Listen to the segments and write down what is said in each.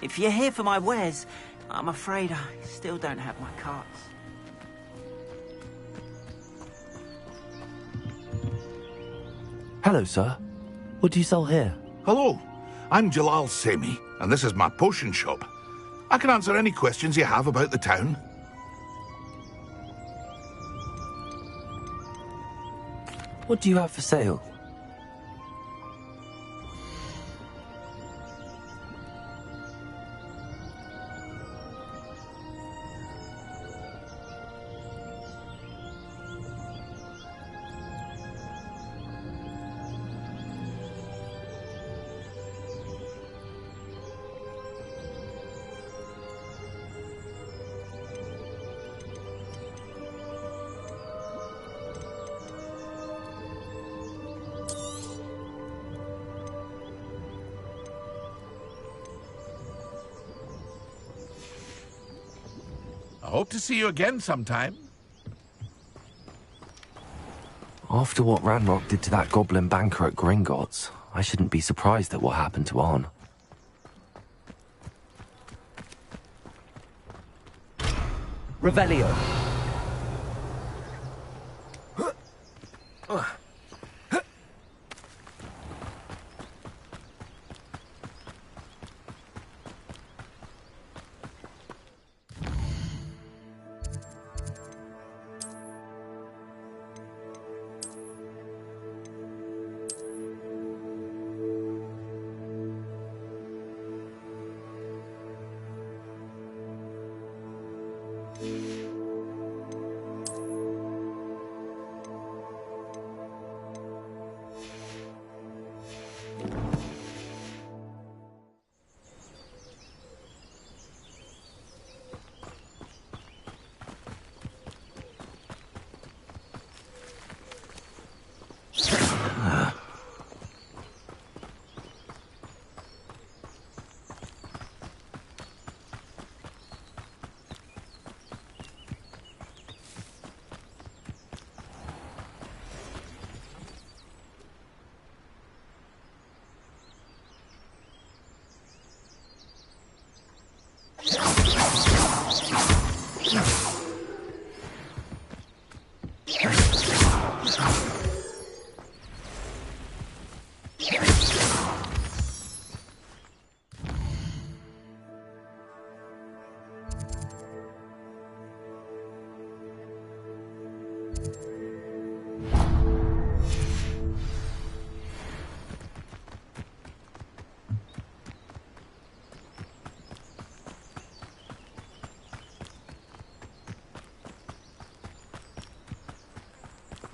If you're here for my wares, I'm afraid I still don't have my carts. Hello, sir. What do you sell here? Hello, I'm Jalal Semi, and this is my potion shop. I can answer any questions you have about the town. What do you have for sale? I hope to see you again sometime. After what Ranrock did to that goblin banker at Gringotts, I shouldn't be surprised at what happened to Arn. Revelio.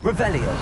Revelio.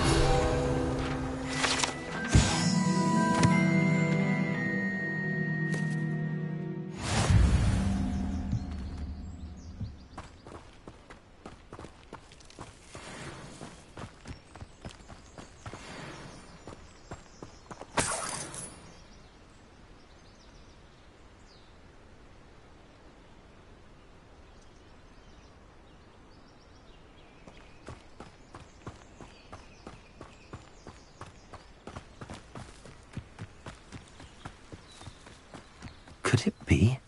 Could it be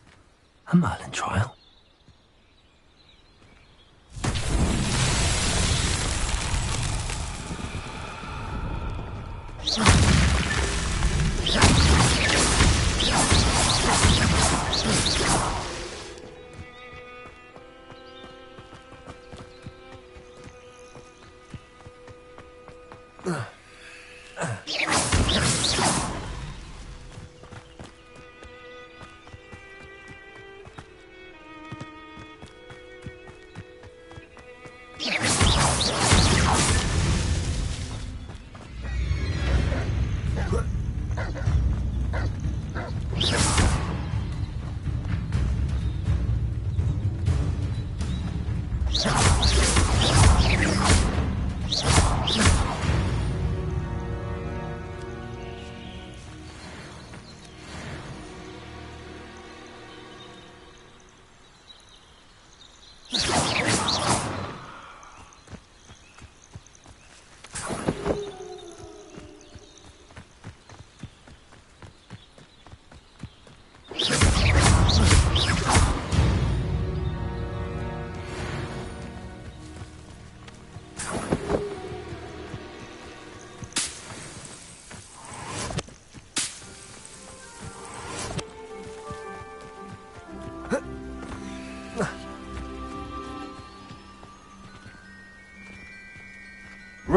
a Merlin trial?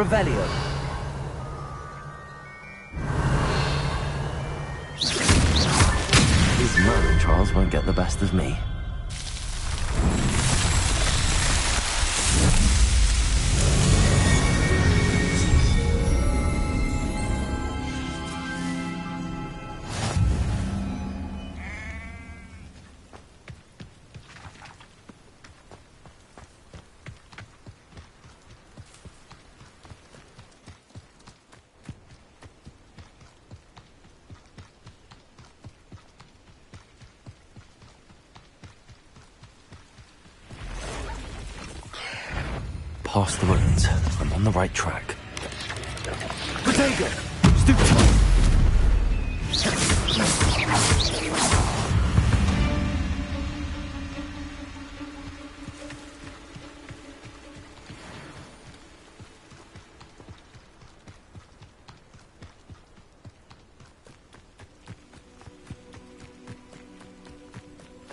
Revelio. These Merlin trials won't get the best of me. Past the ruins. I'm on the right track. Protego! Stupid!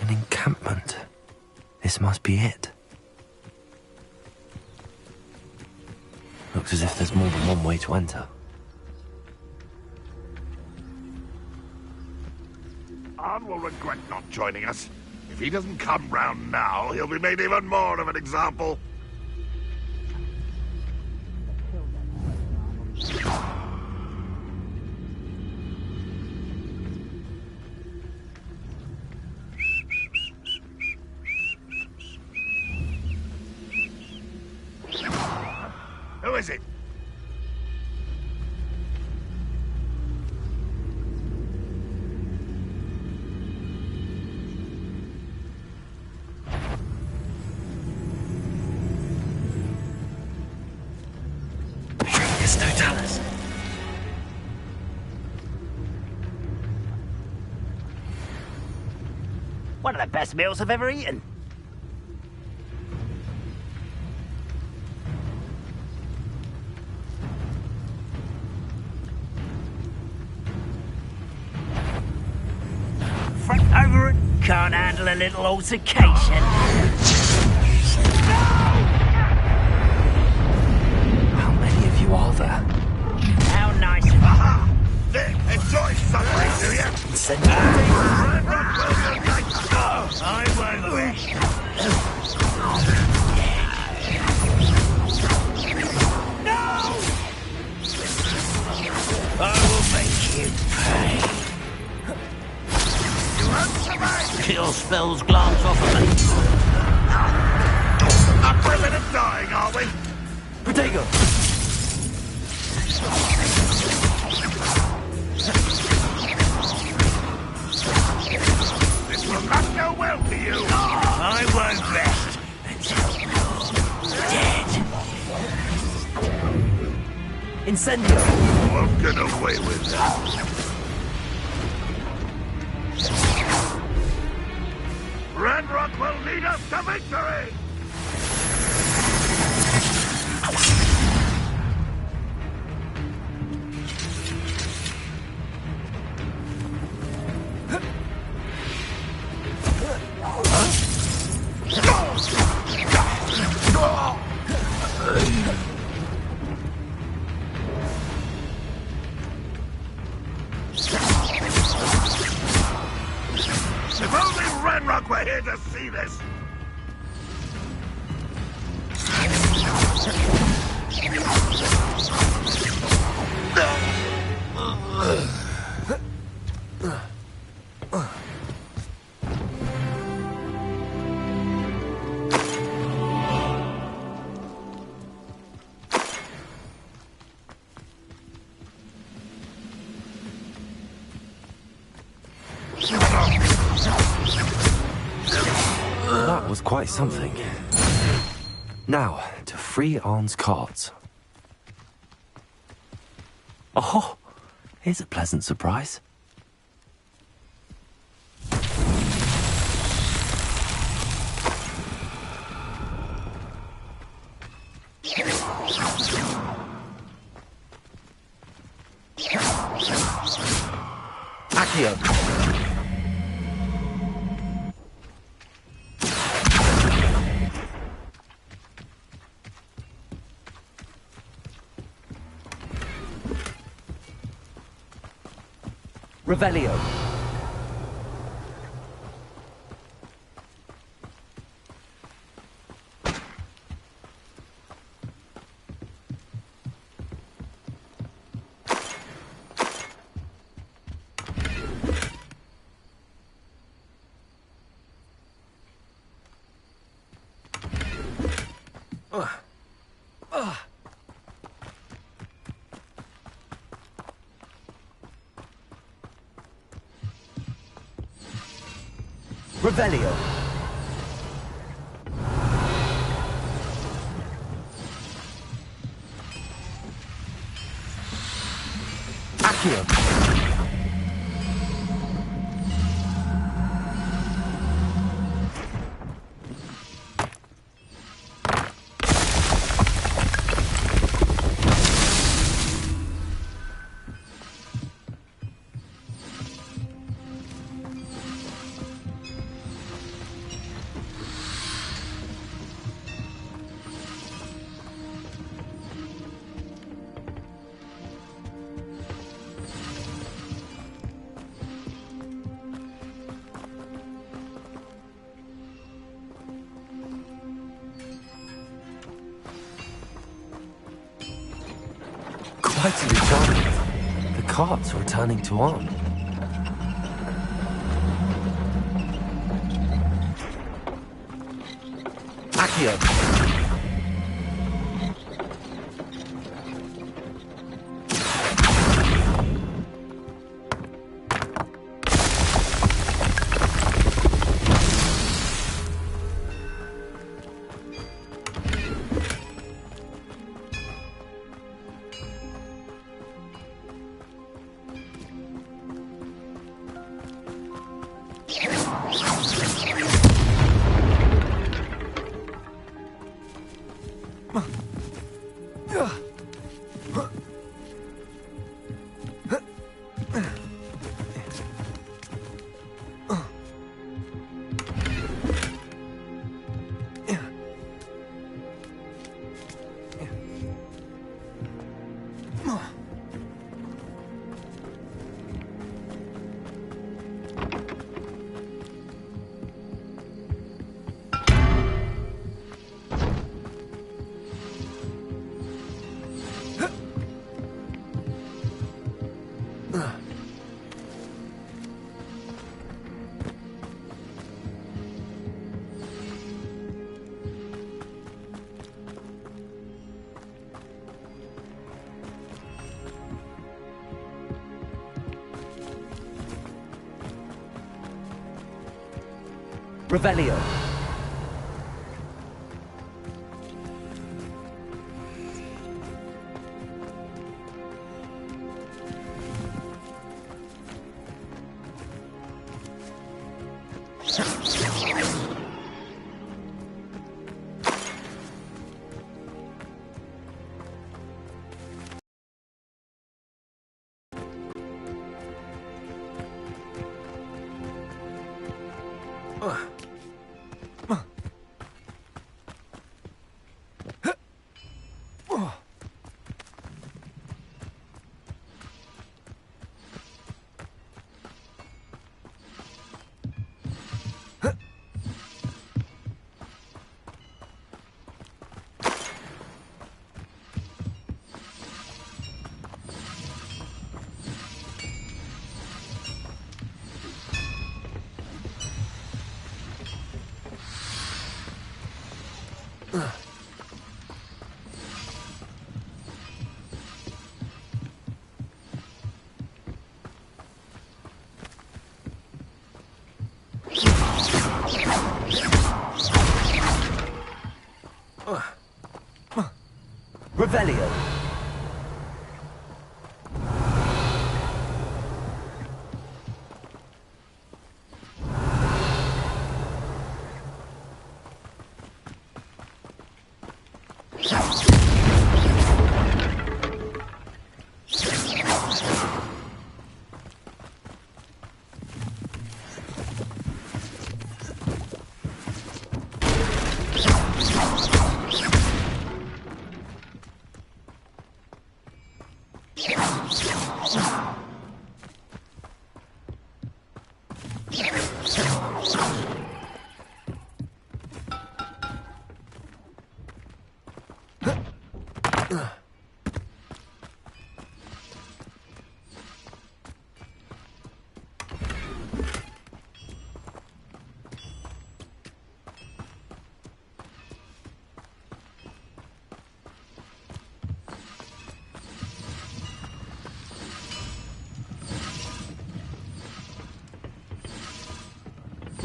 An encampment. This must be it. Looks as if there's more than one way to enter. Arn will regret not joining us. If he doesn't come round now, he'll be made even more of an example. Who is it? It's Totalis. One of the best meals I've ever eaten. Front over it. Can't handle a little altercation. How many of you are there? How nice of you. Aha! There, enjoy suffering, do you? I won't rest. No! I will make you pay. You answer me! Kill spells glance off of me. Up for a bit of dying, are we? Protego! This will not go well for you. I won't rest until you're dead. Incendio! Won't get away with that. Ranrock will lead us to victory! If only Ranrock were here to see this! That was quite something. Now, to free Arn's cards. Oh, here's a pleasant surprise. Accio. Revelio. Revelio. Accio. Quite a retirement. The cart's returning to on. Accio. Revelio. Revelio.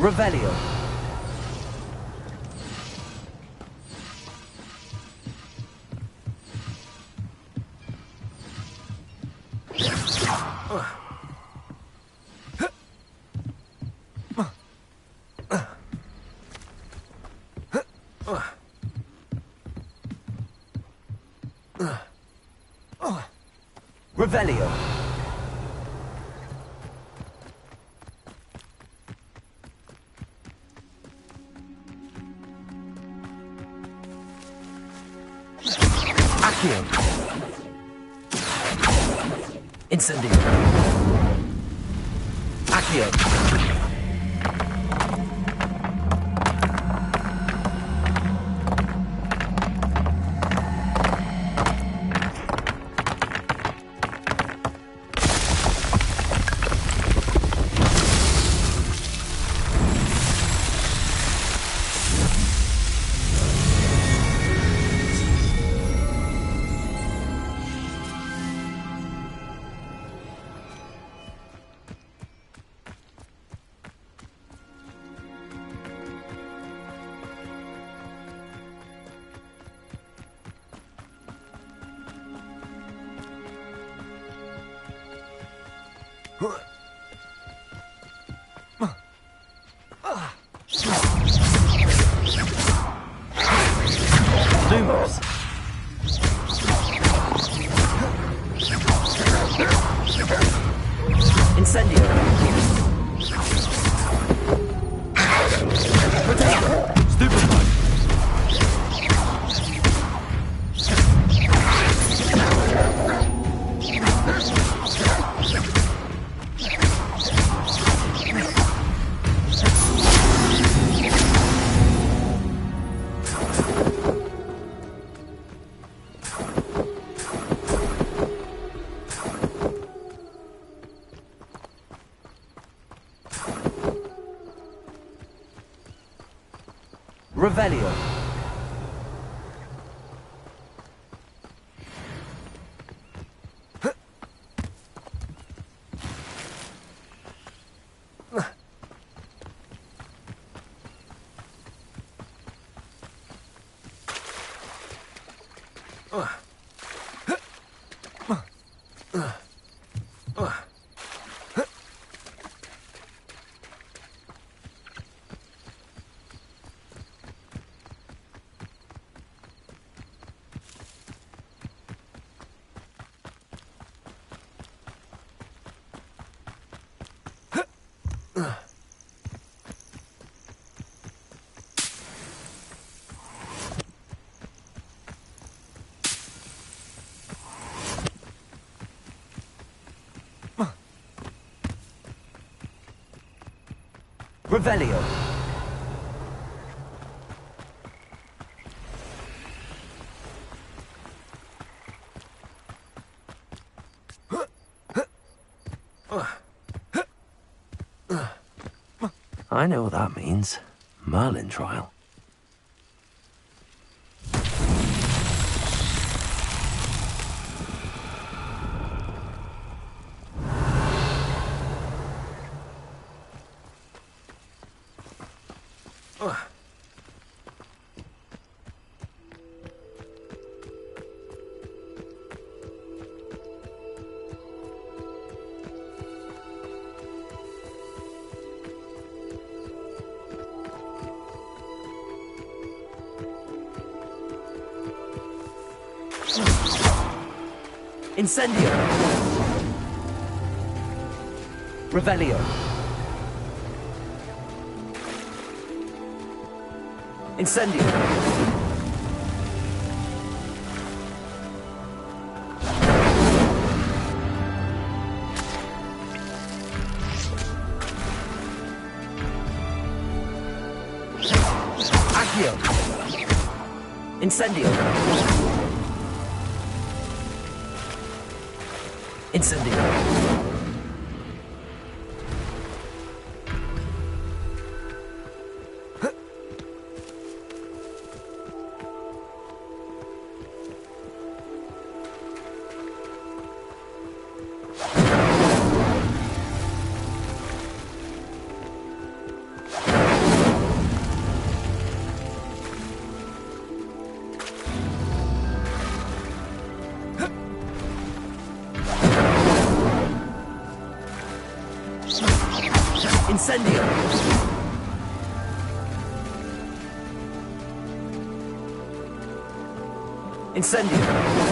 Revelio. Revelio. Accio. Incendio. Accio. Lumos. Incendio. Potato. Stupefy. Revelio. Revelio. I know what that means. Merlin trial. Incendio. Revelio. Incendio. Incendio. Incendio. Incendio! Incendio!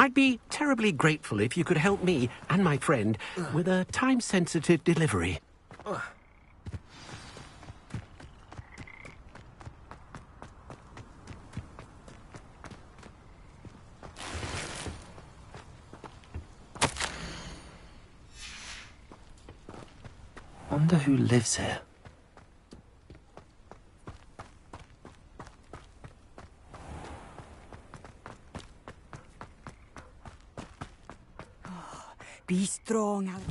I'd be terribly grateful if you could help me and my friend with a time-sensitive delivery. Wonder who lives here. Be strong, Al.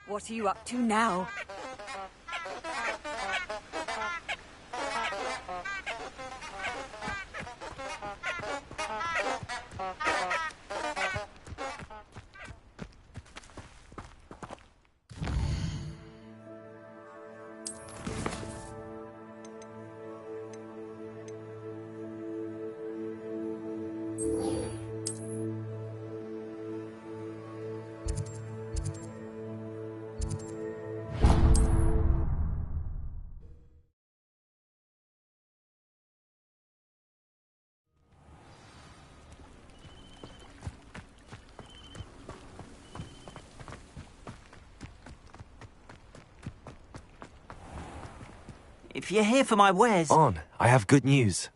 What are you up to now? if you're here for my wares... On, I have good news.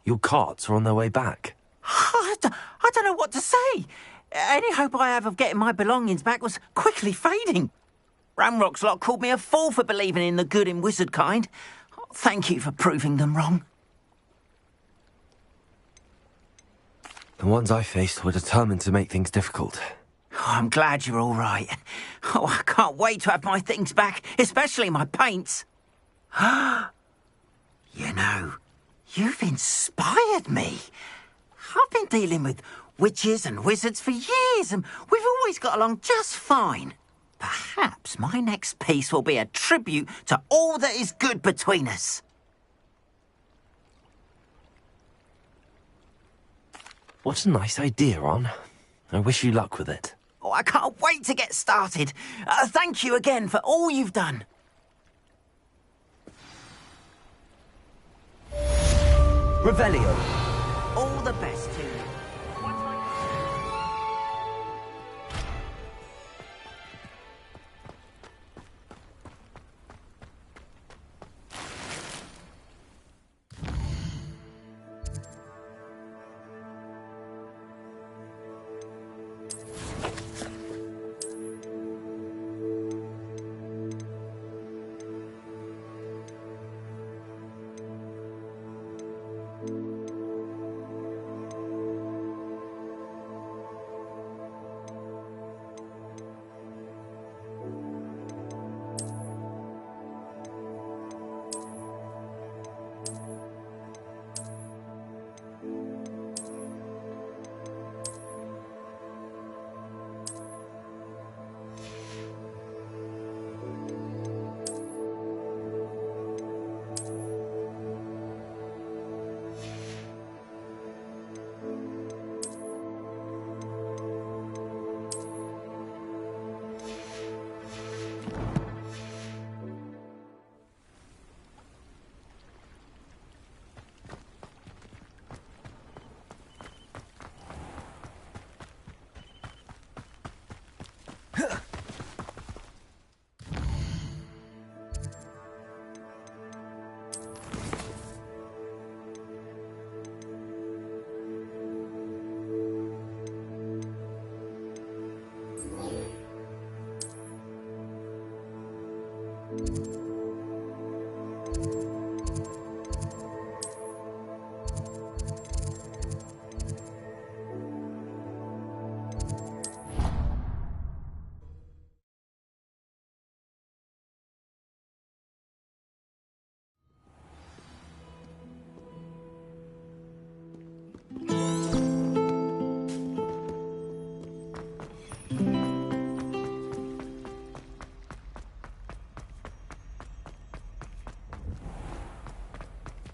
Your carts are on their way back. I don't know what to say. Any hope I have of getting my belongings back was quickly fading. Ranrock's lot called me a fool for believing in the good in wizard kind. Thank you for proving them wrong. The ones I faced were determined to make things difficult. Oh, I'm glad you're all right. Oh, I can't wait to have my things back, especially my paints. You know, you've inspired me. I've been dealing with witches and wizards for years, and we've always got along just fine. Perhaps my next piece will be a tribute to all that is good between us. What a nice idea, On. I wish you luck with it. Oh, I can't wait to get started. Thank you again for all you've done. Revelio. All the best to you.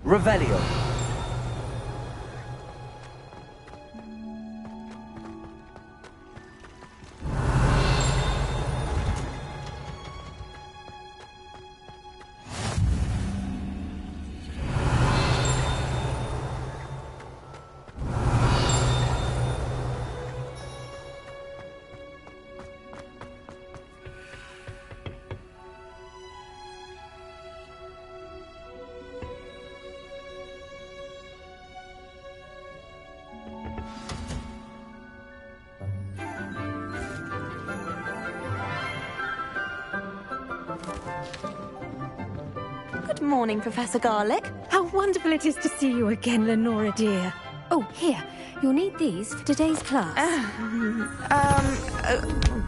Revelio. Good morning, Professor Garlick. How wonderful it is to see you again, Lenora dear. Oh, here. You'll need these for today's class.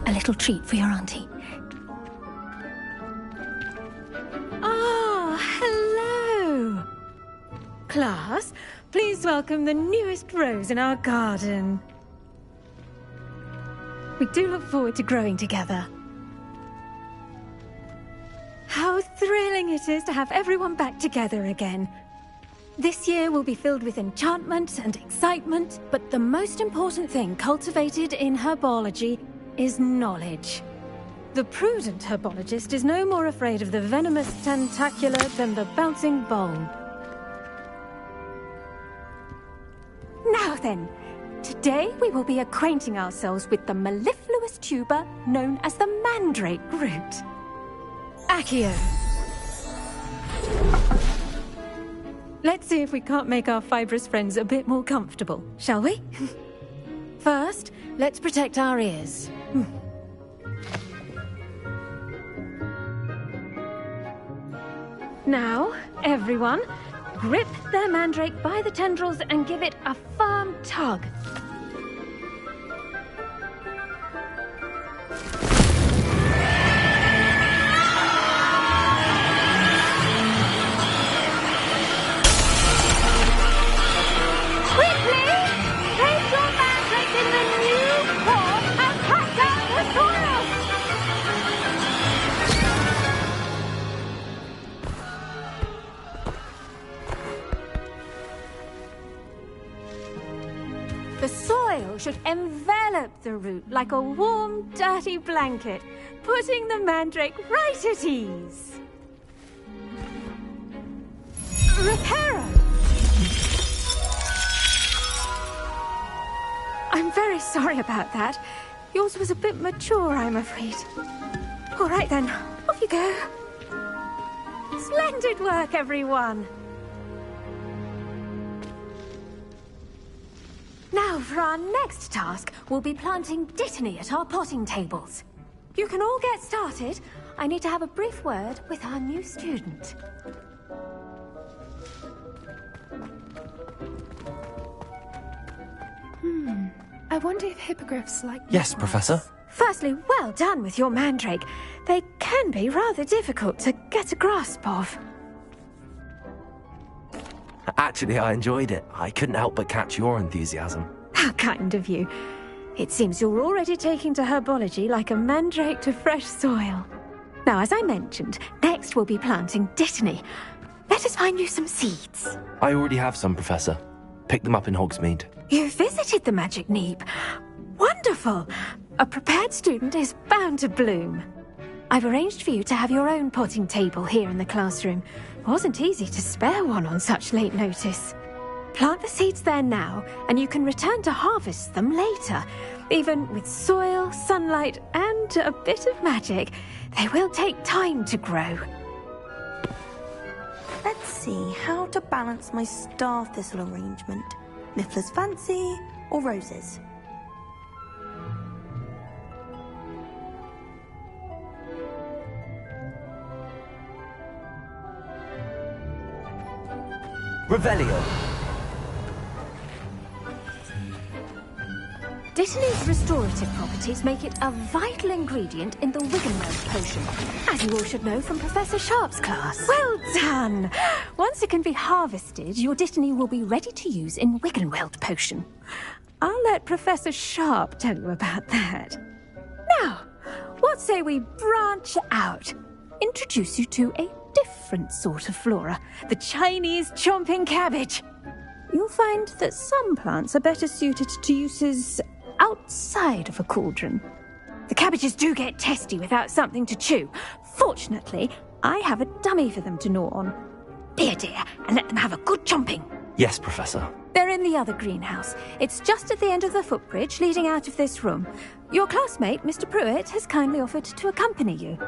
A little treat for your auntie. Ah, hello. Class, please welcome the newest rose in our garden. We do look forward to growing together. How thrilling it is to have everyone back together again. This year will be filled with enchantment and excitement, but the most important thing cultivated in herbology is knowledge. The prudent herbologist is no more afraid of the venomous tentacula than the bouncing bulb. Now then, today we will be acquainting ourselves with the mellifluous tuber known as the mandrake root. Accio. Let's see if we can't make our fibrous friends a bit more comfortable, shall we? First, let's protect our ears. Now, everyone, grip their mandrake by the tendrils and give it a firm tug. The soil should envelop the root like a warm, dirty blanket, putting the mandrake right at ease. Reparo! I'm very sorry about that. Yours was a bit mature, I'm afraid. All right then, off you go. Splendid work, everyone. Now, for our next task, we'll be planting Dittany at our potting tables. You can all get started. I need to have a brief word with our new student. I wonder if hippogriffs like... Yes, meatballs. Professor. Firstly, well done with your mandrake. They can be rather difficult to get a grasp of. Actually, I enjoyed it. I couldn't help but catch your enthusiasm. How kind of you. It seems you're already taking to herbology like a mandrake to fresh soil. Now, as I mentioned, next we'll be planting Dittany. Let us find you some seeds. I already have some, Professor. Picked them up in Hogsmeade. You visited the Magic Neep. Wonderful! A prepared student is bound to bloom. I've arranged for you to have your own potting table here in the classroom. Wasn't easy to spare one on such late notice. Plant the seeds there now, and you can return to harvest them later. Even with soil, sunlight, and a bit of magic, they will take time to grow. Let's see how to balance my star thistle arrangement. Niffler's Fancy or roses? Revelio. Dittany's restorative properties make it a vital ingredient in the Wiggenweld potion, as you all should know from Professor Sharp's class. Well done! Once it can be harvested, your Dittany will be ready to use in Wiggenweld potion. I'll let Professor Sharp tell you about that. Now, what say we branch out? Introduce you to a different sort of flora, the Chinese chomping cabbage. You'll find that some plants are better suited to uses outside of a cauldron. The cabbages do get testy without something to chew. Fortunately, I have a dummy for them to gnaw on. Be a dear and let them have a good chomping. Yes, Professor. They're in the other greenhouse. It's just at the end of the footbridge leading out of this room. Your classmate, Mr. Pruitt, has kindly offered to accompany you.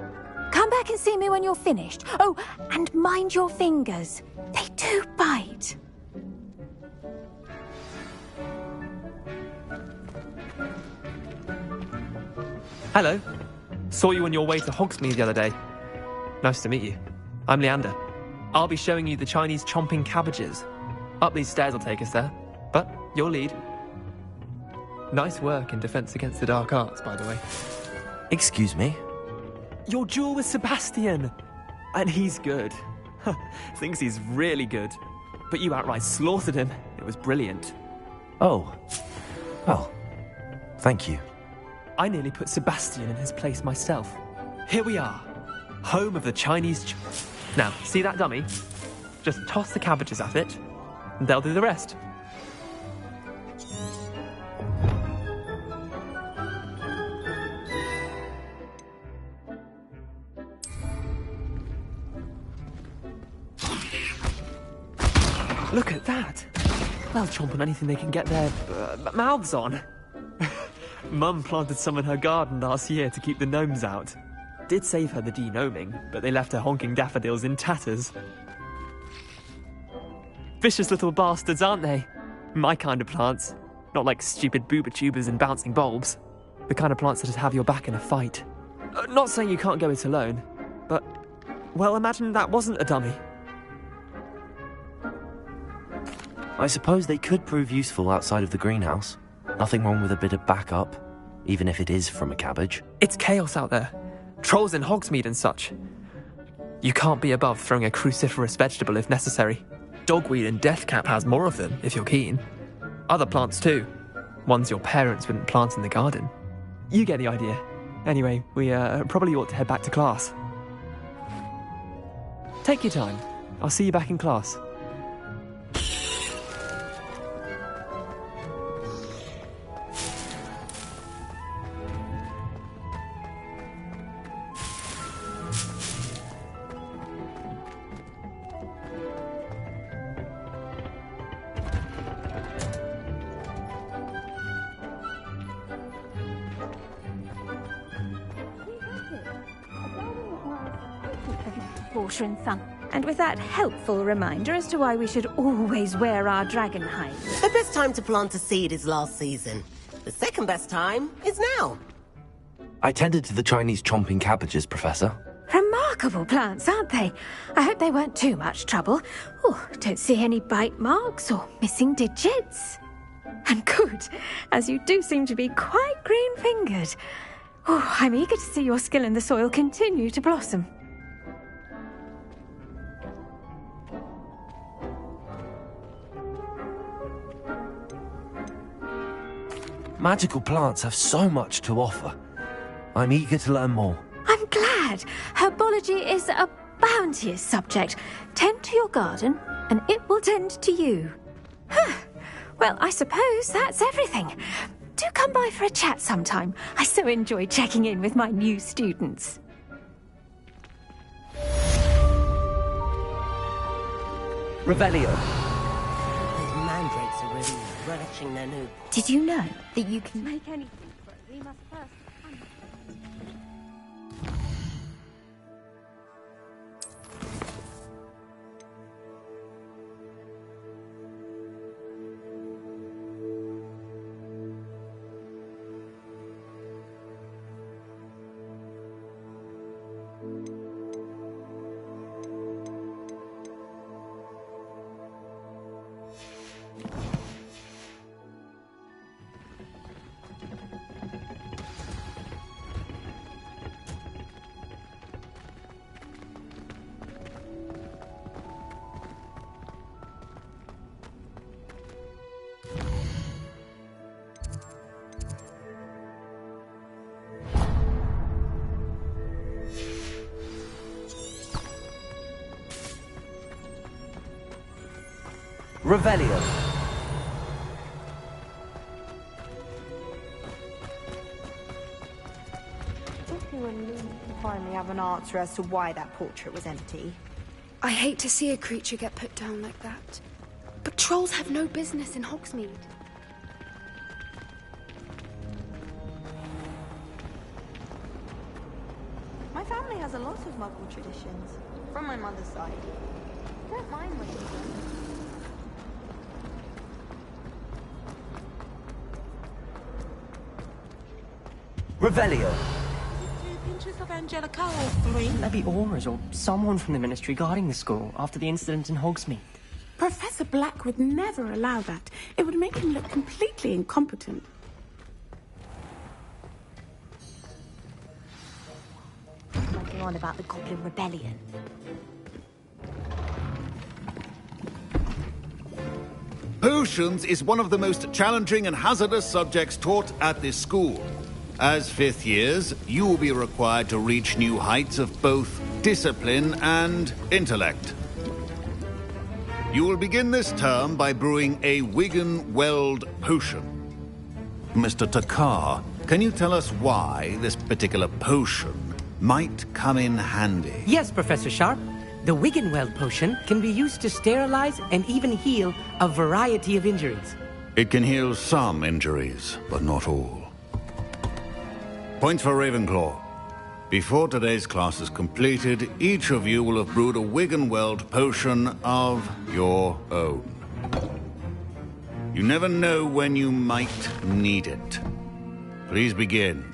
Come back and see me when you're finished. Oh, and mind your fingers. They do bite. Hello. Saw you on your way to Hogsmeade the other day. Nice to meet you. I'm Leander. I'll be showing you the Chinese chomping cabbages. Up these stairs will take us there, but your lead. Nice work in Defense Against the Dark Arts, by the way. Excuse me? Your duel with Sebastian! And he's good. Thinks he's really good. But you outright slaughtered him. It was brilliant. Oh. Well, thank you. I nearly put Sebastian in his place myself. Here we are, home of the Chinese... Now, see that dummy? Just toss the cabbages at it, and they'll do the rest. Look at that! They'll chomp on anything they can get their mouths on. Mum planted some in her garden last year to keep the gnomes out. Did save her the de-gnoming, but they left her honking daffodils in tatters. Suspicious little bastards, aren't they? My kind of plants. Not like stupid booba tubers and bouncing bulbs. The kind of plants that just have your back in a fight. Not saying you can't go it alone, but, well, imagine that wasn't a dummy. I suppose they could prove useful outside of the greenhouse. Nothing wrong with a bit of backup, even if it is from a cabbage. It's chaos out there. Trolls in Hogsmeade and such. You can't be above throwing a cruciferous vegetable if necessary. Dogweed and deathcap has more of them, if you're keen. Other plants too. Ones your parents wouldn't plant in the garden. You get the idea. Anyway, we probably ought to head back to class. Take your time. I'll see you back in class. And with that helpful reminder as to why we should always wear our dragon hides. The best time to plant a seed is last season. The second best time is now. I tended to the Chinese chomping cabbages, Professor. Remarkable plants, aren't they? I hope they weren't too much trouble. Oh, don't see any bite marks or missing digits. And good, as you do seem to be quite green-fingered. Oh, I'm eager to see your skill in the soil continue to blossom. Magical plants have so much to offer. I'm eager to learn more. I'm glad. Herbology is a bounteous subject. Tend to your garden, and it will tend to you. Well, I suppose that's everything. Do come by for a chat sometime. I so enjoy checking in with my new students. Revelio. Those mandrakes are really relishing their new... Did you know that you can make anything for it? We must first... Revelio. When we finally have an answer as to why that portrait was empty. I hate to see a creature get put down like that. But trolls have no business in Hogsmeade. My family has a lot of Muggle traditions, from my mother's side. Don't mind when you Revelio. Pinches of Angelica or 3? Maybe Aurors or someone from the Ministry guarding the school after the incident in Hogsmeade. Professor Black would never allow that. It would make him look completely incompetent. Talking on about the Goblin Rebellion. Potions is one of the most challenging and hazardous subjects taught at this school. As fifth years, you will be required to reach new heights of both discipline and intellect. You will begin this term by brewing a Wiggenweld potion. Mr. Takar, can you tell us why this particular potion might come in handy? Yes, Professor Sharp. The Wiggenweld potion can be used to sterilize and even heal a variety of injuries. It can heal some injuries, but not all. Points for Ravenclaw. Before today's class is completed, each of you will have brewed a Wiggenweld potion of your own. You never know when you might need it. Please begin.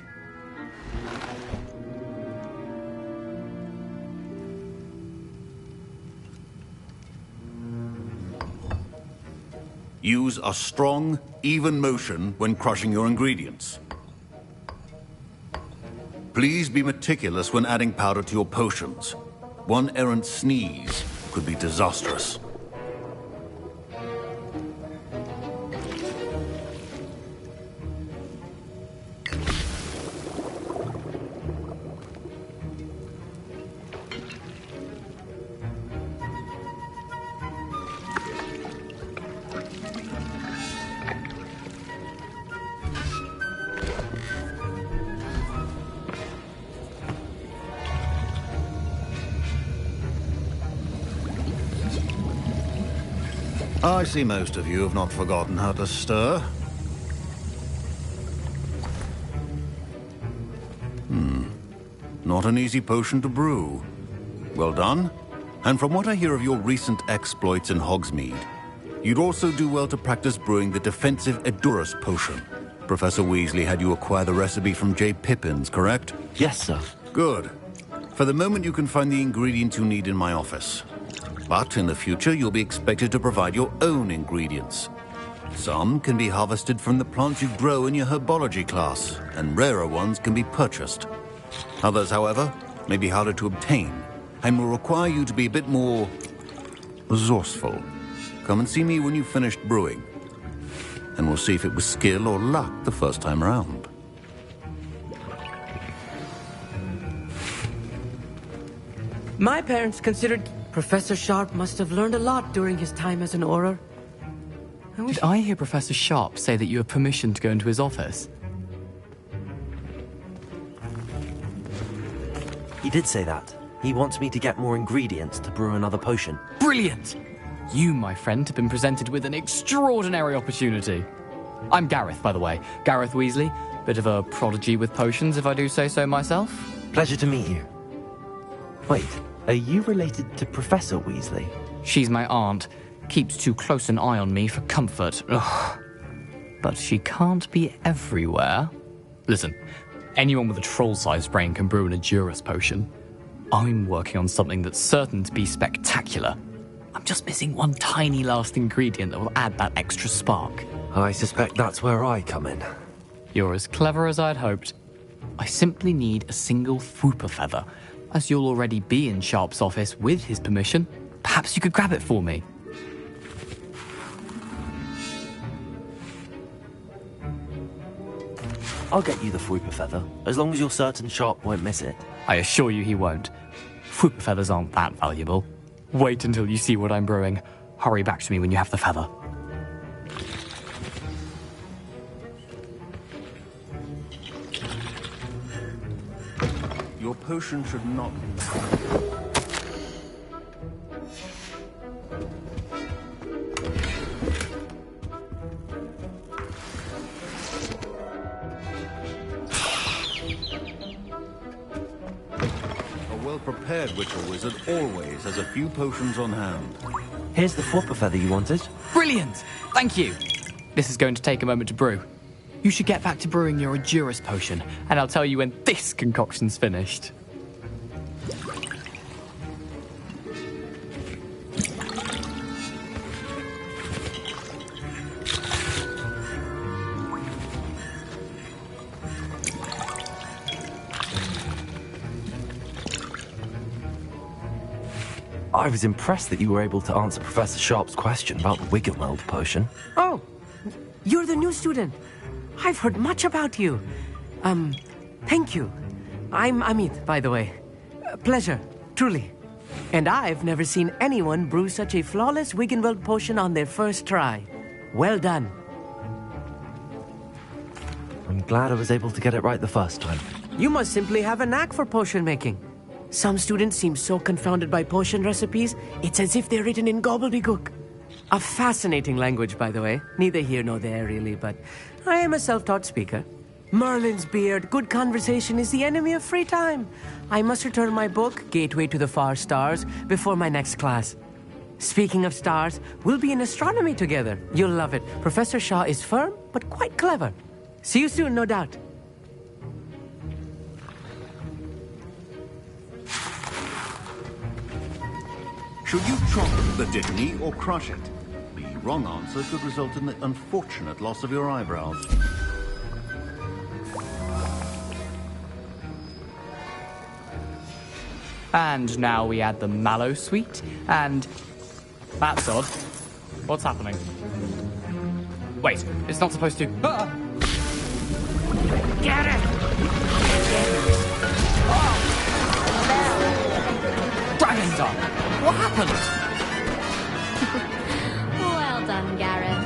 Use a strong, even motion when crushing your ingredients. Please be meticulous when adding powder to your potions. One errant sneeze could be disastrous. I see most of you have not forgotten how to stir. Not an easy potion to brew. Well done. And from what I hear of your recent exploits in Hogsmeade, you'd also do well to practice brewing the defensive Edurus potion. Professor Weasley had you acquire the recipe from J. Pippins, correct? Yes, sir. Good. For the moment, you can find the ingredients you need in my office. But in the future, you'll be expected to provide your own ingredients. Some can be harvested from the plants you grow in your herbology class, and rarer ones can be purchased. Others, however, may be harder to obtain, and will require you to be a bit more resourceful. Come and see me when you've finished brewing, and we'll see if it was skill or luck the first time around. My parents considered Professor Sharp must have learned a lot during his time as an Auror. Did I hear Professor Sharp say that you have permission to go into his office? He did say that. He wants me to get more ingredients to brew another potion. Brilliant! You, my friend, have been presented with an extraordinary opportunity. I'm Gareth, by the way. Gareth Weasley. Bit of a prodigy with potions, if I do say so myself. Pleasure to meet you. Wait, are you related to Professor Weasley? She's my aunt. Keeps too close an eye on me for comfort. Ugh. But she can't be everywhere. Listen, anyone with a troll-sized brain can brew an Edurus potion. I'm working on something that's certain to be spectacular. I'm just missing one tiny last ingredient that will add that extra spark. I suspect that's where I come in. You're as clever as I'd hoped. I simply need a single Fwooper feather. As you'll already be in Sharp's office with his permission, perhaps you could grab it for me. I'll get you the Fwooper feather, as long as you're certain Sharp won't miss it. I assure you he won't. Fwooper feathers aren't that valuable. Wait until you see what I'm brewing. Hurry back to me when you have the feather. Your potion should not... A well-prepared Witcher Wizard always has a few potions on hand. Here's the Fwooper feather you wanted. Brilliant! Thank you! This is going to take a moment to brew. You should get back to brewing your Edurus potion, and I'll tell you when this concoction's finished. I was impressed that you were able to answer Professor Sharp's question about the Wiggenweld potion. Oh, you're the new student. I've heard much about you. Thank you. I'm Amit, by the way. Pleasure, truly. And I've never seen anyone brew such a flawless Wiggenweld potion on their first try. Well done. I'm glad I was able to get it right the first time. You must simply have a knack for potion making. Some students seem so confounded by potion recipes, it's as if they're written in gobbledygook. A fascinating language, by the way. Neither here nor there, really, but I am a self-taught speaker. Merlin's beard, good conversation is the enemy of free time. I must return my book, Gateway to the Far Stars, before my next class. Speaking of stars, we'll be in astronomy together. You'll love it. Professor Shaw is firm, but quite clever. See you soon, no doubt. Should you chop the Dittany or crush it? The wrong answer could result in the unfortunate loss of your eyebrows. And now we add the mallow sweet, and... That's odd. What's happening? Wait, it's not supposed to... Ah! Get it! Dragon Star! What happened? Well done, Gareth.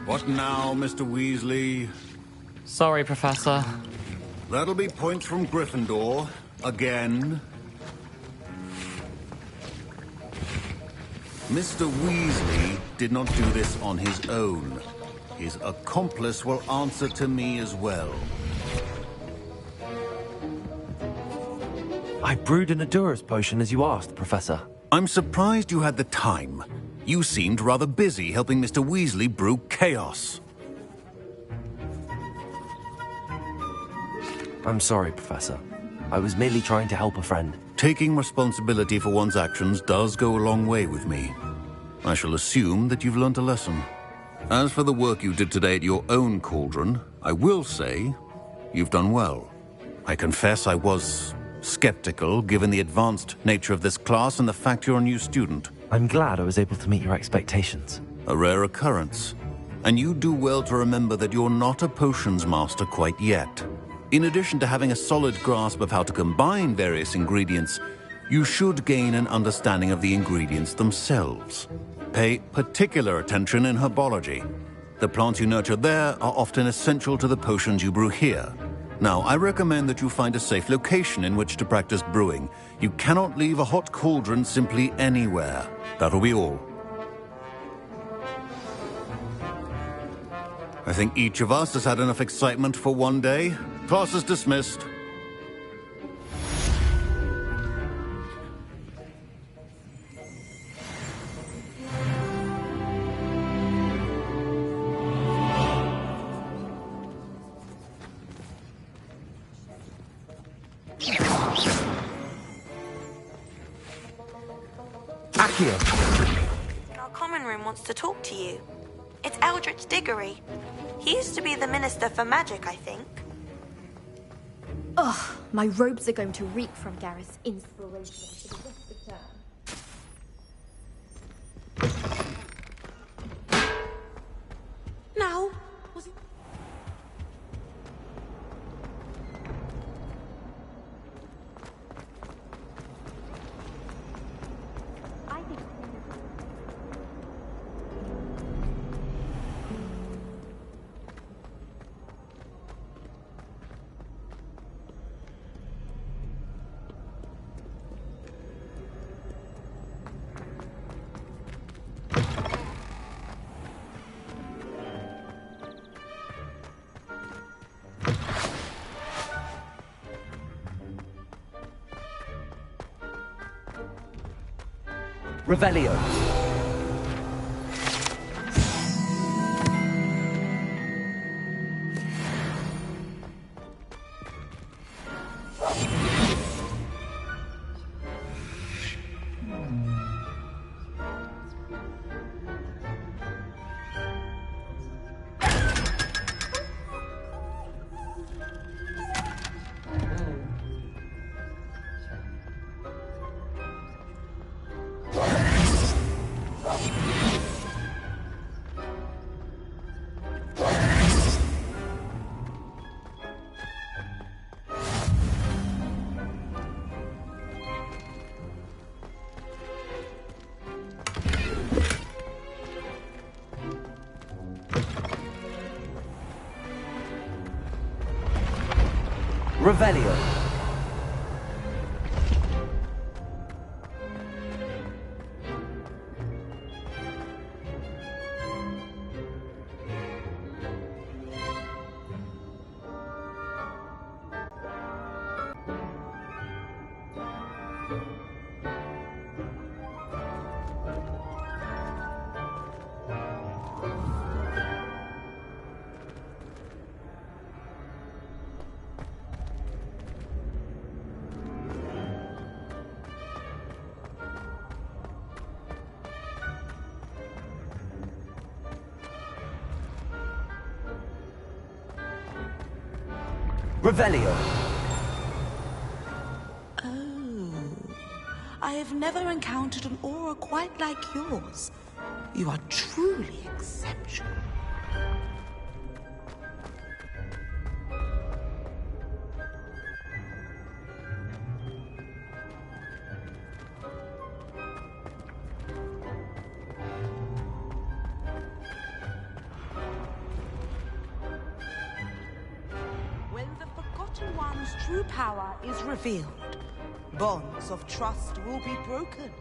What now, Mr. Weasley? Sorry, Professor. That'll be points from Gryffindor. Again. Mr. Weasley did not do this on his own. His accomplice will answer to me as well. I brewed an Adurus potion as you asked, Professor. I'm surprised you had the time. You seemed rather busy helping Mr. Weasley brew chaos. I'm sorry, Professor. I was merely trying to help a friend. Taking responsibility for one's actions does go a long way with me. I shall assume that you've learnt a lesson. As for the work you did today at your own cauldron, I will say you've done well. I confess I was skeptical, given the advanced nature of this class and the fact you're a new student. I'm glad I was able to meet your expectations. A rare occurrence. And you do well to remember that you're not a potions master quite yet. In addition to having a solid grasp of how to combine various ingredients, you should gain an understanding of the ingredients themselves. Pay particular attention in herbology. The plants you nurture there are often essential to the potions you brew here. Now, I recommend that you find a safe location in which to practice brewing. You cannot leave a hot cauldron simply anywhere. That'll be all. I think each of us has had enough excitement for one day. Class is dismissed. Accio! Our common room wants to talk to you. It's Eldritch Diggory. He used to be the Minister for Magic, I think. Ugh, my robes are going to reek from Gareth's inspiration for the rest of the term. Now, was it... I think... Revelio. Revelio. Revelio. Oh. I have never encountered an aura quite like yours. You are truly exceptional. When the Forgotten One's true power is revealed, bonds of trust will be broken.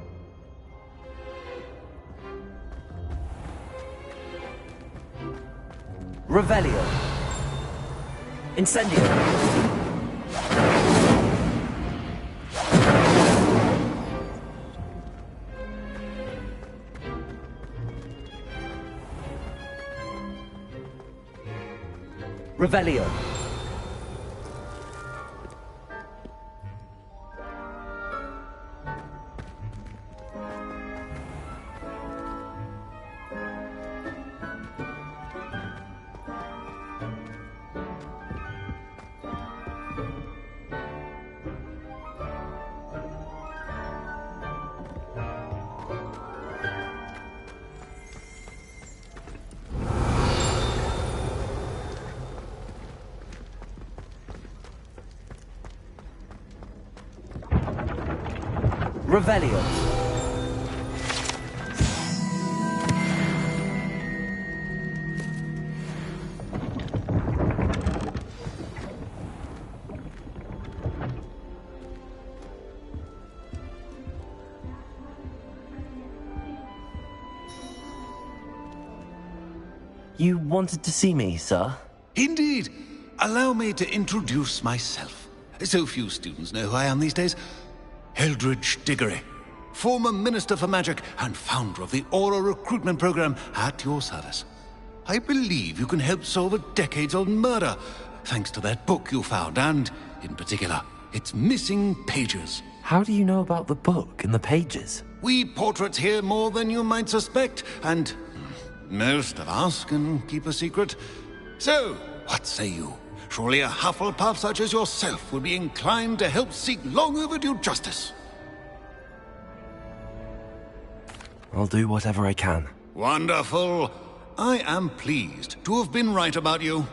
Revelio. Incendio. Revelio. Revelio. You wanted to see me, sir? Indeed. Allow me to introduce myself. So few students know who I am these days. Eldridge Diggory, former Minister for Magic and founder of the Aura Recruitment Program, at your service. I believe you can help solve a decades-old murder, thanks to that book you found, and, in particular, its missing pages. How do you know about the book and the pages? We portraits hear more than you might suspect, and most of us can keep a secret. So, what say you? Surely a Hufflepuff such as yourself would be inclined to help seek long overdue justice. I'll do whatever I can. Wonderful. I am pleased to have been right about you.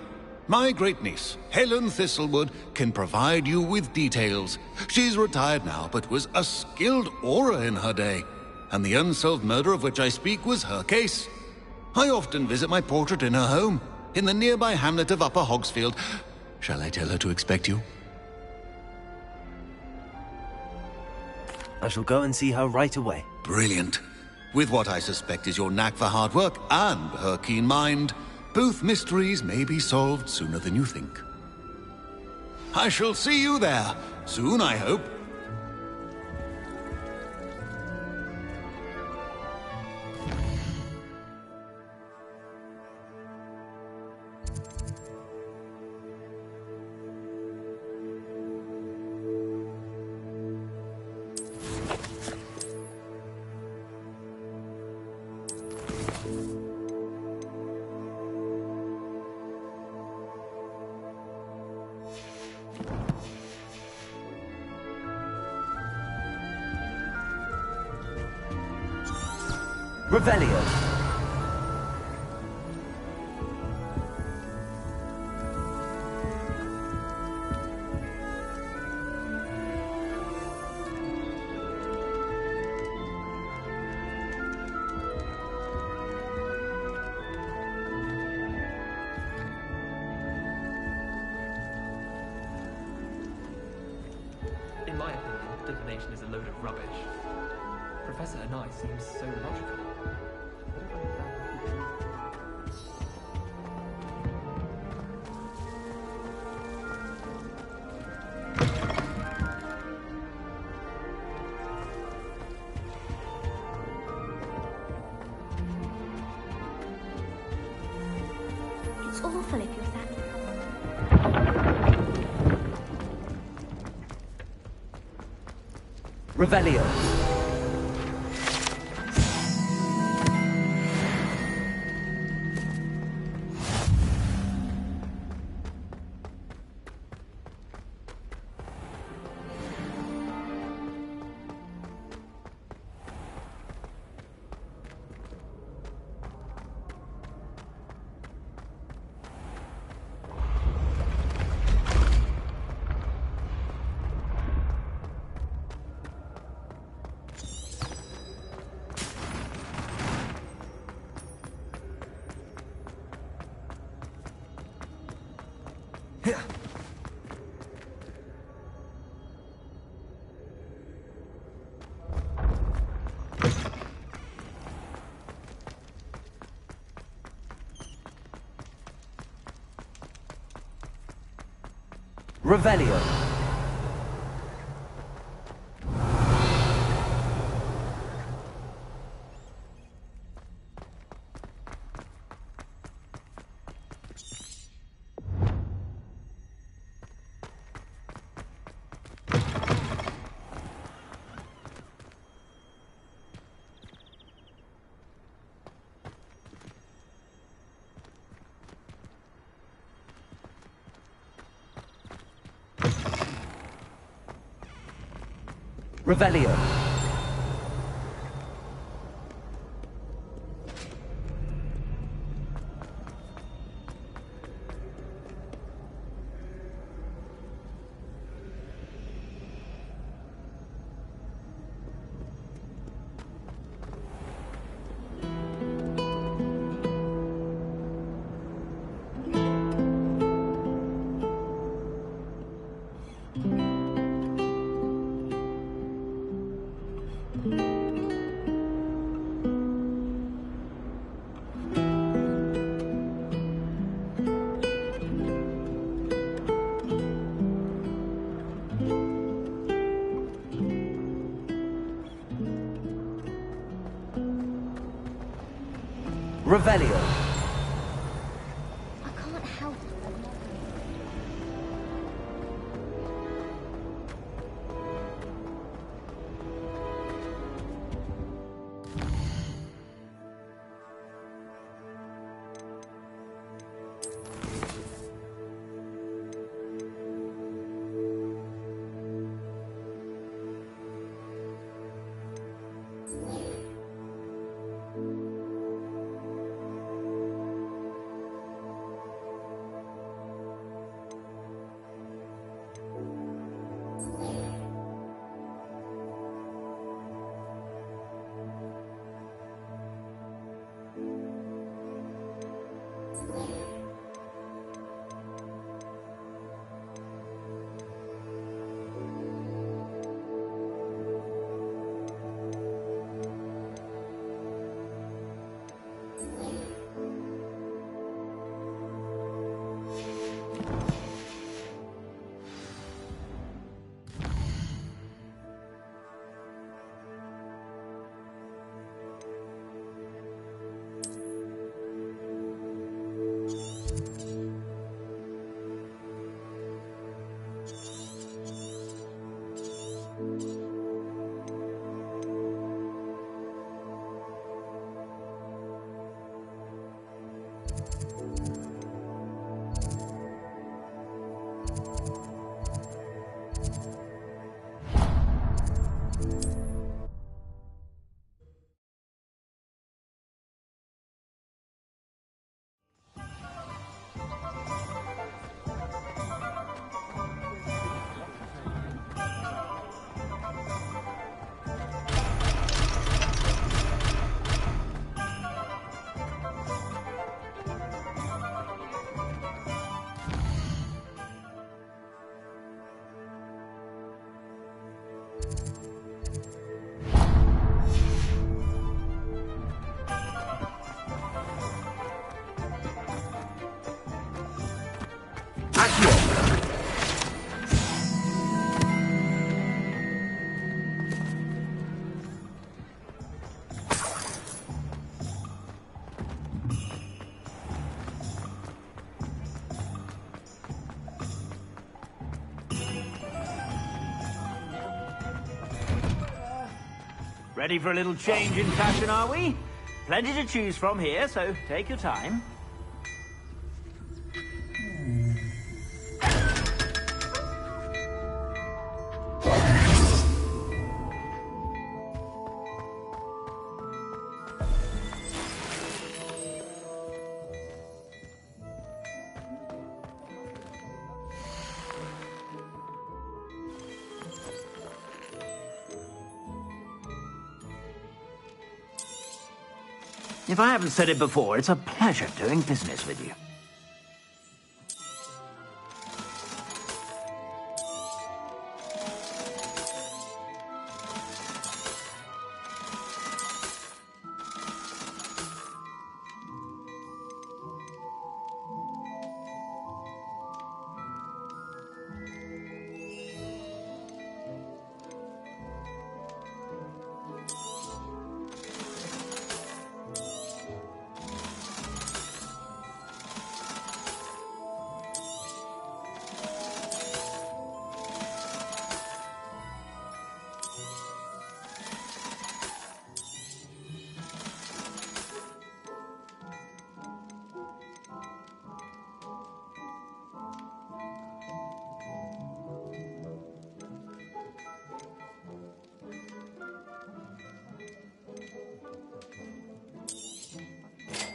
My great-niece, Helen Thistlewood, can provide you with details. She's retired now, but was a skilled aura in her day. And the unsolved murder of which I speak was her case. I often visit my portrait in her home, in the nearby hamlet of Upper Hogsfield. Shall I tell her to expect you? I shall go and see her right away. Brilliant. With what I suspect is your knack for hard work and her keen mind, both mysteries may be solved sooner than you think. I shall see you there, soon I hope. Revelio. In my opinion, divination is a load of rubbish. Professor Anai seems so logical. It's awful if you're that. Revelio. Revelio. Revelio. Revelio. I can't help it. Ready for a little change in fashion, are we? Plenty to choose from here, so take your time. If I haven't said it before, it's a pleasure doing business with you.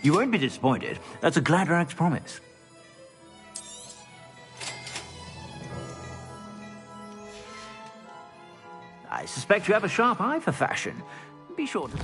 You won't be disappointed. That's a Gladrax promise. I suspect you have a sharp eye for fashion. Be sure to...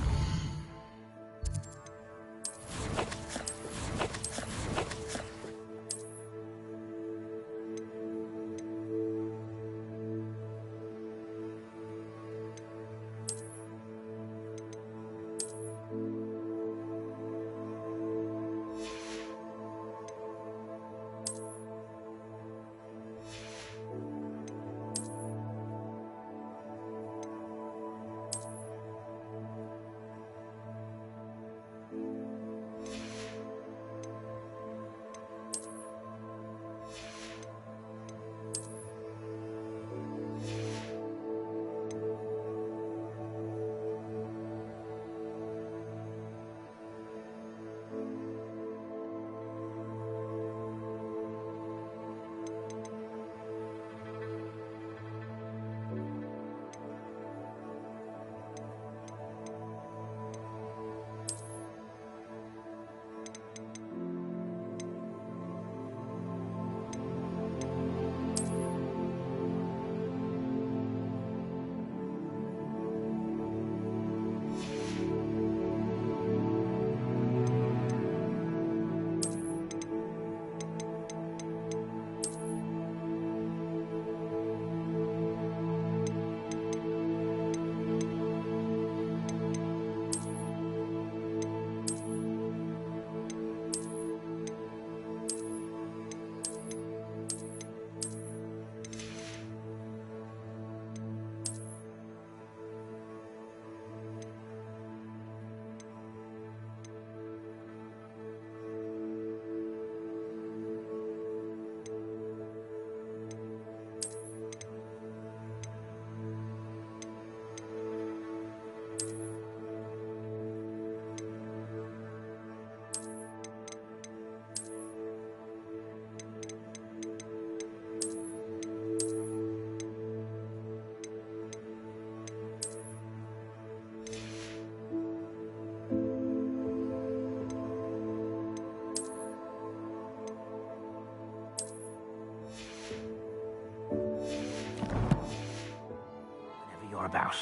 About.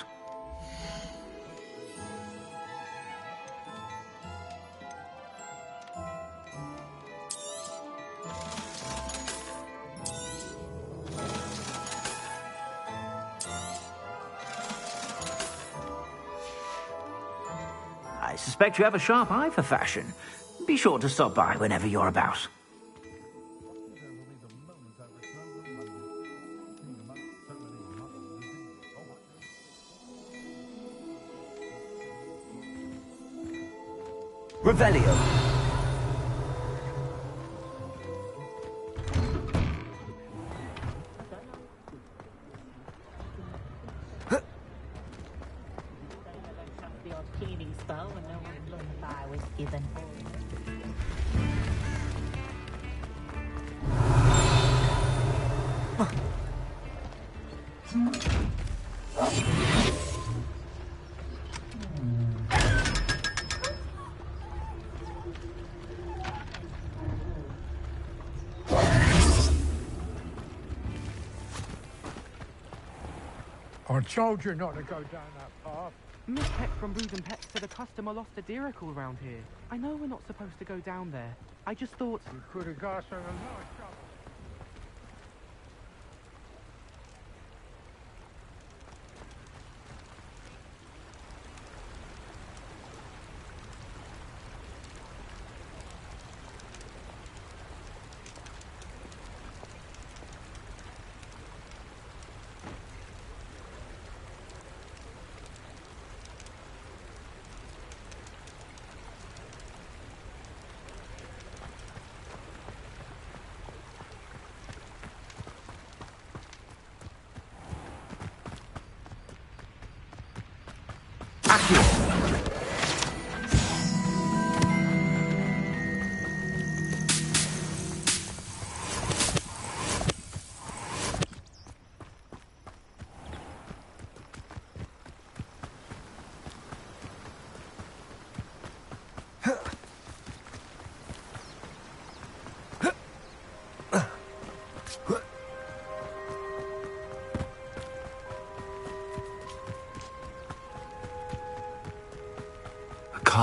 I suspect you have a sharp eye for fashion. Be sure to stop by whenever you're about. Revelio. Cleaning spell when no one lullaby was given. I told you not to go down that path. Miss Peck from Brews and Pets said a customer lost a deeracle around here. I know we're not supposed to go down there. I just thought... You could have got us in a nice trouble.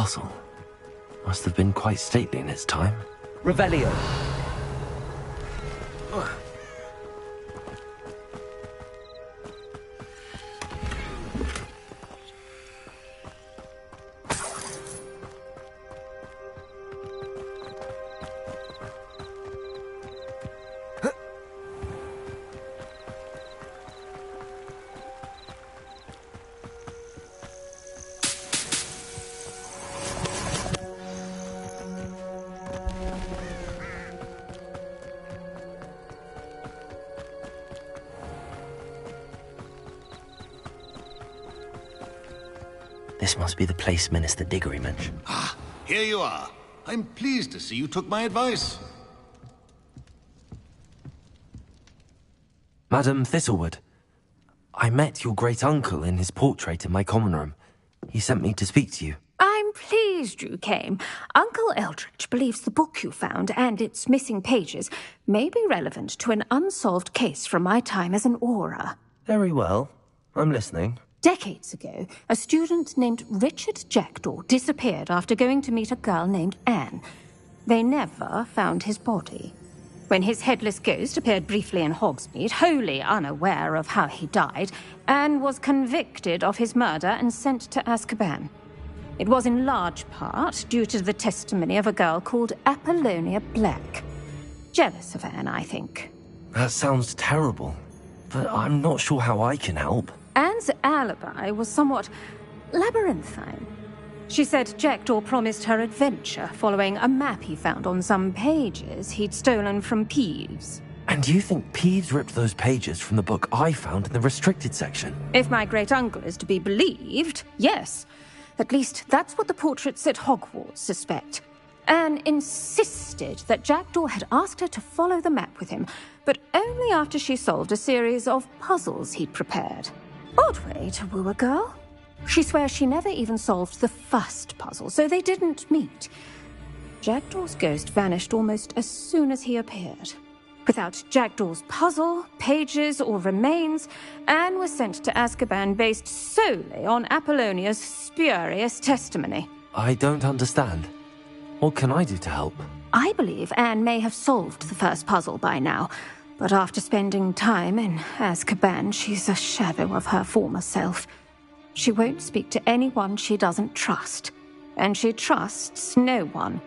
castle. Must have been quite stately in its time. Revelio. This must be the place Minister Diggory mentioned. Ah, here you are. I'm pleased to see you took my advice. Madam Thistlewood, I met your great-uncle in his portrait in my common room. He sent me to speak to you. I'm pleased you came. Uncle Eldridge believes the book you found and its missing pages may be relevant to an unsolved case from my time as an Auror. Very well. I'm listening. Decades ago, a student named Richard Jackdaw disappeared after going to meet a girl named Anne. They never found his body. When his headless ghost appeared briefly in Hogsmeade, wholly unaware of how he died, Anne was convicted of his murder and sent to Azkaban. It was in large part due to the testimony of a girl called Apollonia Black. Jealous of Anne, I think. That sounds terrible, but I'm not sure how I can help. Anne's alibi was somewhat labyrinthine. She said Jackdaw promised her adventure following a map he found on some pages he'd stolen from Peeves. And you think Peeves ripped those pages from the book I found in the restricted section? If my great-uncle is to be believed, yes. At least that's what the portraits at Hogwarts suspect. Anne insisted that Jackdaw had asked her to follow the map with him, but only after she solved a series of puzzles he'd prepared. Odd way to woo a girl. She swears she never even solved the first puzzle, so they didn't meet. Jackdaw's ghost vanished almost as soon as he appeared. Without Jackdaw's puzzle, pages, or remains, Anne was sent to Azkaban based solely on Apollonia's spurious testimony. I don't understand. What can I do to help? I believe Anne may have solved the first puzzle by now, but after spending time in Azkaban, she's a shadow of her former self. She won't speak to anyone she doesn't trust, and she trusts no one.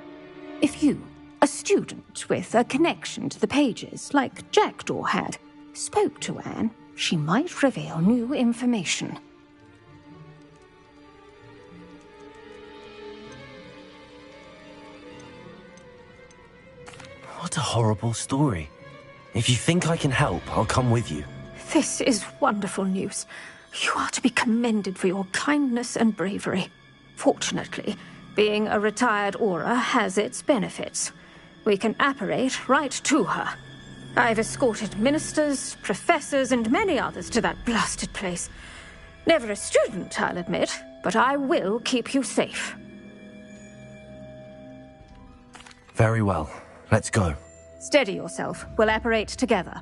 If you, a student with a connection to the pages, like Jackdaw had, spoke to Anne, she might reveal new information. What a horrible story. If you think I can help, I'll come with you. This is wonderful news. You are to be commended for your kindness and bravery. Fortunately, being a retired Auror has its benefits. We can apparate right to her. I've escorted ministers, professors, and many others to that blasted place. Never a student, I'll admit, but I will keep you safe. Very well. Let's go. Steady yourself. We'll apparate together.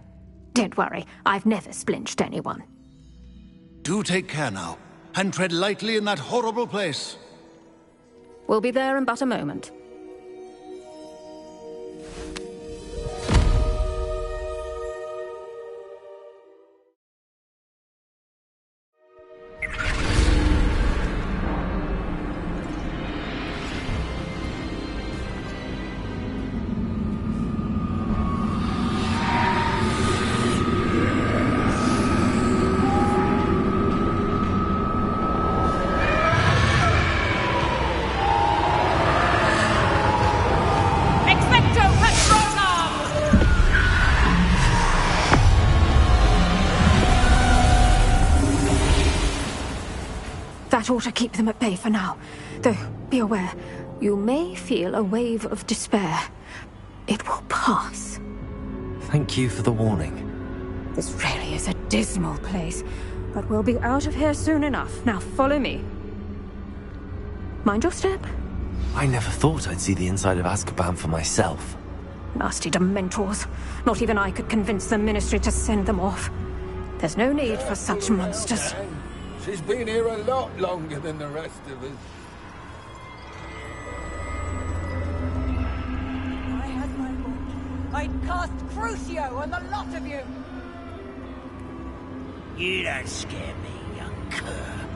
Don't worry, I've never splinched anyone. Do take care now, and tread lightly in that horrible place. We'll be there in but a moment. That ought to keep them at bay for now. Though, be aware, you may feel a wave of despair. It will pass. Thank you for the warning. This really is a dismal place, but we'll be out of here soon enough. Now follow me. Mind your step. I never thought I'd see the inside of Azkaban for myself. Nasty Dementors. Not even I could convince the Ministry to send them off. There's no need for such monsters. She's been here a lot longer than the rest of us. cast Crucio on the lot of you! You don't scare me, young cur.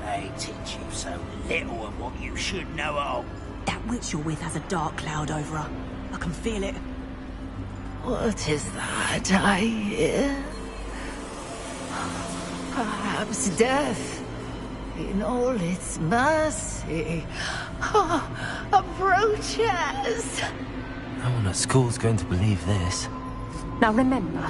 They teach you so little of what you should know of. That witch you're with has a dark cloud over her. I can feel it. What is that I hear? Perhaps death, in all its mercy, approaches. No one at school's going to believe this. Now remember,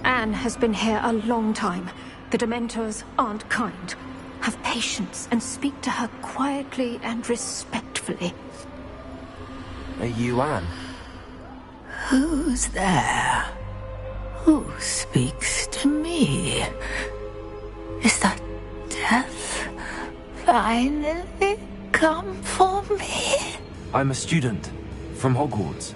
Anne has been here a long time. The Dementors aren't kind. Have patience and speak to her quietly and respectfully. Are you Anne? Who's there? Who speaks to me? Is that death finally come for me? I'm a student from Hogwarts.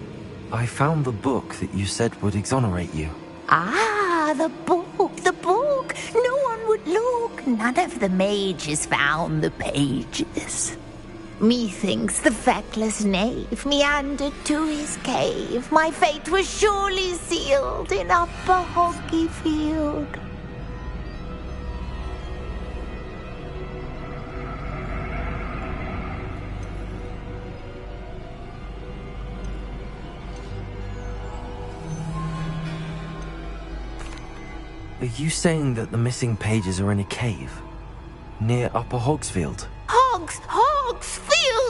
I found the book that you said would exonerate you. Ah, the book, the book. No one would look. None of the mages found the pages. Methinks the feckless knave meandered to his cave. My fate was surely sealed in Upper Hoggyfield. Are you saying that the missing pages are in a cave? Near Upper Hogsfield?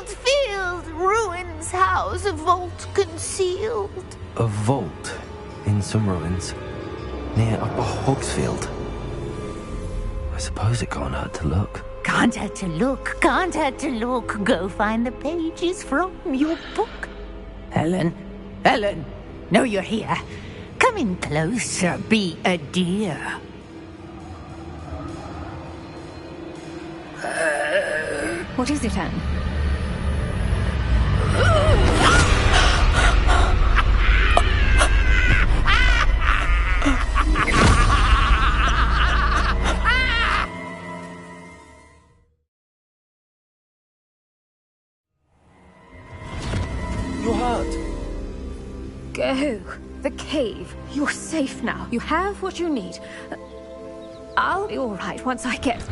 Field, ruins house, a vault concealed. A vault in some ruins near Upper Hogsfield. I suppose it can't hurt to look. Can't hurt to look, can't hurt to look. Go find the pages from your book. Helen, know you're here. Come in closer, be a dear. What is it, Anne? You're hurt. Go. The cave. You're safe now. You have what you need. I'll be all right once I get...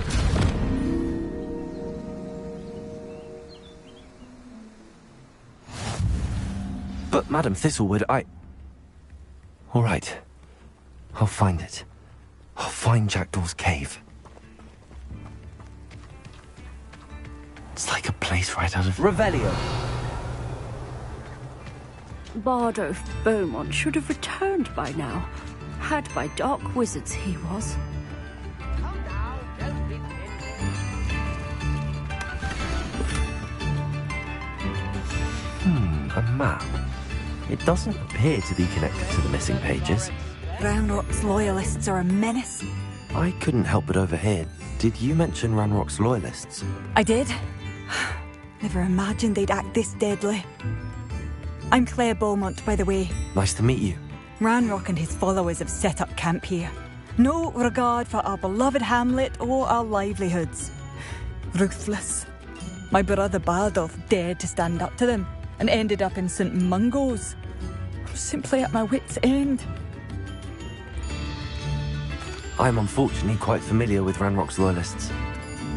But Madam Thistlewood, All right. I'll find it. I'll find Jackdaw's cave. It's like a place right out of... Revelio. Bardo Beaumont should have returned by now. Had by dark wizards he was. A map. It doesn't appear to be connected to the missing pages. Ranrock's loyalists are a menace. I couldn't help but overhear. Did you mention Ranrock's loyalists? I did. Never imagined they'd act this deadly. I'm Claire Beaumont, by the way. Nice to meet you. Ranrock and his followers have set up camp here. No regard for our beloved hamlet or our livelihoods. Ruthless. My brother Bardolph dared to stand up to them and ended up in St. Mungo's. I'm simply at my wit's end. I'm unfortunately quite familiar with Ranrock's loyalists.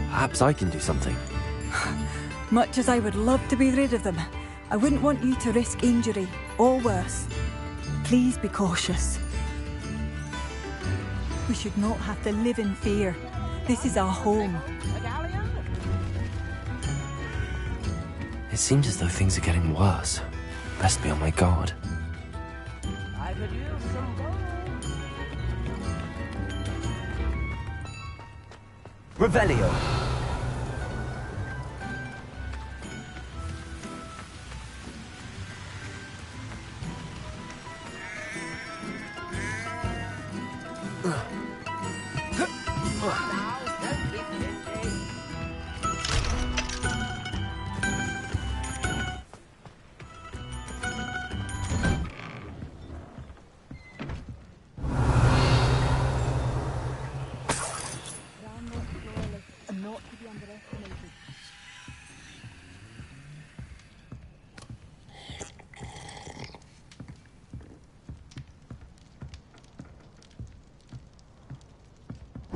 Perhaps I can do something. Much as I would love to be rid of them, I wouldn't want you to risk injury, or worse. Please be cautious. We should not have to live in fear. This is our home. It seems as though things are getting worse. Best be on my guard. Revelio.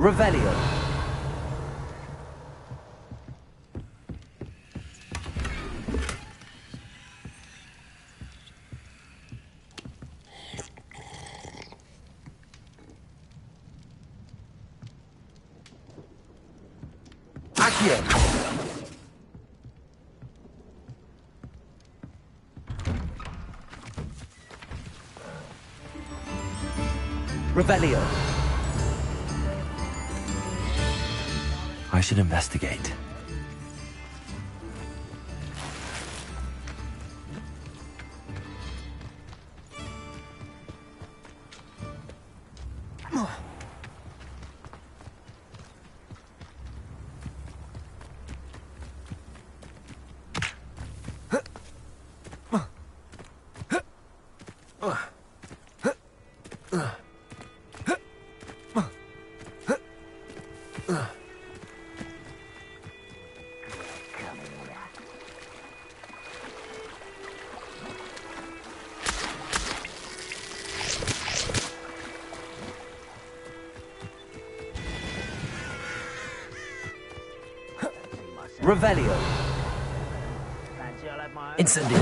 Revelio. Accio. Revelio. I should investigate. Revelio. Incendio.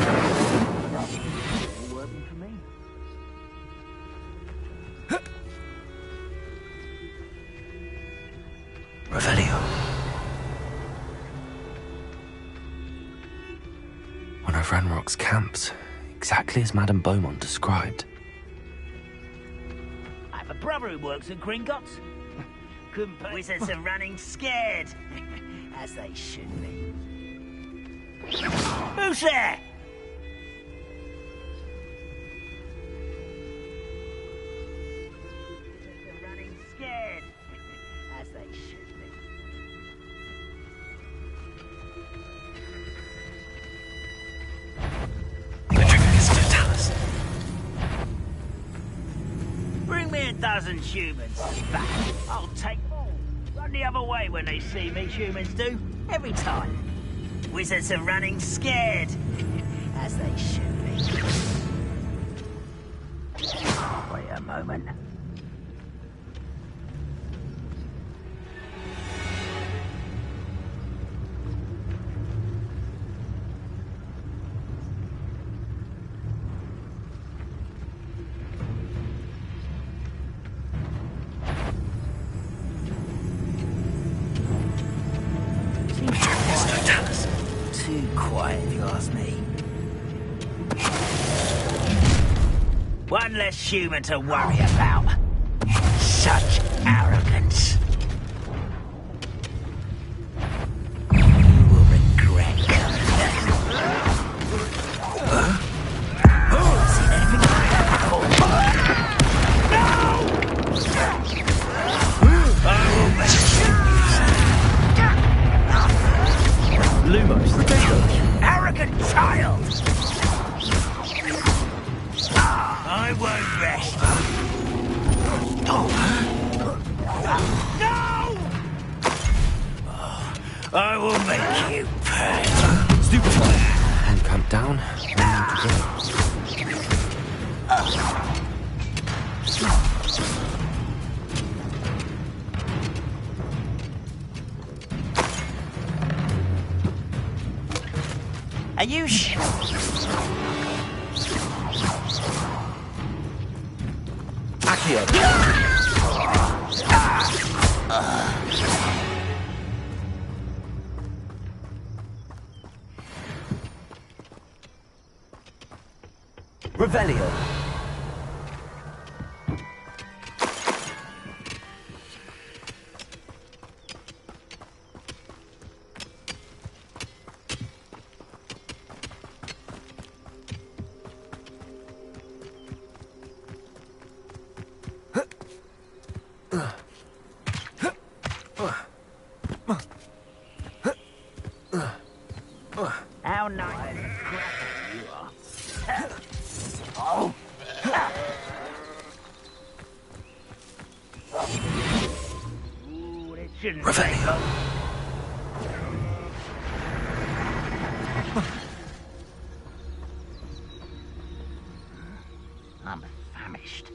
Revelio. One of Ranrock's camps, exactly as Madame Beaumont described. I have a brother who works at Gringotts. Wizards are running scared. As they should be. Who's there? They're running scared. As they should be. Totalis. Bring me a dozen humans back. I'll take them all. Run the other way when they see me, humans do. Every time. Wizards are running scared. As they should be. Wait a moment. Too quiet, if you ask me. One less human to worry about. Such arrogance. You will regret coming back. Seen anything like that before? No! I will make Lumos. arrogant child! I won't rest. No! I will make you pay. Stupefy. One camp down, one more to go. Are you sure? Accio. Revelio. How nice and grapple you are. Oh. Ooh, it shouldn't take long. I'm famished.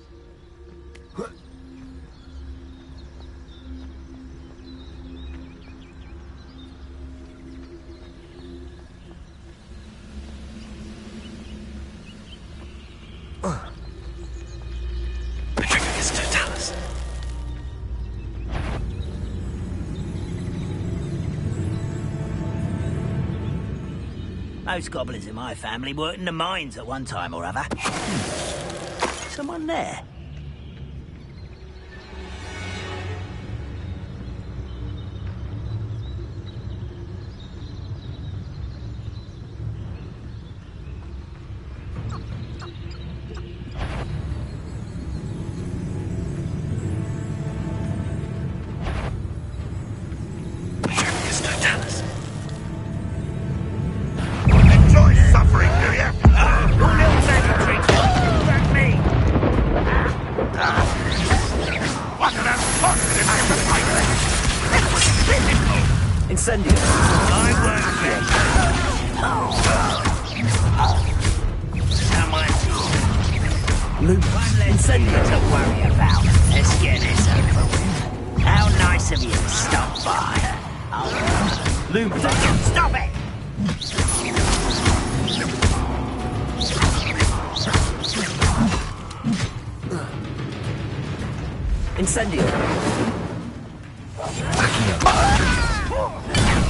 Most goblins in my family worked in the mines at one time or other. Someone there? Incendio. Loop. Incendio to worry about. Let's get this over with. How nice of you to stop by. Loop. Stop it! Incendio.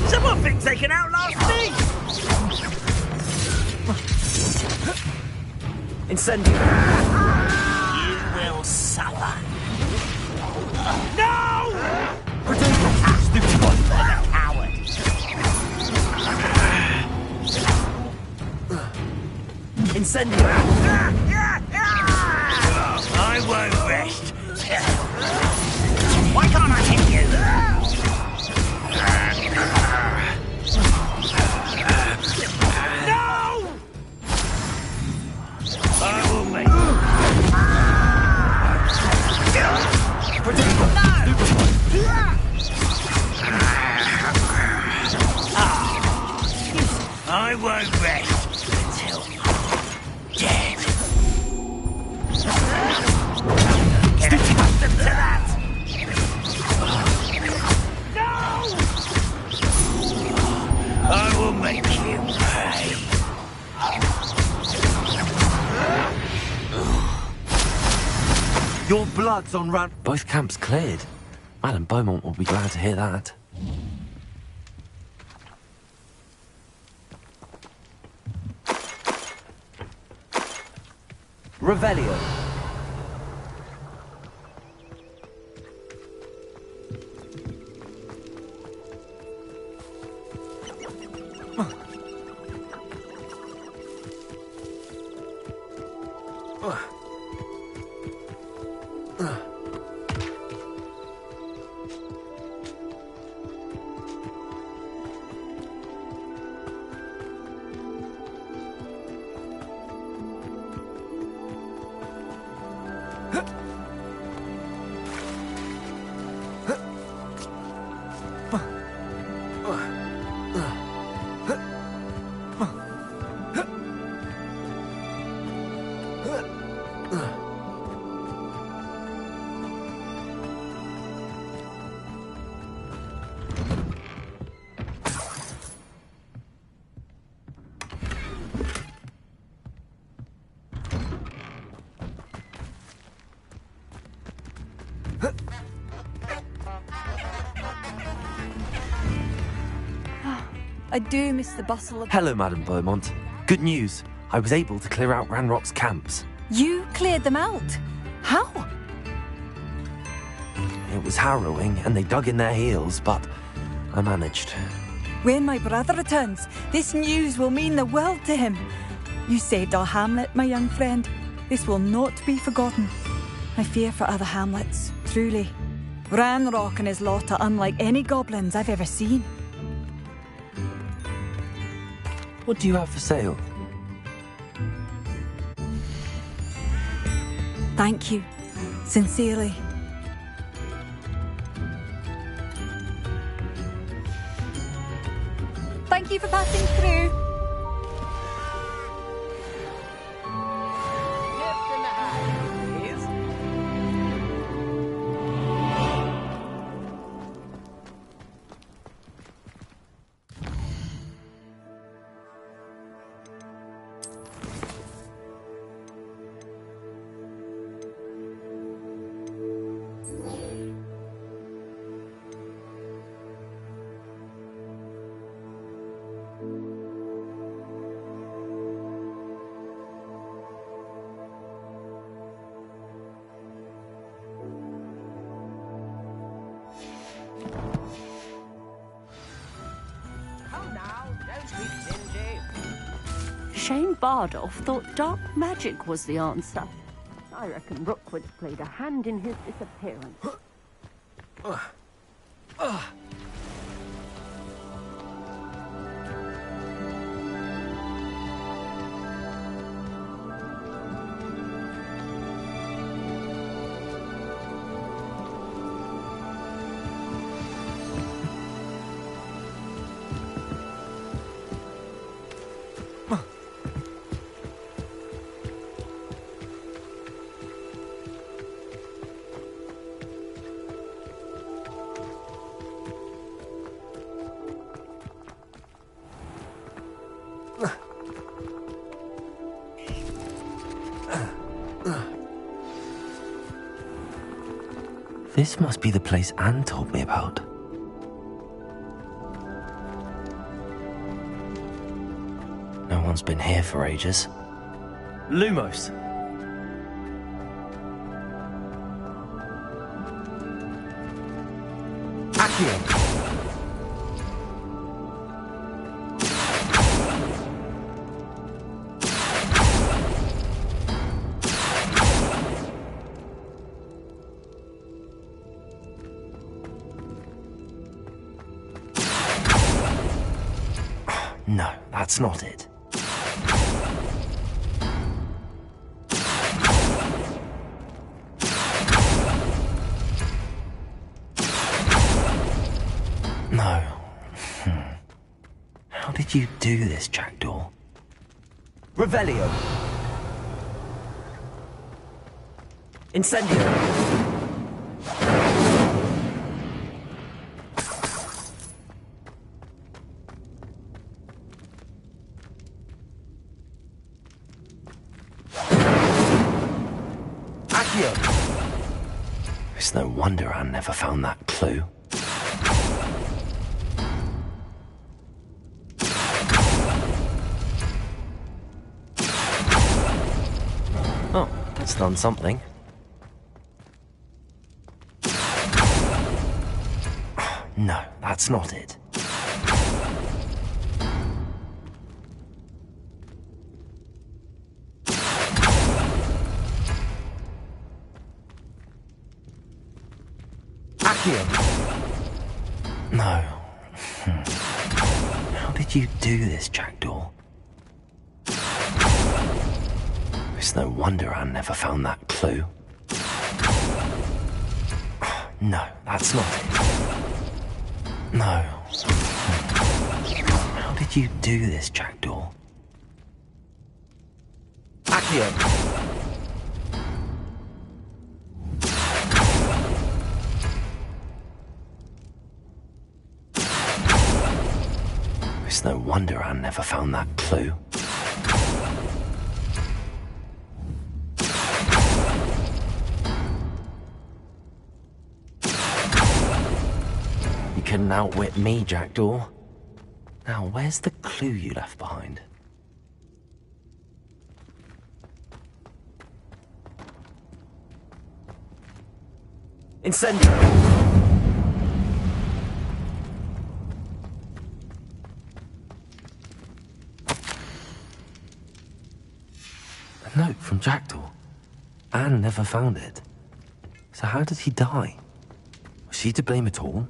Someone thinks they can outlast me! Incendio. You will suffer. No! Stupid one. Coward. Incendio. I won't rest. Why can't I hit you? No! I will make I won't rest until dead. Get accustomed to that! No! I will make you pay. Your blood's on run. Both camps cleared. Madame Beaumont will be glad to hear that. Revelio. I do miss the bustle of... Hello, Madame Beaumont. Good news. I was able to clear out Ranrock's camps. You cleared them out? How? It was harrowing, and they dug in their heels, but I managed. When my brother returns, this news will mean the world to him. You saved our hamlet, my young friend. This will not be forgotten. I fear for other hamlets, truly. Ranrock and his lot are unlike any goblins I've ever seen. What do you have for sale? Thank you. Sincerely. Thank you for passing through. Bardolph thought dark magic was the answer. I reckon Rookwood's played a hand in his disappearance. This must be the place Anne told me about. No one's been here for ages. Lumos! Accio! No, that's not it. No. How did you do this, Jackdaw? Revelio. Incendio. It's no wonder Anne never found that clue. Oh, it's done something. No, that's not it. No. How did you do this, Jackdaw? It's no wonder Anne never found that clue. No, that's not it. No. How did you do this, Jackdaw? Accio. It's no wonder Anne never found that clue. You couldn't outwit me, Jackdaw. Now, where's the clue you left behind? Incendio. A note from Jackdaw. Anne never found it. So how did he die? Was she to blame at all?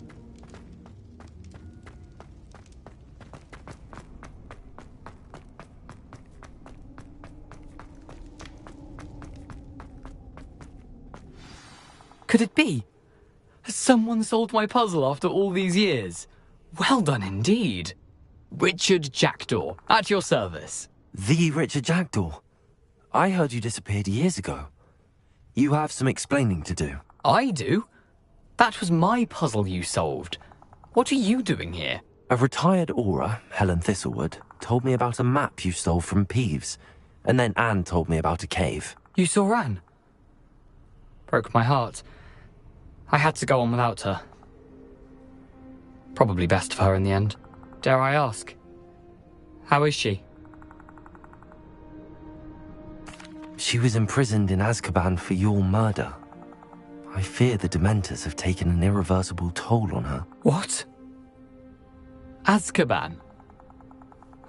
Could it be? Has someone solved my puzzle after all these years? Well done indeed. Richard Jackdaw, at your service. The Richard Jackdaw? I heard you disappeared years ago. You have some explaining to do. I do? That was my puzzle you solved. What are you doing here? A retired Aura, Helen Thistlewood, told me about a map you stole from Peeves, and then Anne told me about a cave. You saw Anne? Broke my heart. I had to go on without her. Probably best for her in the end. Dare I ask? How is she? She was imprisoned in Azkaban for your murder. I fear the Dementors have taken an irreversible toll on her. What? Azkaban?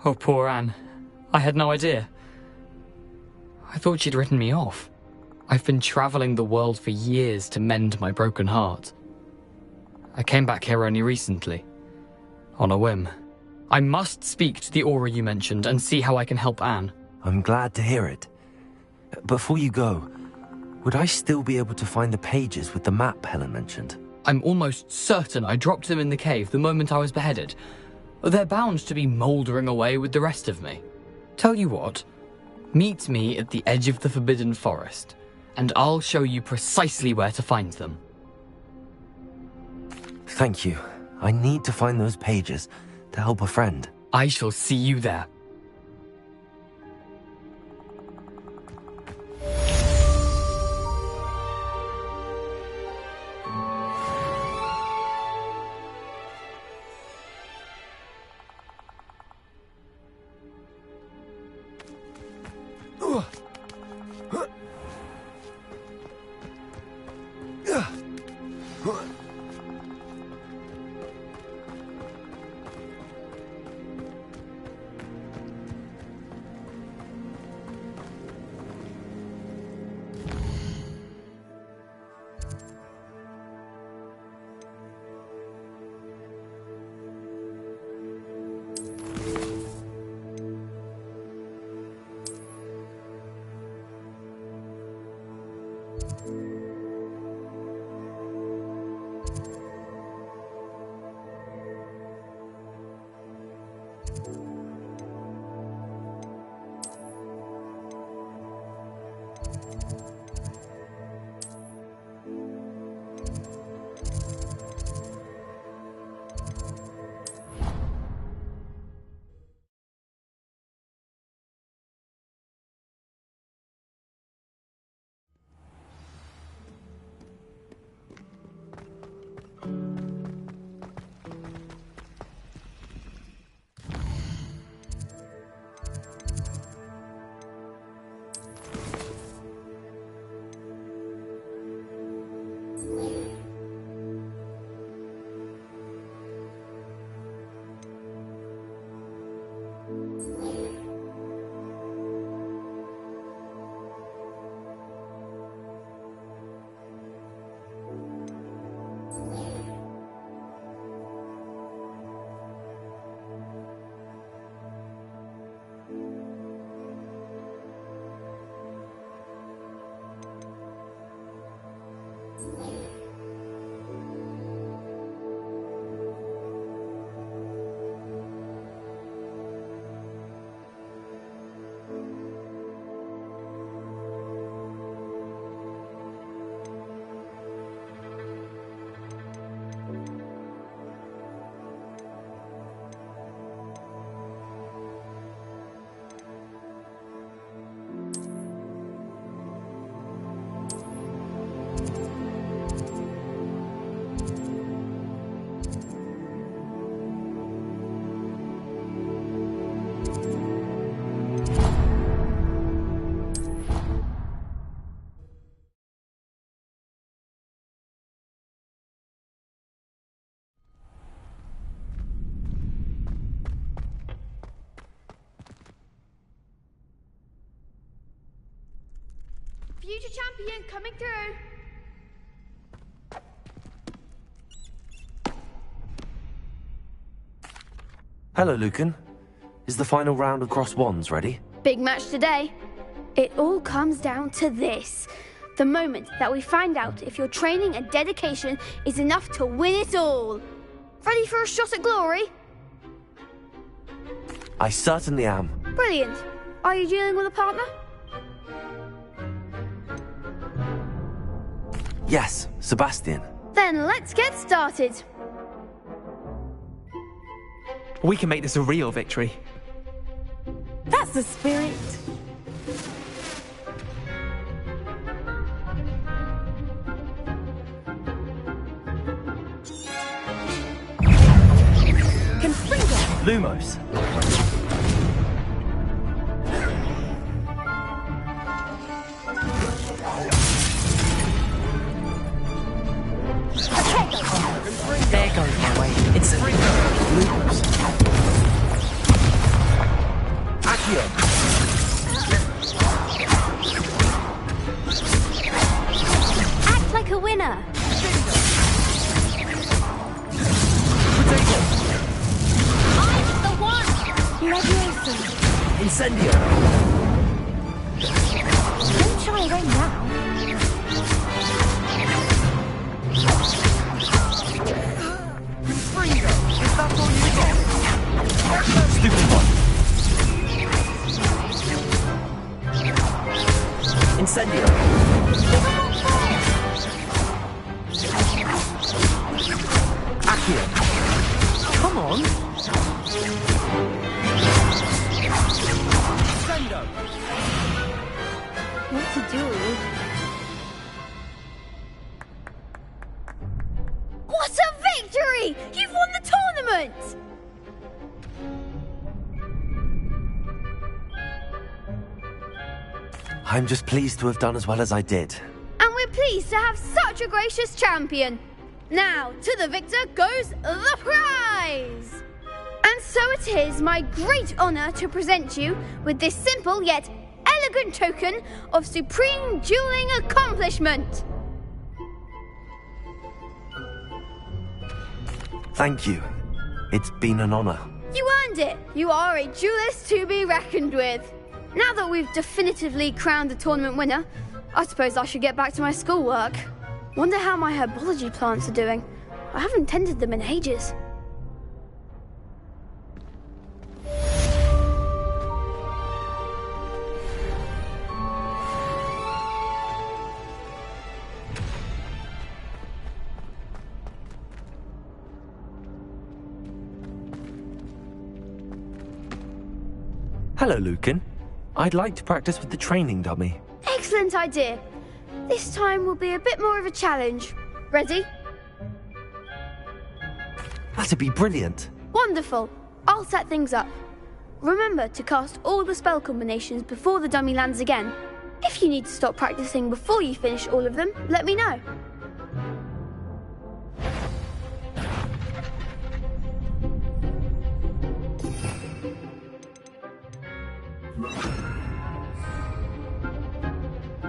Oh, poor Anne. I had no idea. I thought she'd written me off. I've been traveling the world for years to mend my broken heart. I came back here only recently, on a whim. I must speak to the Aura you mentioned and see how I can help Anne. I'm glad to hear it. Before you go, would I still be able to find the pages with the map Helen mentioned? I'm almost certain I dropped them in the cave the moment I was beheaded. They're bound to be mouldering away with the rest of me. Tell you what, meet me at the edge of the Forbidden Forest, and I'll show you precisely where to find them. Thank you. I need to find those pages to help a friend. I shall see you there. Future champion coming through. Hello, Lucan. Is the final round of Cross Wands ready? Big match today. It all comes down to this. The moment that we find out if your training and dedication is enough to win it all. Ready for a shot at glory? I certainly am. Brilliant. Are you dealing with a partner? Yes, Sebastian. Then let's get started. We can make this a real victory. That's the spirit. Confringo. Lumos. There goes my way. It's a Lumos. Accio. pick a winner. I'm the one! Leviosa. Incendio. Don't try rain now. Confringo. Is that all you got? Stupid one. Incendio. Accio. Come on. Sendo. What to do? What a victory! You've won the tournament! I'm just pleased to have done as well as I did. And we're pleased to have such a gracious champion. Now, to the victor goes the prize! And so it is my great honour to present you with this simple yet elegant token of supreme dueling accomplishment. Thank you. It's been an honor. You earned it. You are a duelist to be reckoned with. Now that we've definitively crowned the tournament winner, I suppose I should get back to my schoolwork. Wonder how my herbology plants are doing. I haven't tended them in ages. Hello, Lucan. I'd like to practice with the training dummy. Excellent idea. This time will be a bit more of a challenge. Ready? That'd be brilliant. Wonderful. I'll set things up. Remember to cast all the spell combinations before the dummy lands again. If you need to stop practicing before you finish all of them, let me know.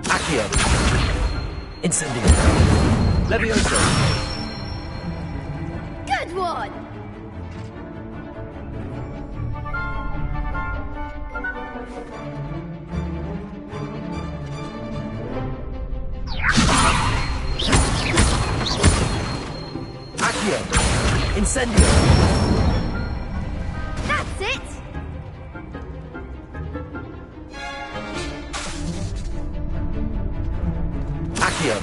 Accio. Incendio. Levioso. Good one! Accio. Incendio. That's it! Accio.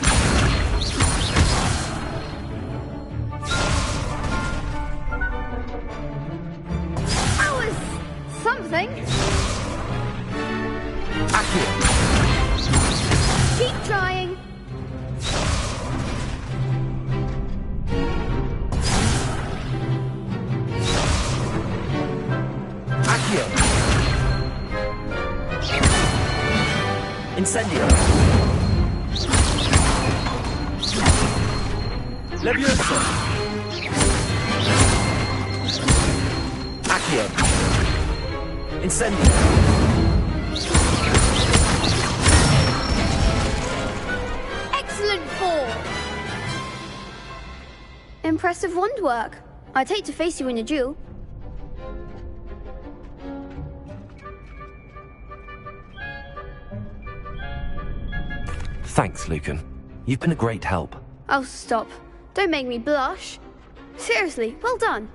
That was something. Accio. Keep trying. Accio. Incendio. Levioso. Accio. Incendio. Excellent form. Impressive wand work. I'd hate to face you in a duel. Thanks, Lucan. You've been a great help. Oh, stop. Don't make me blush. Seriously, well done.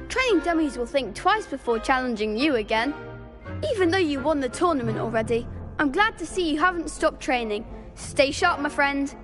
Training dummies will think twice before challenging you again. Even though you won the tournament already, I'm glad to see you haven't stopped training. Stay sharp, my friend.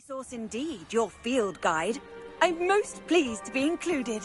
resource indeed, your field guide. I'm most pleased to be included.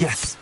Yes.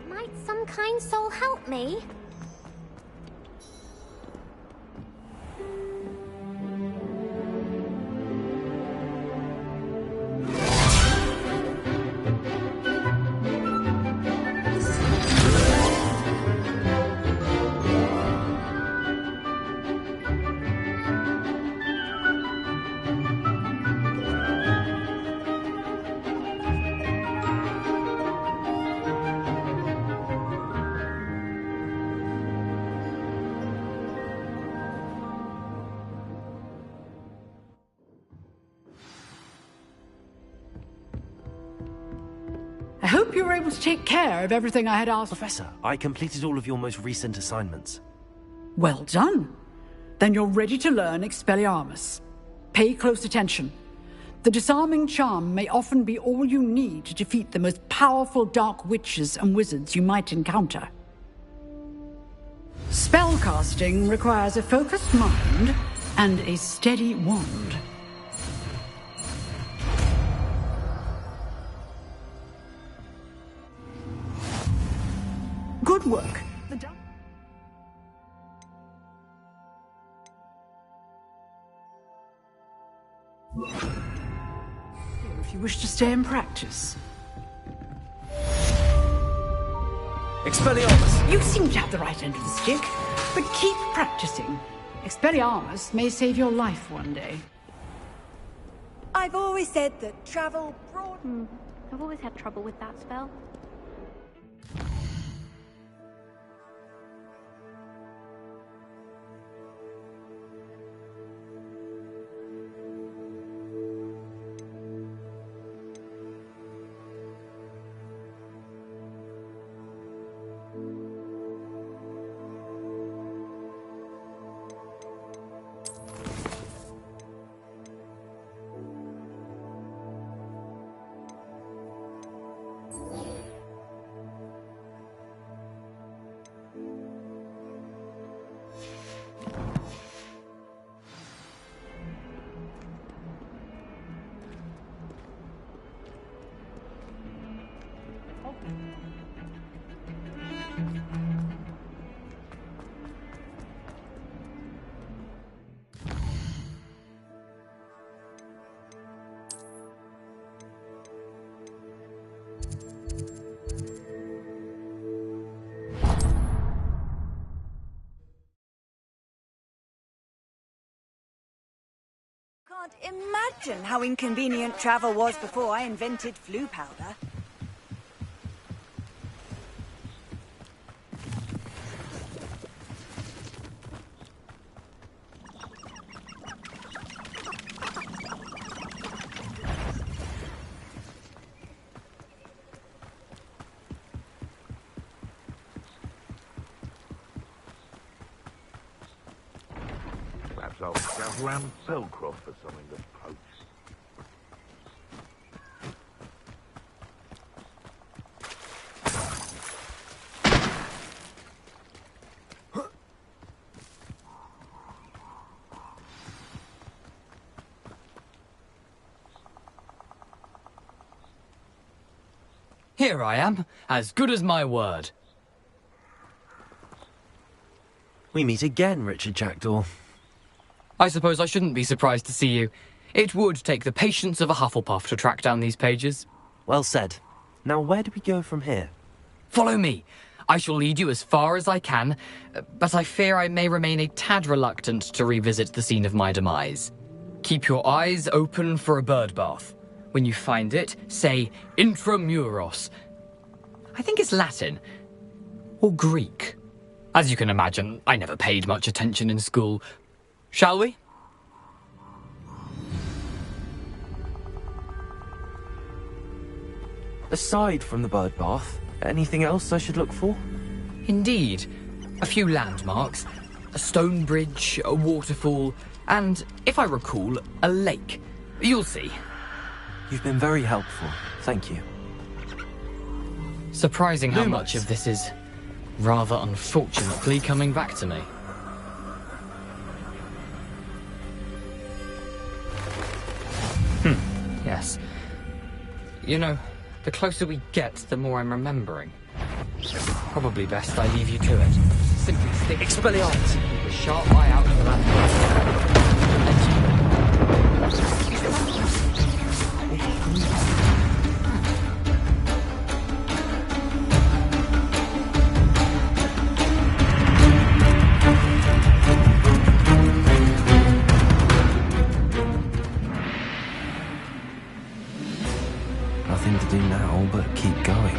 Might some kind soul help me? I hope you were able to take care of everything I had asked. Professor, I completed all of your most recent assignments. Well done. Then you're ready to learn Expelliarmus. Pay close attention. The disarming charm may often be all you need to defeat the most powerful dark witches and wizards you might encounter. Spellcasting requires a focused mind and a steady wand. Good work. If you wish to stay in practice. Expelliarmus! You seem to have the right end of the stick, but keep practicing. Expelliarmus may save your life one day. I've always said that travel broad... I've always had trouble with that spell. can't imagine how inconvenient travel was before I invented flu powder. Perhaps I'll scout around Selcroft for something to poach. Here I am, as good as my word. We meet again, Richard Jackdaw. I suppose I shouldn't be surprised to see you. It would take the patience of a Hufflepuff to track down these pages. Well said. Now where do we go from here? Follow me. I shall lead you as far as I can, but I fear I may remain a tad reluctant to revisit the scene of my demise. Keep your eyes open for a bird bath. When you find it, say Intramuros. I think it's Latin. Or Greek. As you can imagine, I never paid much attention in school. Shall we? Aside from the bird bath, anything else I should look for? Indeed. A few landmarks. A stone bridge, a waterfall, and, if I recall, a lake. You'll see. You've been very helpful. Thank you. Surprising how Lumos. much of this is rather unfortunately coming back to me. Yes. You know, the closer we get, the more I'm remembering. Probably best I leave you to it. Simply stick Expelliarmus! Keep a sharp eye out for that. Nothing to do now but keep going.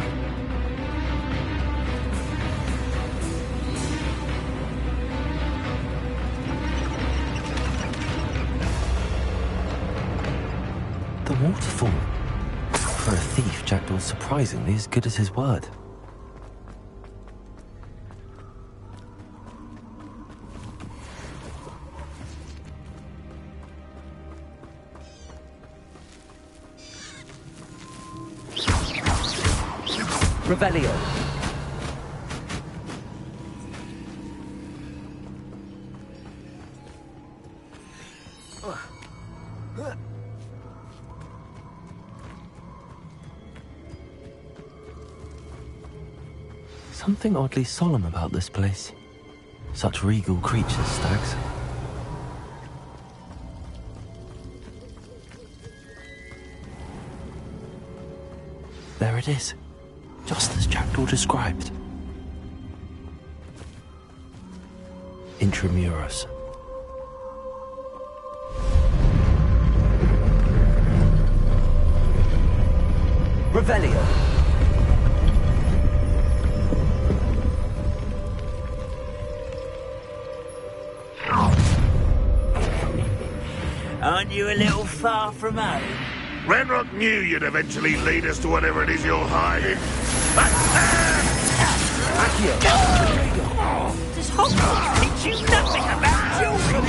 The waterfall. For a thief, Jackdaw's surprisingly as good as his word. Revelio. Something oddly solemn about this place. Such regal creatures, stags. There it is. Just as Jackdaw described. Intramuros. Revelio. Aren't you a little far from home? Ranrock knew you'd eventually lead us to whatever it is you're hiding. Does Hogwarts teach you nothing about children?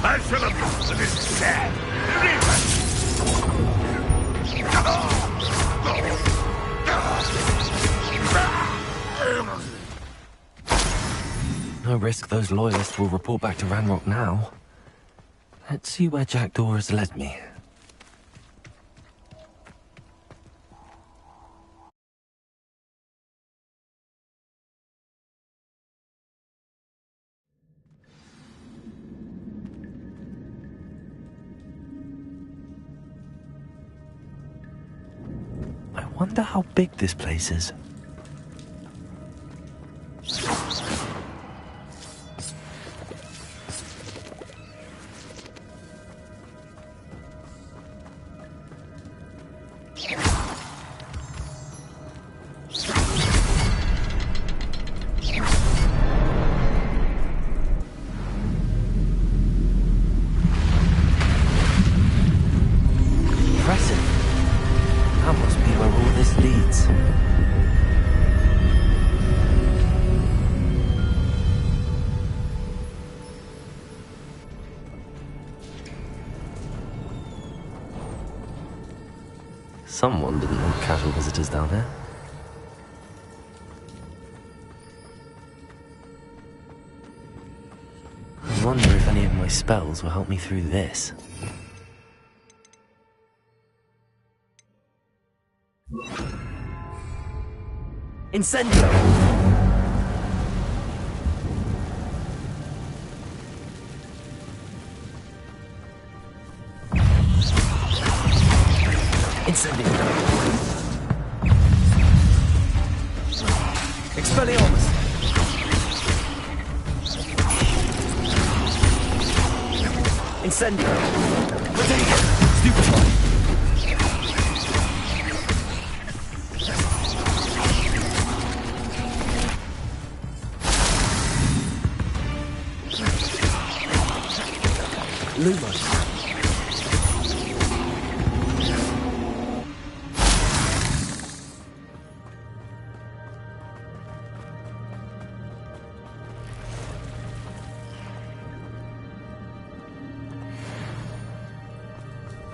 I shall have to this sad. No risk those loyalists will report back to Ranrock now. Let's see where Jackdaw has led me. I wonder how big this place is. Someone didn't want casual visitors down here. I wonder if any of my spells will help me through this. Incendio! Incendio! Expelliarmus! Incendio! Potato! Stupefy! Lumos.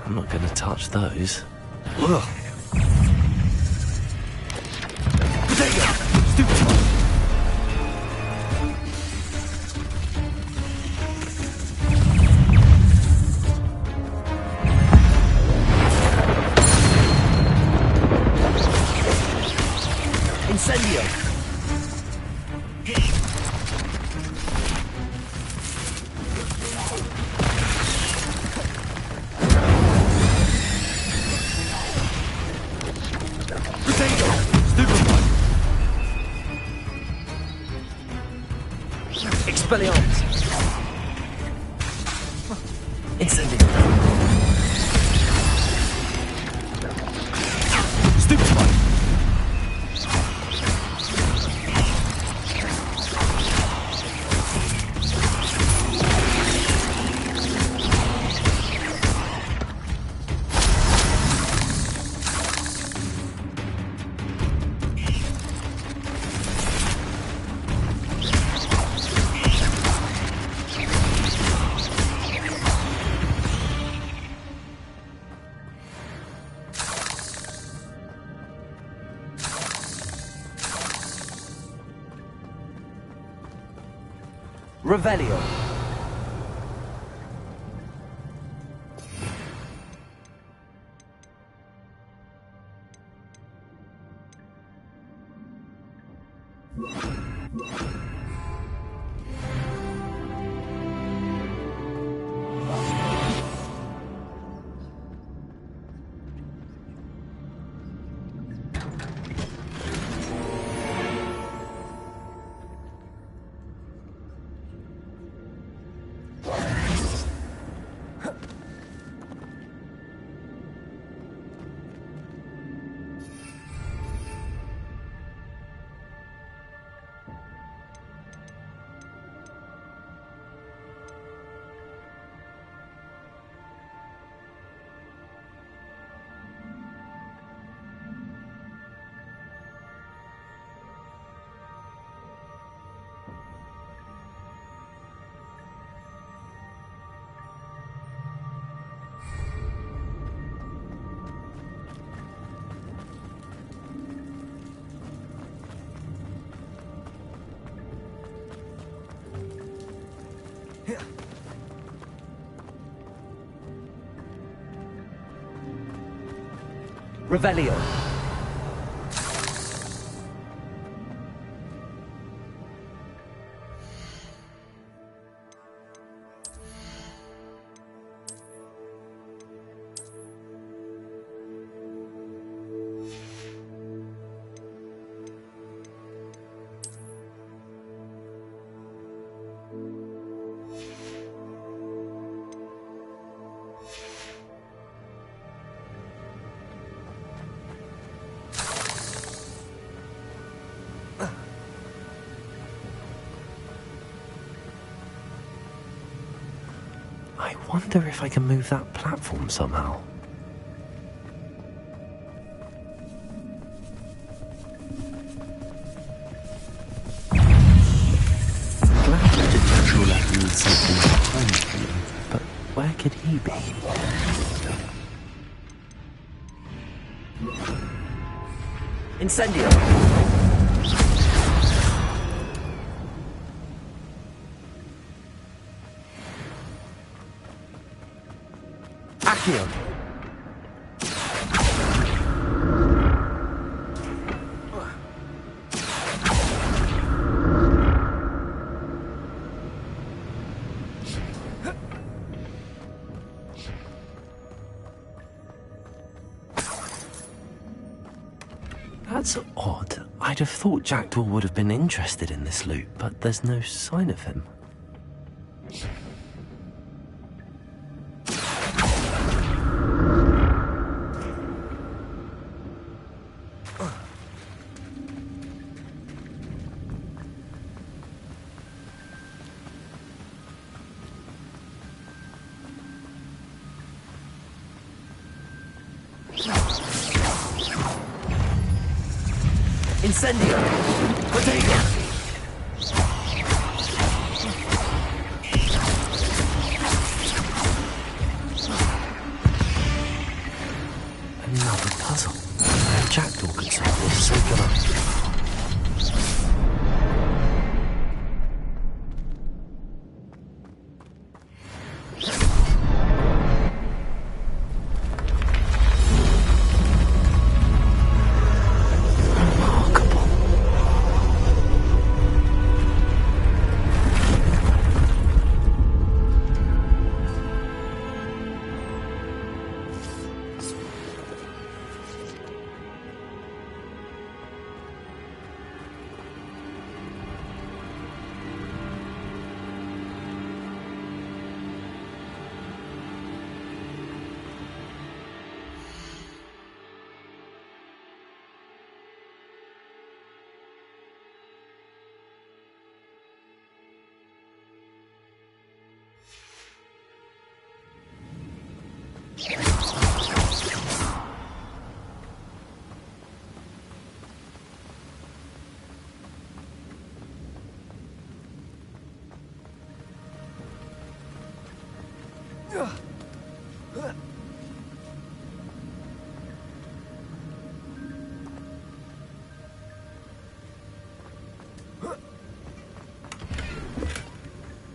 I'm not going to touch those. Ugh. Potato! Stupefy! Incendio! Potato! Stupefy! Expelliarmus! Incendio! Stupefy! Revelio. Revelio. I wonder if I can move that platform somehow. Glad the detector left me something behind for me, but where could he be? Incendio! Accio! That's odd. I'd have thought Jackdaw would have been interested in this loot, but there's no sign of him. Incendio! Potato! Another puzzle. Jackdaw could solve this, so can I.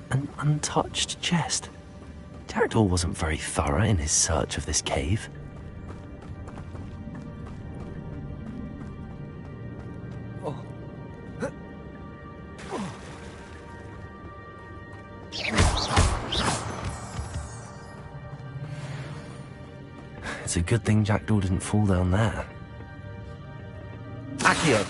An untouched chest. Jackdaw wasn't very thorough in his search of this cave. It's a good thing Jackdaw didn't fall down there. Accio!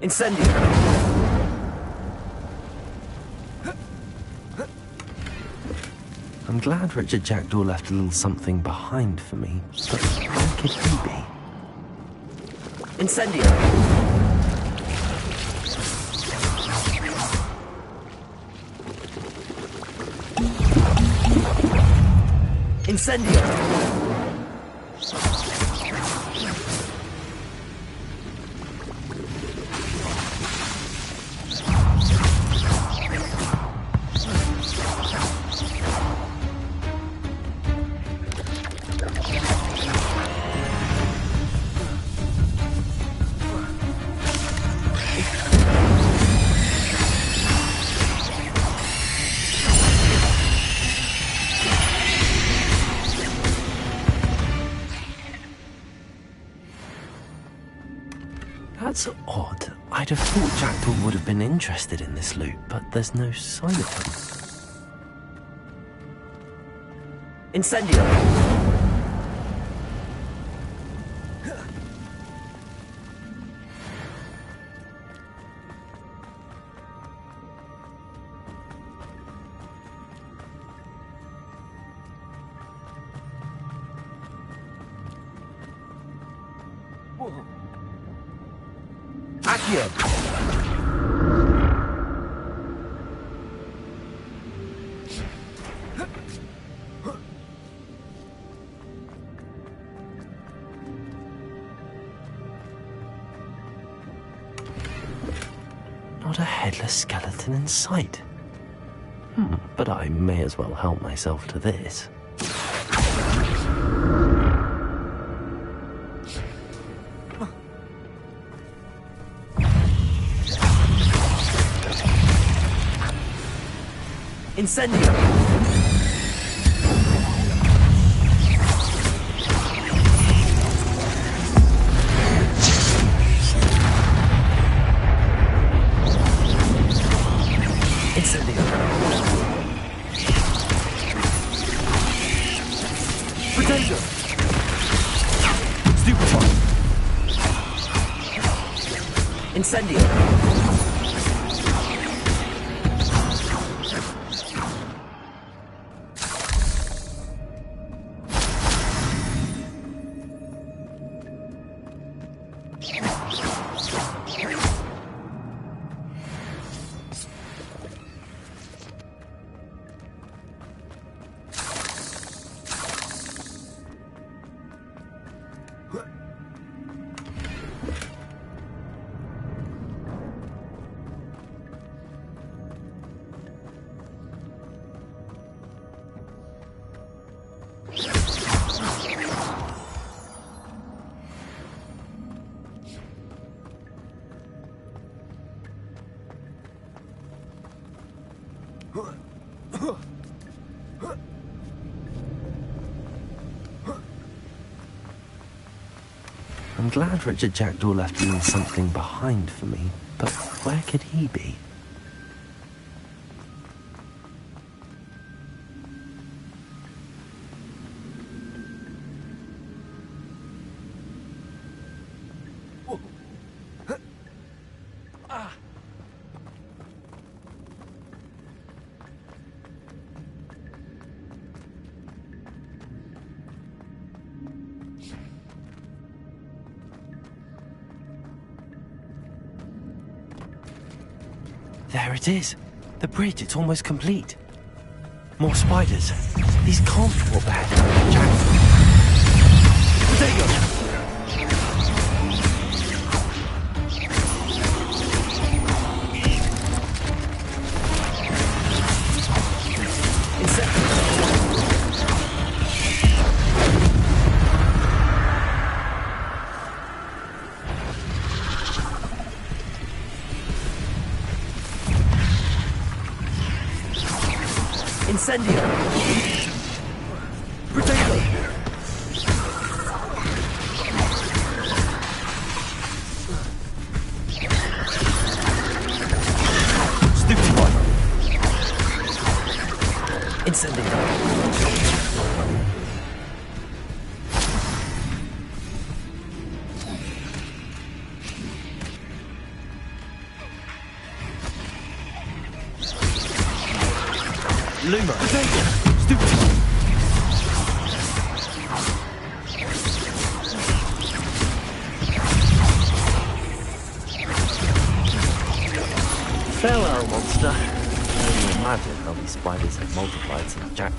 Incendio! I'm glad Richard Jackdaw left a little something behind for me, but where could he be? Incendio! Incendio! That's odd. I'd have thought Jackdaw would have been interested in this loot, but there's no sign of him. Incendio! Incendium! Not a headless skeleton in sight. But I may as well help myself to this. Incendium! Potato! Stupefy! Incendium! I'm glad Richard Jackdaw left me something behind for me, but where could he be? There it is. The bridge, it's almost complete. More spiders. These can't be what bad. Jack. Incendio! Potato! Stupefy! Incendio! Luma! Potato! Stupefy! Farewell, monster. Can you imagine how these spiders have multiplied since Jack...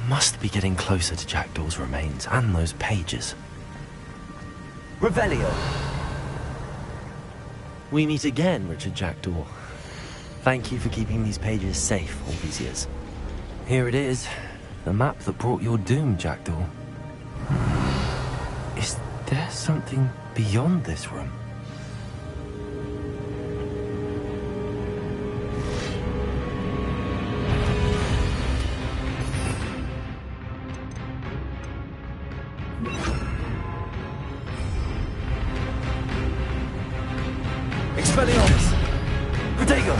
must be getting closer to Jackdaw's remains and those pages. Revelio. We meet again, Richard Jackdaw. Thank you for keeping these pages safe all these years. Here it is, the map that brought your doom, Jackdaw. Is there something beyond this room? Expelliarmus. Protego.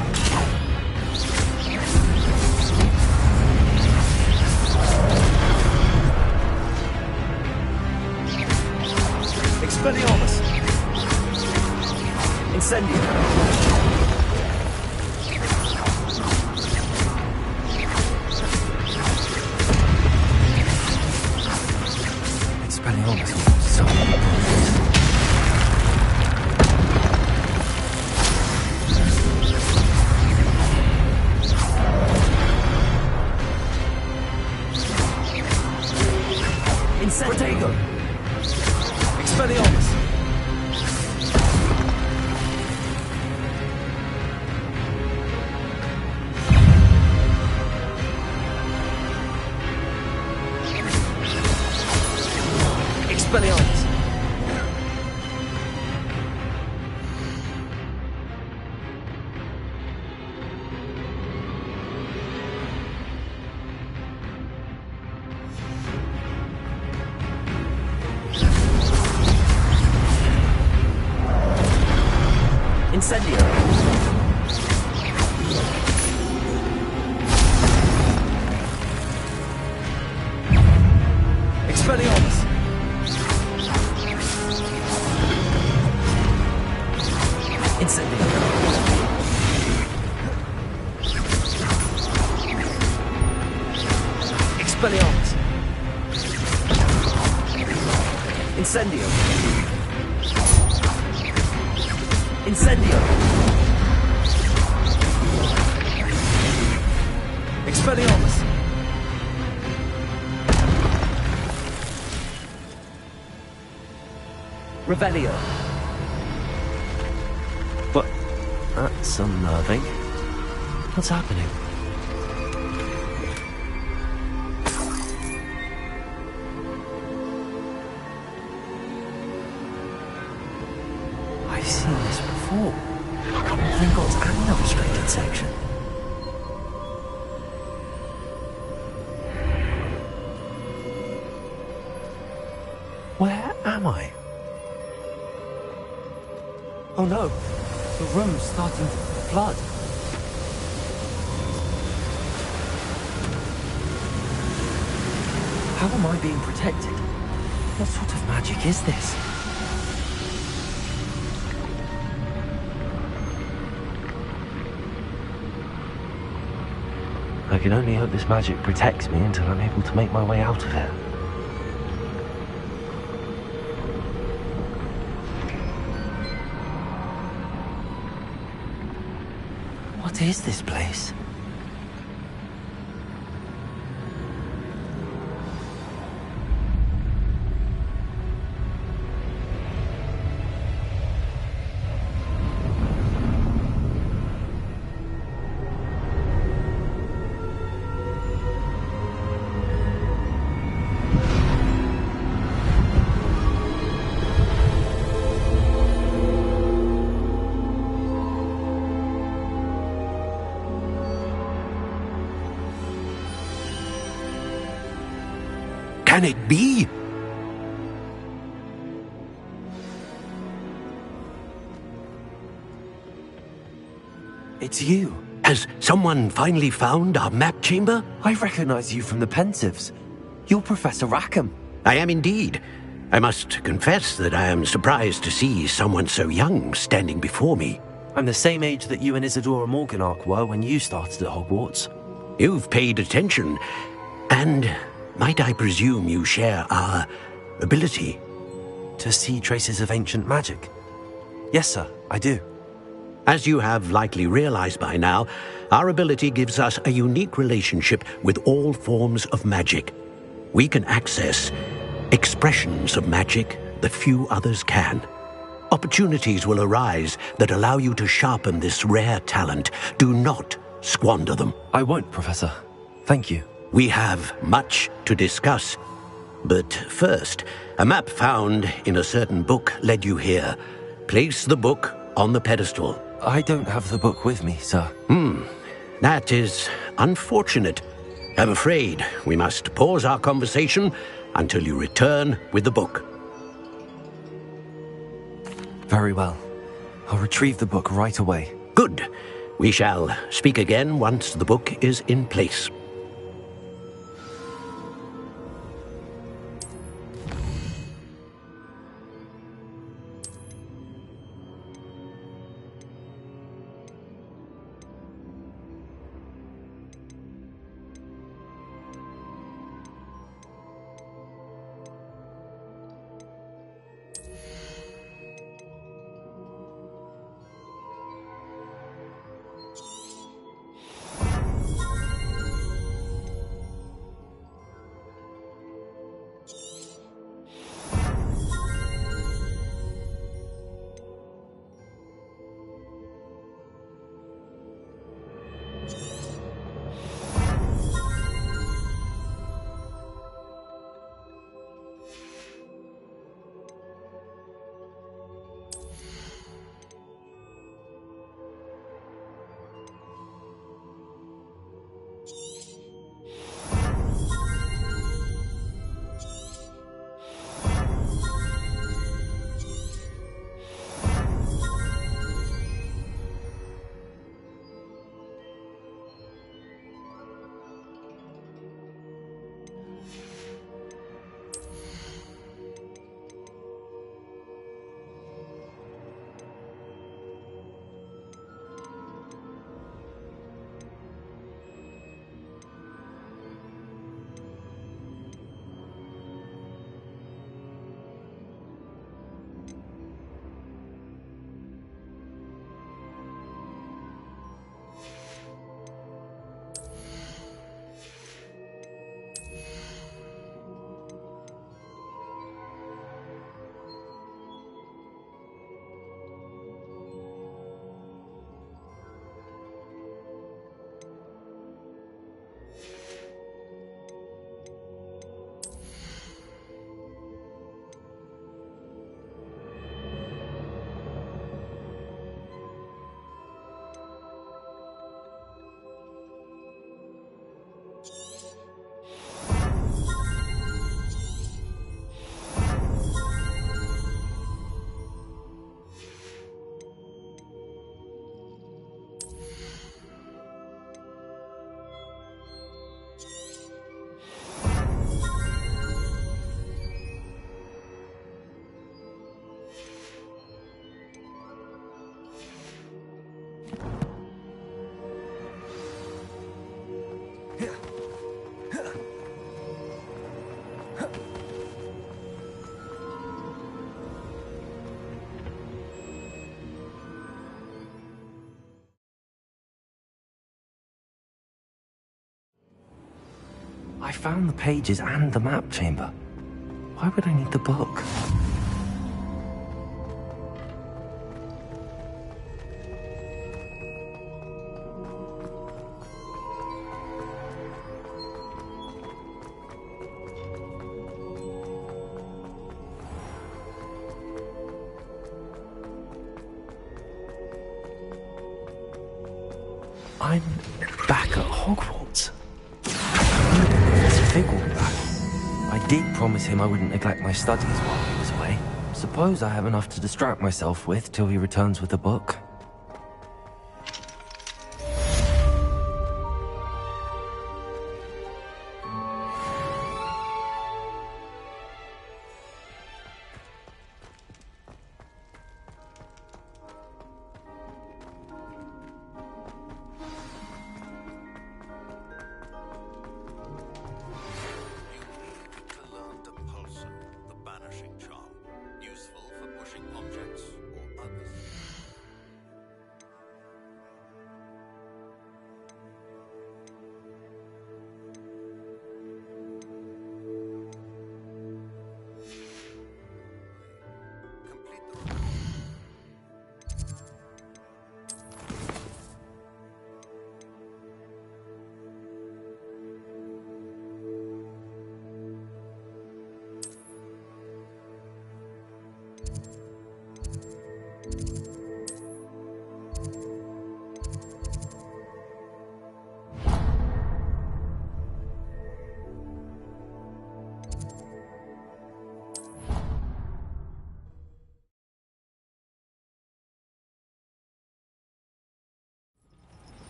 Expelliarmus. Incendio. Expelliarmus was so brilliant. Protego. Expelliarmus. Expelliarmus. Incendio. Expelliarmus. Incendio. Expelliarmus. Incendio. Incendio. Expelliarmus. Revelio. But that's unnerving. What's happening? I've seen this before. Gringotts and the restricted section. Where am I? Oh no, the room's starting to flood. How am I being protected? What sort of magic is this? I can only hope this magic protects me until I'm able to make my way out of here. What is this place? Can it be? It's you. Has someone finally found our map chamber? I recognize you from the Pensives. You're Professor Rackham. I am indeed. I must confess that I am surprised to see someone so young standing before me. I'm the same age that you and Isadora Morganach were when you started at Hogwarts. You've paid attention, and might I presume you share our ability? To see traces of ancient magic? Yes, sir, I do. As you have likely realized by now, our ability gives us a unique relationship with all forms of magic. we can access expressions of magic that few others can. Opportunities will arise that allow you to sharpen this rare talent. Do not squander them. I won't, Professor. Thank you. We have much to discuss. But first, a map found in a certain book led you here. Place the book on the pedestal. I don't have the book with me, sir. That is unfortunate. I'm afraid we must pause our conversation until you return with the book. Very well. I'll retrieve the book right away. Good. We shall speak again once the book is in place. I found the pages and the map chamber. Why would I need the book? I'm back at Hogwarts. Fig will be back. I did promise him I wouldn't neglect my studies while he was away. Suppose I have enough to distract myself with till he returns with the book.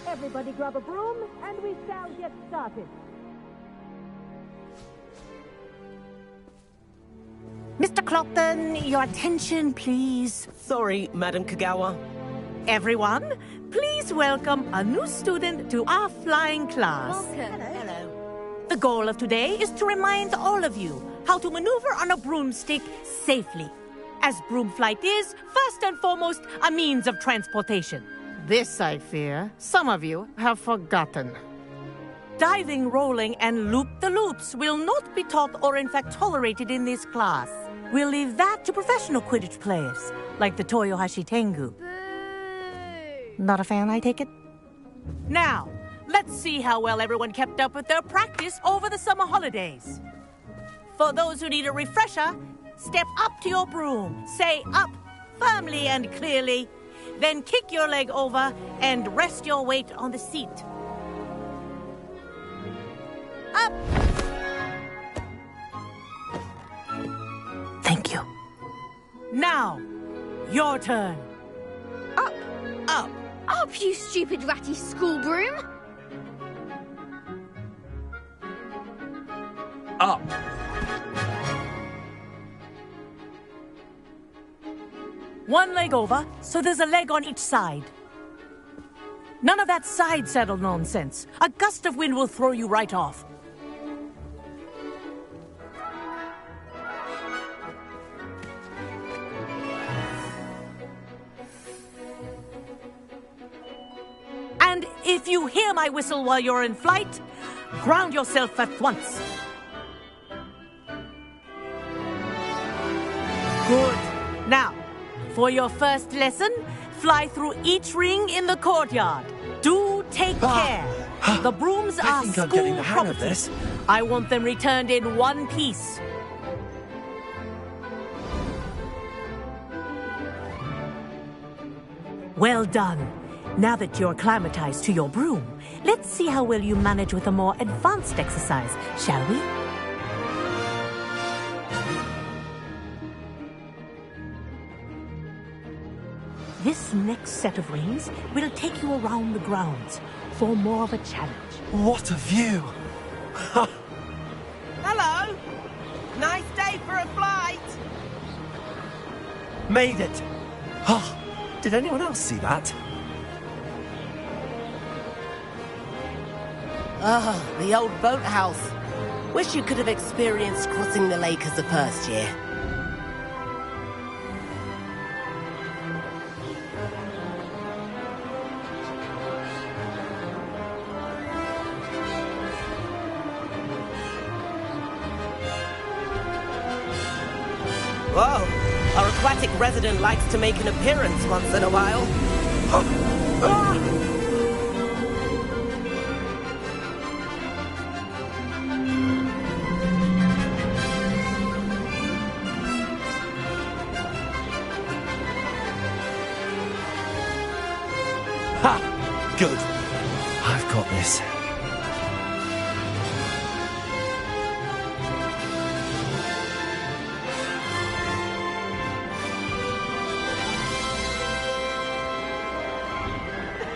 Everybody grab a broom, and we shall get started. Mr. Clopton, your attention, please. Sorry, Madam Kagawa. Everyone, please welcome a new student to our flying class. Welcome. Hello. The goal of today is to remind all of you how to maneuver on a broomstick safely, as broom flight is, first and foremost, a means of transportation. This, I fear, some of you have forgotten. Diving, rolling, and loop-the-loops will not be taught or in fact tolerated in this class. We'll leave that to professional Quidditch players, like the Toyohashi Tengu. Not a fan, I take it? Now, let's see how well everyone kept up with their practice over the summer holidays. For those who need a refresher, step up to your broom, say up firmly and clearly, then kick your leg over and rest your weight on the seat. Up! Thank you. Now, your turn. Up! Up! Up, you stupid ratty school broom! Up! One leg over, so there's a leg on each side. None of that side saddle nonsense. A gust of wind will throw you right off. And if you hear my whistle while you're in flight, ground yourself at once. Good. Now, for your first lesson, fly through each ring in the courtyard. Do take care. The brooms are think I'm getting school the hang of property. this. I want them returned in one piece. Well done. Now that you're acclimatized to your broom, let's see how well you manage with a more advanced exercise, shall we? This next set of rings will take you around the grounds for more of a challenge. What a view! Hello! Nice day for a flight! Made it! Oh, did anyone else see that? Ah, the old boathouse. Wish you could have experienced crossing the lake as a first year. Whoa! Our aquatic resident likes to make an appearance once in a while. Ha! Good. I've got this.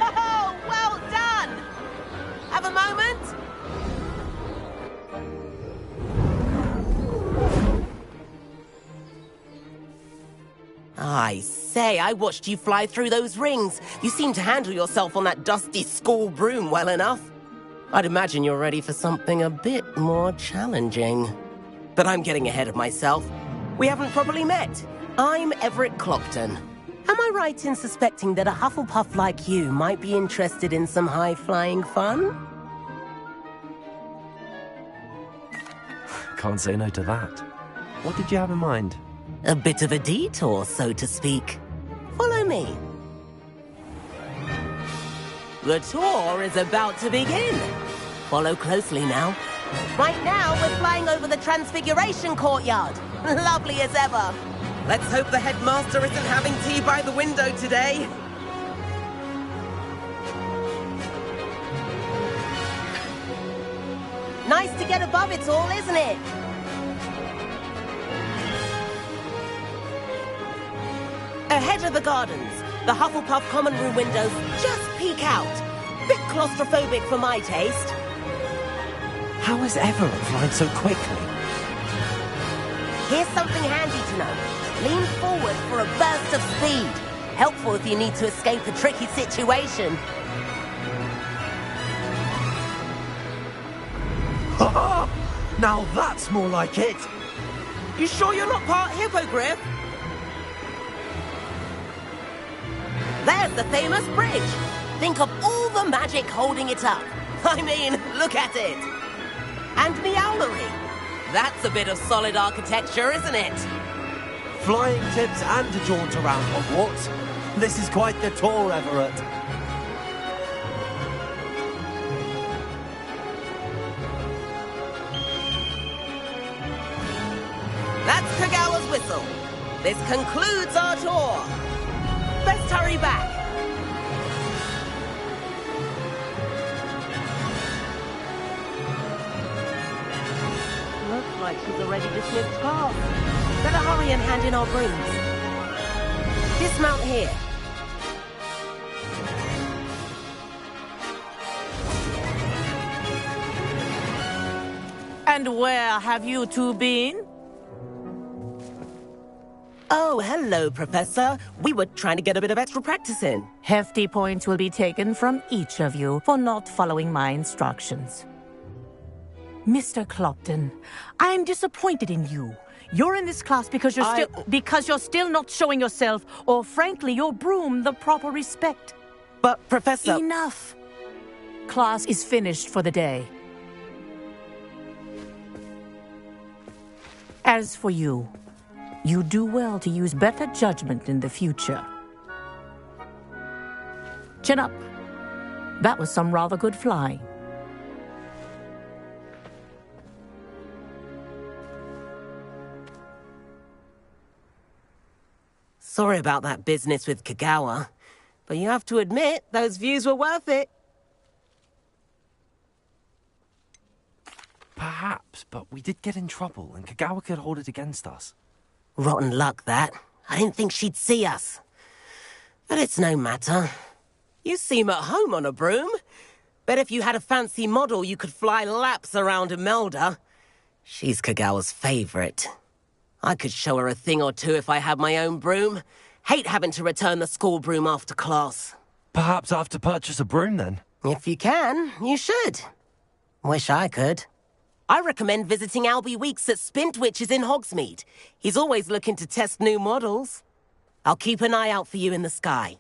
Oh, well done! Have a moment? I say, I watched you fly through those rings. You seem to handle yourself on that dusty school broom well enough. I'd imagine you're ready for something a bit more challenging. But I'm getting ahead of myself. We haven't properly met. I'm Everett Clopton. Am I right in suspecting that a Hufflepuff like you might be interested in some high-flying fun? Can't say no to that. What did you have in mind? A bit of a detour, so to speak. Follow me. The tour is about to begin. Follow closely now. Right now, we're flying over the Transfiguration Courtyard. Lovely as ever. Let's hope the headmaster isn't having tea by the window today. Nice to get above it all, isn't it? Ahead of the gardens, the Hufflepuff common room windows just peek out. Bit claustrophobic for my taste. How is Everett flying so quickly? Here's something handy to know. Lean forward for a burst of speed. Helpful if you need to escape a tricky situation. Now that's more like it. You sure you're not part hippogriff? There's the famous bridge. Think of all the magic holding it up. I mean, look at it. And Meowlery. That's a bit of solid architecture, isn't it? Flying tips and a jaunt around Hogwarts. This is quite the tour, Everett. That's Kagawa's whistle. This concludes our tour. Let's hurry back. Looks like she's already dismissed class. Better hurry and hand in our brooms. Dismount here. And where have you two been? Oh, hello, Professor. We were trying to get a bit of extra practice in. Hefty points will be taken from each of you for not following my instructions. Mr. Clopton, I'm disappointed in you. You're in this class because you're still not showing yourself, or frankly, your broom the proper respect. But, Professor... Enough. Class is finished for the day. As for you, you do well to use better judgment in the future. Chin up. That was some rather good flying. Sorry about that business with Kagawa, but you have to admit, those views were worth it. Perhaps, but we did get in trouble, and Kagawa could hold it against us. Rotten luck, that. I didn't think she'd see us. But it's no matter. You seem at home on a broom. Bet if you had a fancy model, you could fly laps around Imelda. She's Kagawa's favorite. I could show her a thing or two if I had my own broom. Hate having to return the school broom after class. Perhaps I have to purchase a broom, then? If you can, you should. Wish I could. I recommend visiting Albie Weeks at Spintwitches in Hogsmeade. He's always looking to test new models. I'll keep an eye out for you in the sky.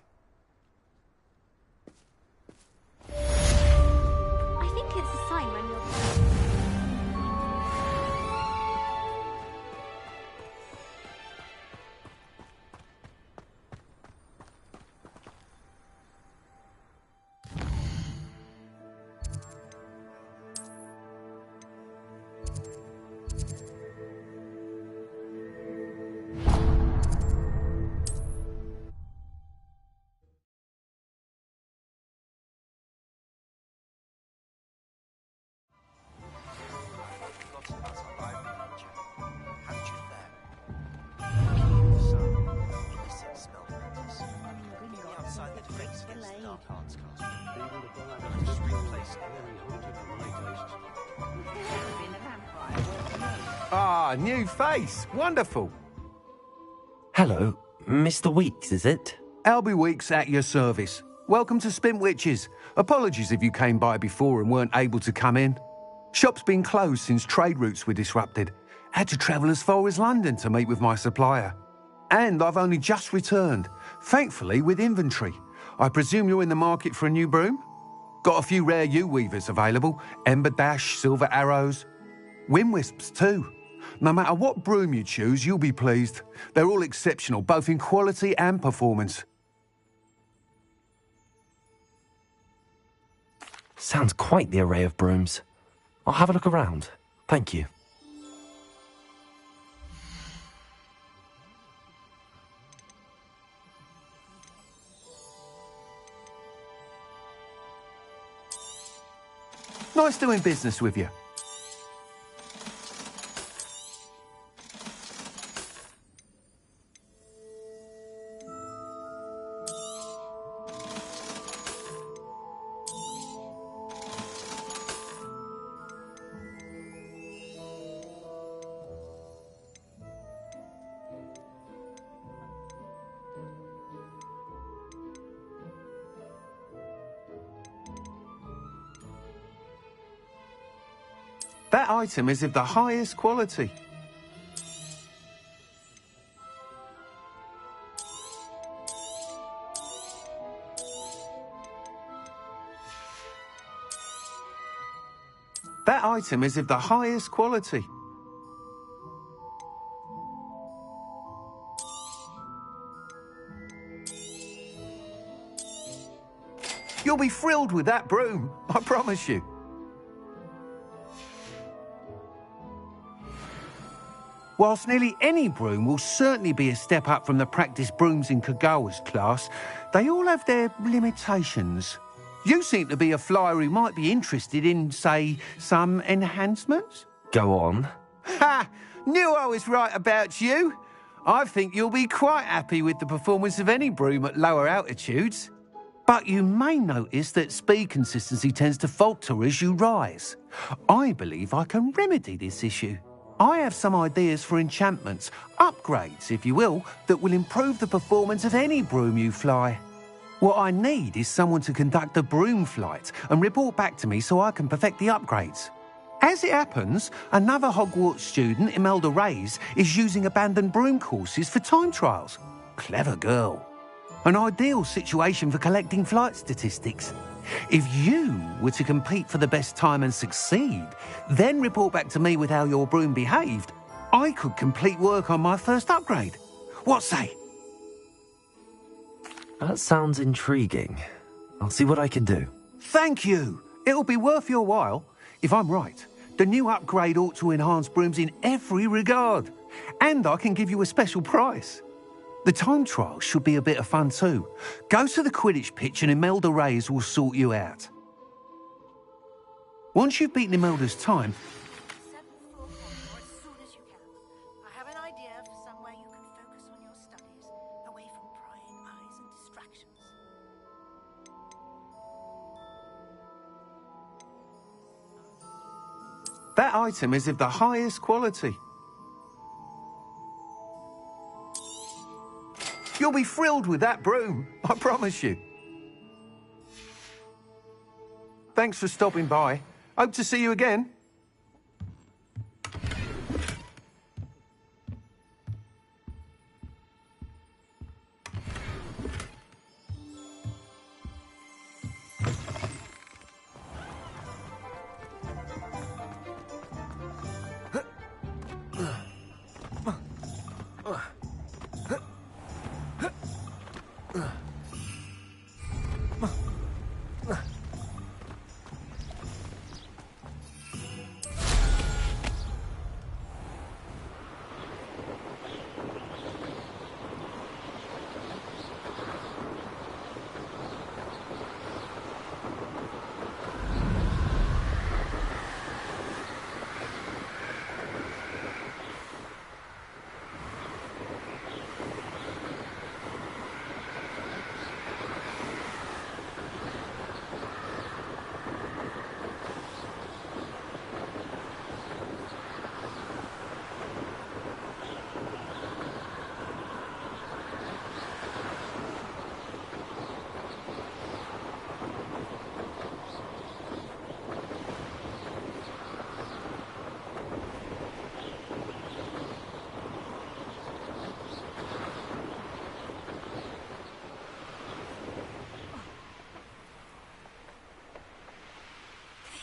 I think it's a sign when you're... Ah, new face. Wonderful. Hello, Mr. Weeks, is it? Albie Weeks at your service. Welcome to Spintwitches. Apologies if you came by before and weren't able to come in. Shop's been closed since trade routes were disrupted. Had to travel as far as London to meet with my supplier. And I've only just returned, thankfully with inventory. I presume you're in the market for a new broom? Got a few rare U-weavers available. Ember Dash, Silver Arrows. Windwisps too. No matter what broom you choose, you'll be pleased. They're all exceptional, both in quality and performance. Sounds quite the array of brooms. I'll have a look around. Thank you. Nice doing business with you. That item is of the highest quality. That item is of the highest quality. You'll be thrilled with that broom, I promise you. Whilst nearly any broom will certainly be a step up from the practice brooms in Kagawa's class, they all have their limitations. You seem to be a flyer who might be interested in, say, some enhancements? Go on. Ha! Knew I was right about you. I think you'll be quite happy with the performance of any broom at lower altitudes. But you may notice that speed consistency tends to falter as you rise. I believe I can remedy this issue. I have some ideas for enchantments, upgrades, if you will, that will improve the performance of any broom you fly. What I need is someone to conduct a broom flight and report back to me so I can perfect the upgrades. As it happens, another Hogwarts student, Imelda Reyes, is using abandoned broom courses for time trials. Clever girl. An ideal situation for collecting flight statistics. If you were to compete for the best time and succeed, then report back to me with how your broom behaved, I could complete work on my first upgrade. What say? That sounds intriguing. I'll see what I can do. Thank you. It'll be worth your while. If I'm right, the new upgrade ought to enhance brooms in every regard. And I can give you a special price. The time trial should be a bit of fun too. Go to the Quidditch pitch and Imelda Reyes will sort you out. Once you've beaten Imelda's time... I have an idea for somewhere you can focus on your studies, away from prying eyes and distractions. That item is of the highest quality. You'll be thrilled with that broom, I promise you. Thanks for stopping by. Hope to see you again.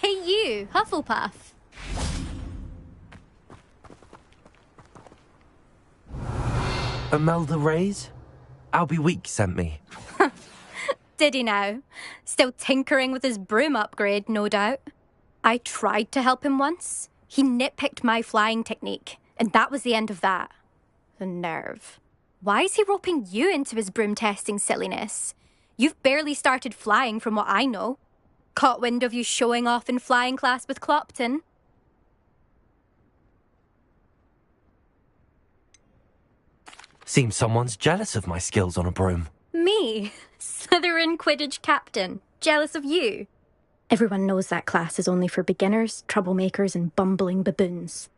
Hey you, Hufflepuff. Imelda Reyes? Albie Week sent me. Did he now? Still tinkering with his broom upgrade, no doubt. I tried to help him once. He nitpicked my flying technique, and that was the end of that. The nerve. Why is he roping you into his broom testing silliness? You've barely started flying from what I know. Caught wind of you showing off in flying class with Clopton. Seems someone's jealous of my skills on a broom. Me? Slytherin Quidditch captain. Jealous of you? Everyone knows that class is only for beginners, troublemakers and bumbling baboons.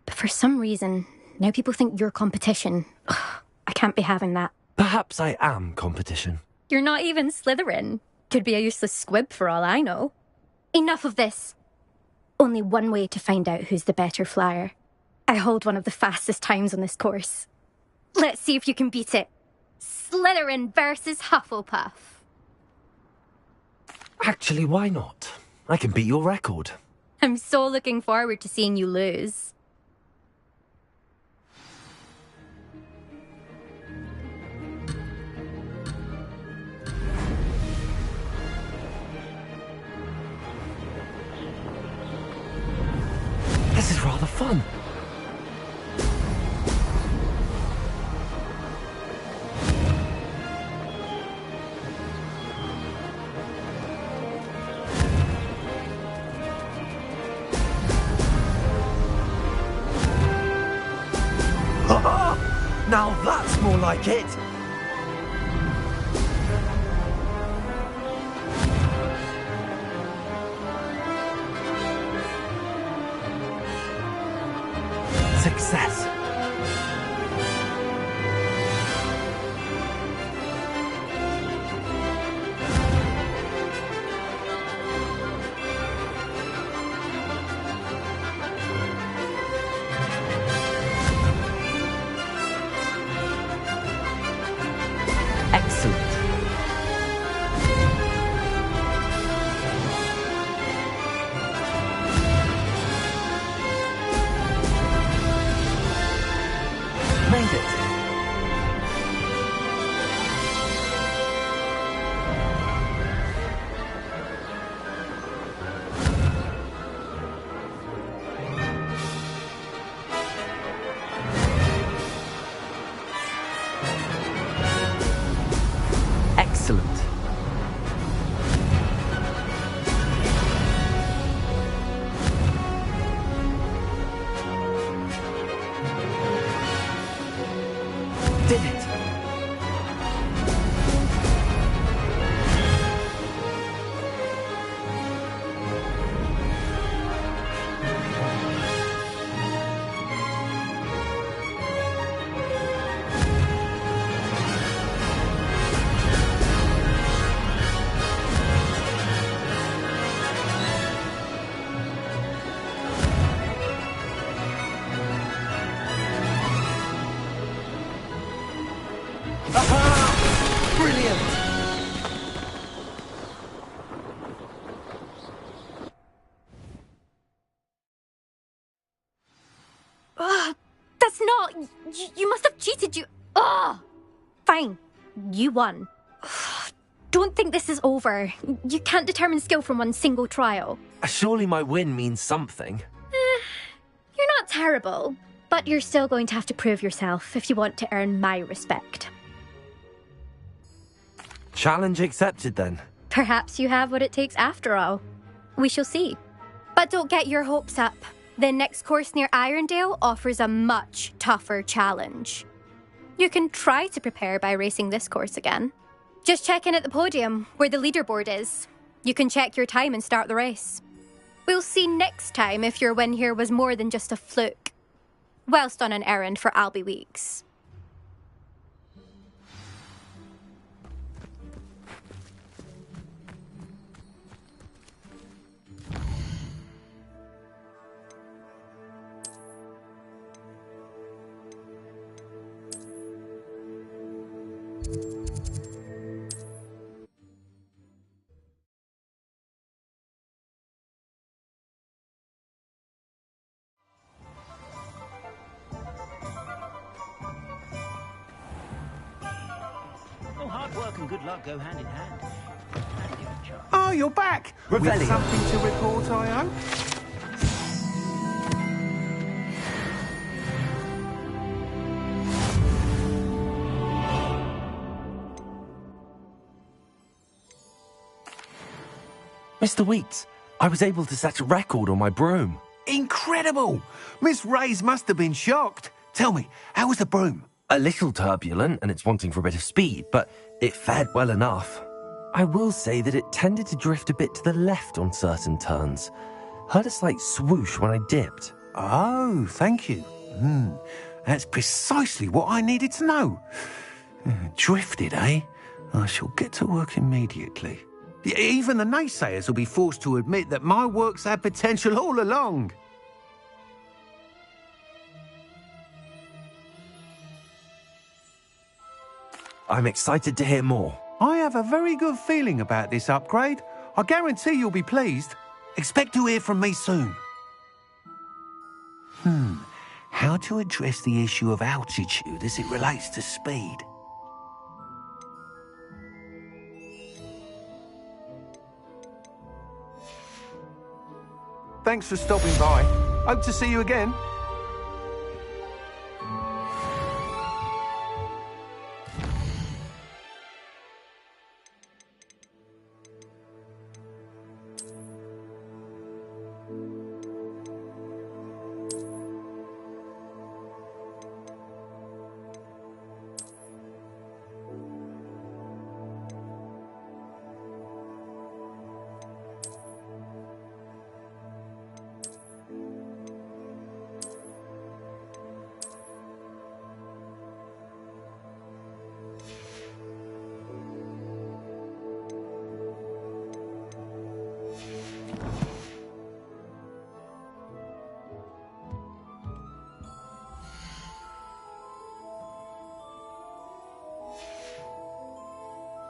But for some reason, now people think you're competition. Ugh, I can't be having that. Perhaps I am competition. You're not even Slytherin. Could be a useless squib for all I know. Enough of this. Only one way to find out who's the better flyer. I hold one of the fastest times on this course. Let's see if you can beat it. Slytherin versus Hufflepuff. Actually, why not? I can beat your record. I'm so looking forward to seeing you lose. This is rather fun. Now that's more like it! Success! That's not... You must have cheated, you... Ugh! Fine. You won. Don't think this is over. You can't determine skill from one single trial. Surely my win means something. You're not terrible, but you're still going to have to prove yourself if you want to earn my respect. Challenge accepted, then. Perhaps you have what it takes after all. We shall see. But don't get your hopes up. The next course near Irondale offers a much tougher challenge. You can try to prepare by racing this course again. Just check in at the podium, where the leaderboard is. You can check your time and start the race. We'll see next time if your win here was more than just a fluke. Whilst on an errand for Albie Weeks. Hard work and good luck go hand in hand. Oh, you're back! With something to report, I hope? Mr. Weeks, I was able to set a record on my broom. Incredible! Miss Reyes must have been shocked. Tell me, how was the broom? A little turbulent, and it's wanting for a bit of speed, but it fared well enough. I will say that it tended to drift a bit to the left on certain turns. Heard a slight swoosh when I dipped. Oh, thank you. That's precisely what I needed to know. Drifted, eh? I shall get to work immediately. Even the naysayers will be forced to admit that my work's had potential all along. I'm excited to hear more. I have a very good feeling about this upgrade. I guarantee you'll be pleased. Expect to hear from me soon. How to address the issue of altitude as it relates to speed? Thanks for stopping by. Hope to see you again.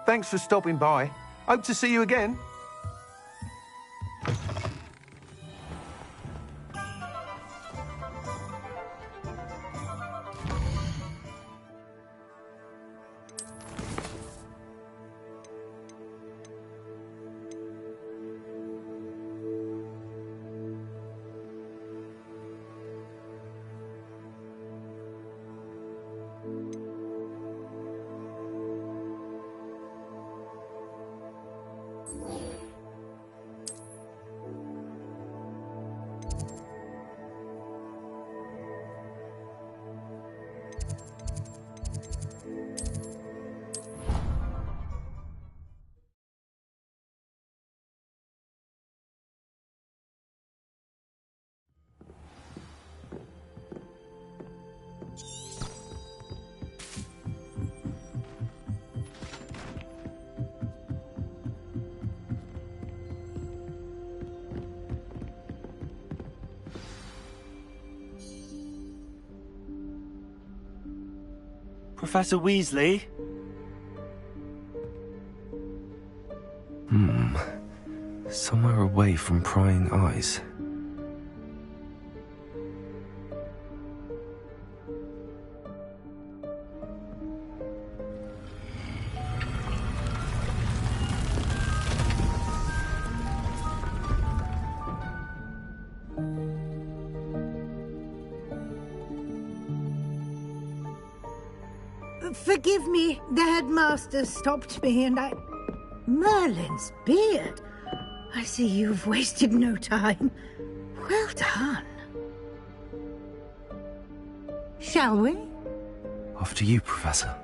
Thanks for stopping by. Hope to see you again. Professor Weasley? Somewhere away from prying eyes. Forgive me, the headmaster stopped me and I... Merlin's beard. I see you've wasted no time. Well done. Shall we? After you, Professor.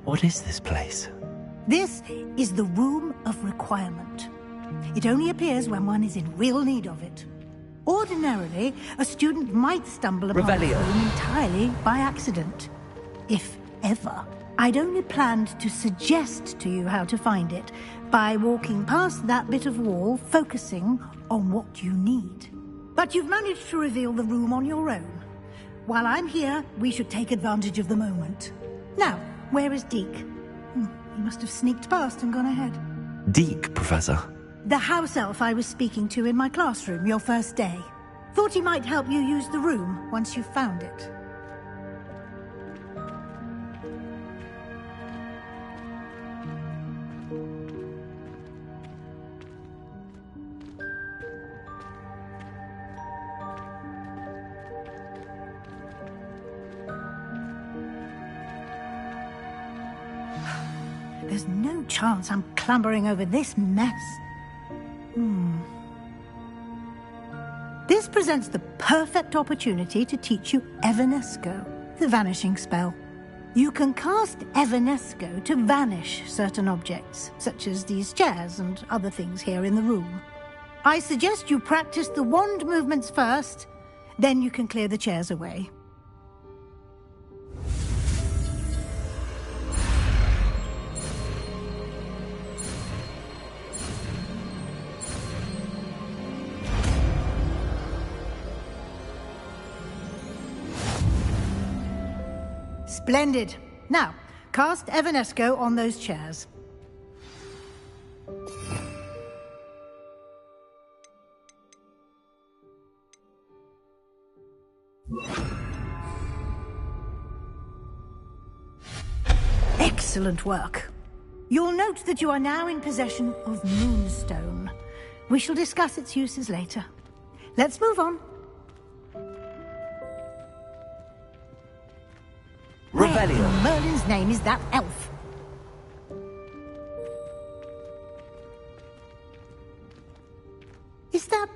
What is this place? This is the Room of Requirement. It only appears when one is in real need of it. Ordinarily, a student might stumble upon the room entirely by accident. If ever. I'd only planned to suggest to you how to find it by walking past that bit of wall, focusing on what you need. But you've managed to reveal the room on your own. While I'm here, we should take advantage of the moment. Now, where is Deke? He must have sneaked past and gone ahead. Deke, Professor. The house elf I was speaking to in my classroom your first day. Thought he might help you use the room once you found it. There's no chance I'm clambering over this mess. This presents the perfect opportunity to teach you Evanesco, the vanishing spell. You can cast Evanesco to vanish certain objects, such as these chairs and other things here in the room. I suggest you practice the wand movements first, then you can clear the chairs away. Splendid. Now, cast Evanesco on those chairs. Excellent work. You'll note that you are now in possession of Moonstone. We shall discuss its uses later. Let's move on. Revelio. Where in Merlin's name is that elf? Is that...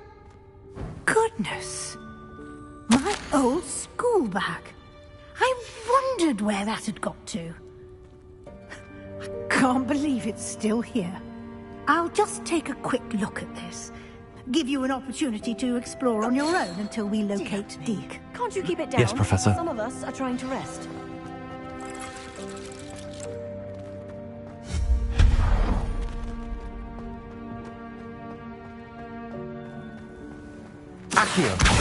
Goodness! My old school bag. I wondered where that had got to. I can't believe it's still here. I'll just take a quick look at this. Give you an opportunity to explore on your own until we locate Deke. Can't you keep it down? Yes, Professor. Some of us are trying to rest. Accio.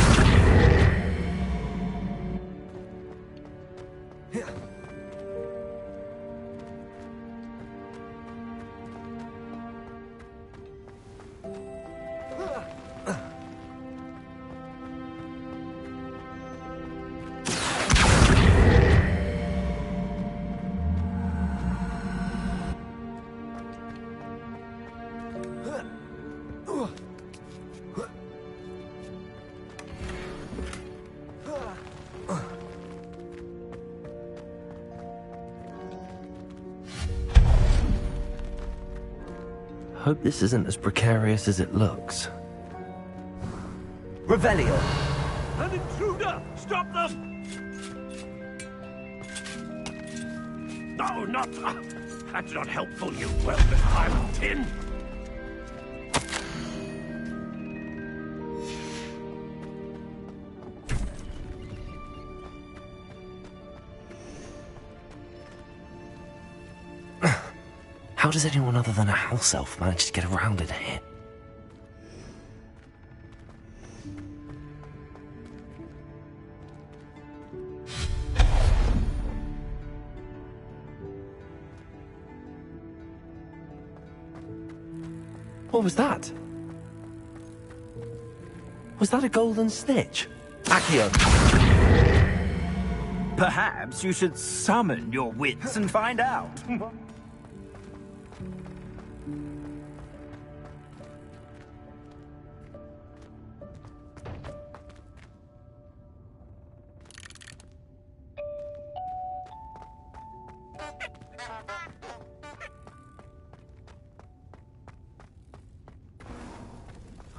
Hope this isn't as precarious as it looks. Revelio. An intruder! Stop them! No, not... that's not helpful, you well-behaved tin! How does anyone other than a house elf manage to get around in here? What was that? Was that a golden snitch? Accio! Perhaps you should summon your wits and find out.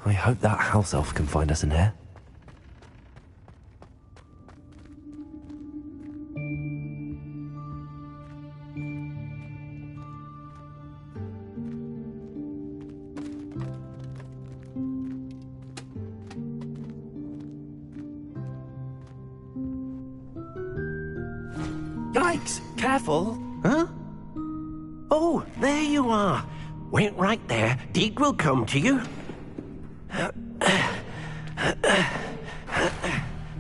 I hope that house elf can find us in here. Yikes! Careful! Huh? Oh, there you are. Wait right there. Deke will come to you.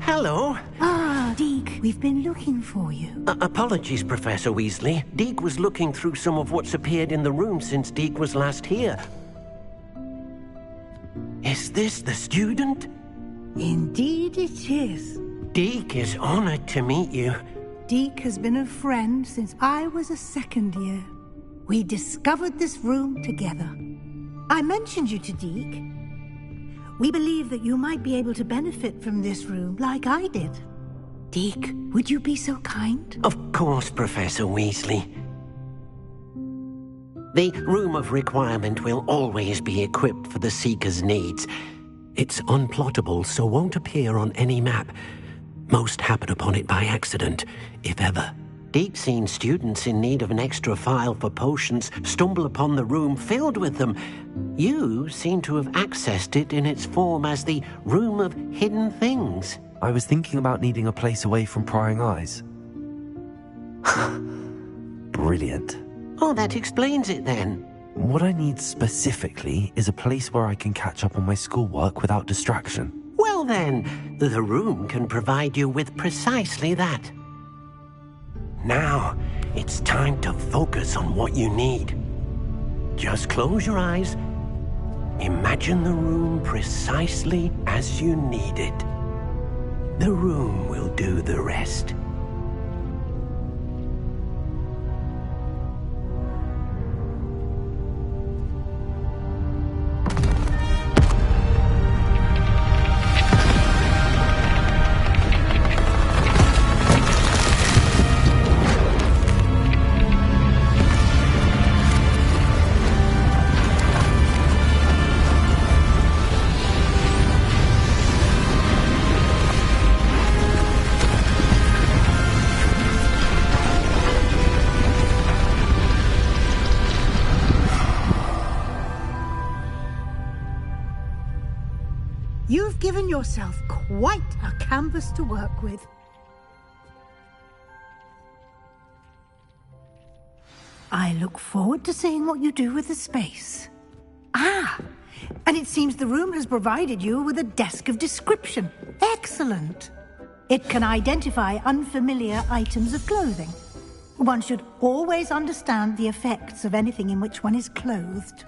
Hello. Ah, Deke, we've been looking for you. Apologies, Professor Weasley. Deke was looking through some of what's appeared in the room since Deke was last here. Is this the student? Indeed it is. Deke is honored to meet you. Deke has been a friend since I was a second year. We discovered this room together. I mentioned you to Deke. We believe that you might be able to benefit from this room like I did. Deke, would you be so kind? Of course, Professor Weasley. The Room of Requirement will always be equipped for the Seeker's needs. It's unplottable, so won't appear on any map. Most happen upon it by accident, if ever. Deep-seen students in need of an extra file for potions stumble upon the room filled with them. You seem to have accessed it in its form as the Room of Hidden Things. I was thinking about needing a place away from prying eyes. Brilliant. Oh, that explains it then. What I need specifically is a place where I can catch up on my schoolwork without distraction. Well then, the room can provide you with precisely that. Now, it's time to focus on what you need. Just close your eyes. Imagine the room precisely as you need it. The room will do the rest. You've given yourself quite a canvas to work with. I look forward to seeing what you do with the space. Ah, and it seems the room has provided you with a desk of description. Excellent. It can identify unfamiliar items of clothing. One should always understand the effects of anything in which one is clothed.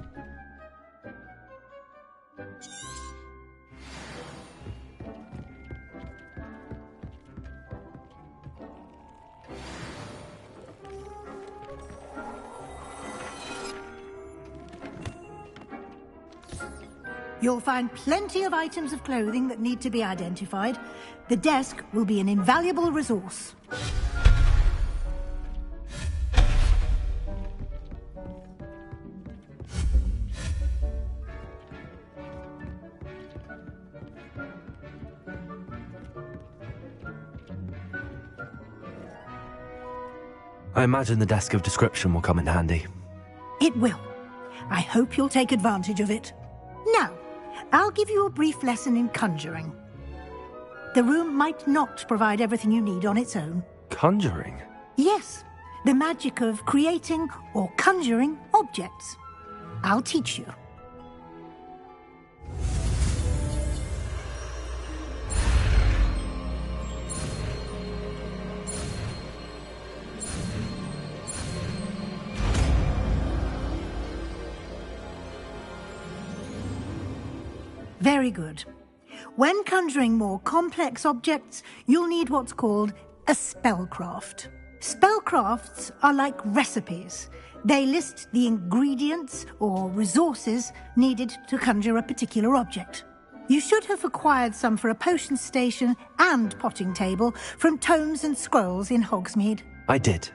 You'll find plenty of items of clothing that need to be identified. The desk will be an invaluable resource. I imagine the desk of description will come in handy. It will. I hope you'll take advantage of it. Now, I'll give you a brief lesson in conjuring. The room might not provide everything you need on its own. Conjuring? Yes, the magic of creating or conjuring objects. I'll teach you. Very good. When conjuring more complex objects, you'll need what's called a spellcraft. Spellcrafts are like recipes. They list the ingredients or resources needed to conjure a particular object. You should have acquired some for a potion station and potting table from tomes and scrolls in Hogsmeade. I did.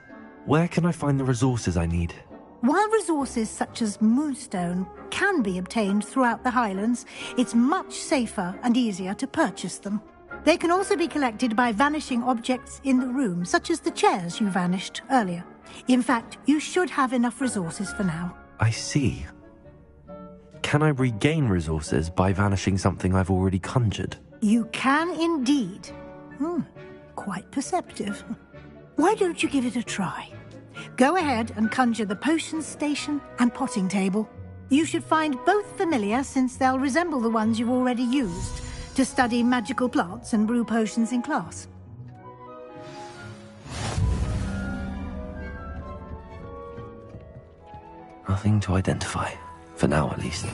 Where can I find the resources I need? While resources such as moonstone can be obtained throughout the Highlands, it's much safer and easier to purchase them. They can also be collected by vanishing objects in the room, such as the chairs you vanished earlier. In fact, you should have enough resources for now. I see. Can I regain resources by vanishing something I've already conjured? You can indeed. Quite perceptive. Why don't you give it a try? Go ahead and conjure the potion station and potting table. You should find both familiar, since they'll resemble the ones you've already used to study magical plants and brew potions in class. Nothing to identify, for now at least.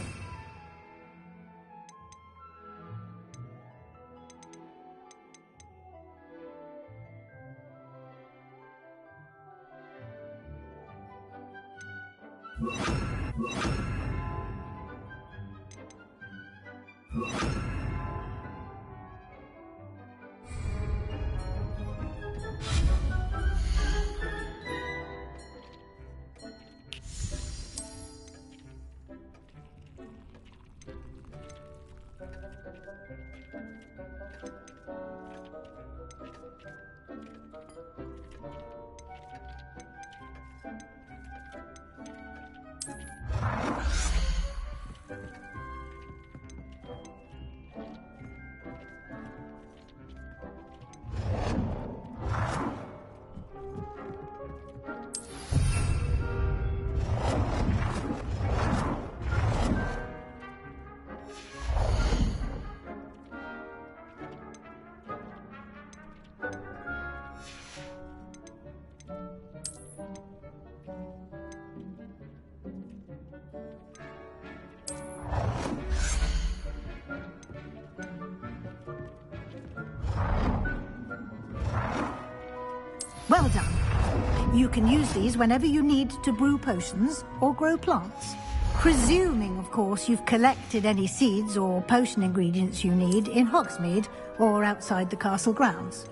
Well done. You can use these whenever you need to brew potions or grow plants. Presuming, of course, you've collected any seeds or potion ingredients you need in Hogsmeade or outside the castle grounds.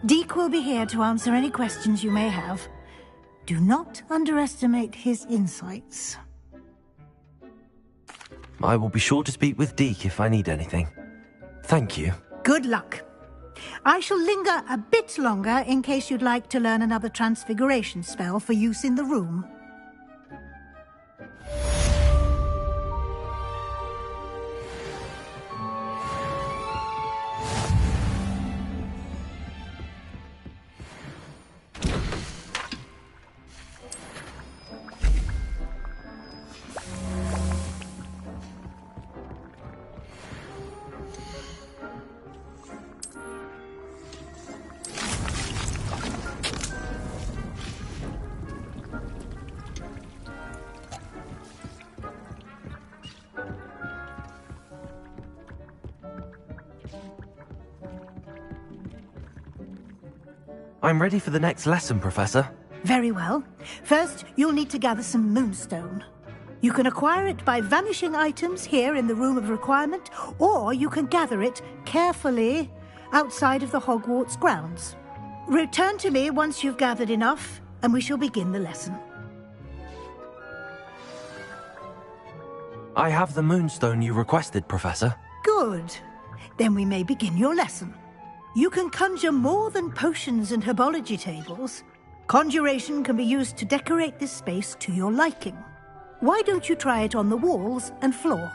Deek will be here to answer any questions you may have. Do not underestimate his insights. I will be sure to speak with Deek if I need anything. Thank you. Good luck. I shall linger a bit longer in case you'd like to learn another transfiguration spell for use in the room. I'm ready for the next lesson, Professor. Very well. First, you'll need to gather some moonstone. You can acquire it by vanishing items here in the Room of Requirement, or you can gather it carefully outside of the Hogwarts grounds. Return to me once you've gathered enough, and we shall begin the lesson. I have the moonstone you requested, Professor. Good. Then we may begin your lesson. You can conjure more than potions and herbology tables. Conjuration can be used to decorate this space to your liking. Why don't you try it on the walls and floor?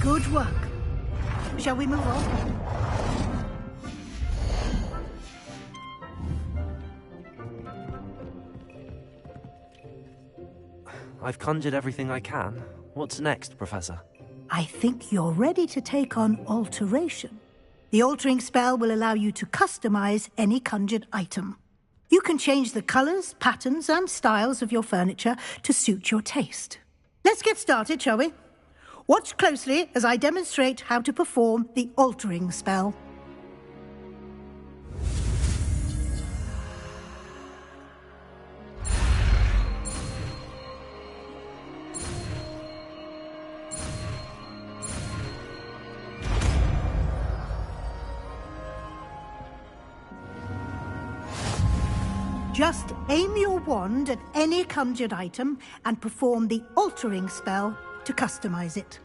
Good work. Shall we move on? I've conjured everything I can. What's next, Professor? I think you're ready to take on alteration. The altering spell will allow you to customize any conjured item. You can change the colors, patterns, and styles of your furniture to suit your taste. Let's get started, shall we? Watch closely as I demonstrate how to perform the altering spell. Just aim your wand at any conjured item and perform the altering spell to customize it.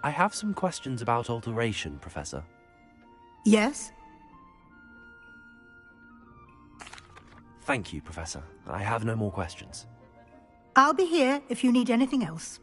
I have some questions about alteration, Professor. Yes? Thank you, Professor. I have no more questions. I'll be here if you need anything else.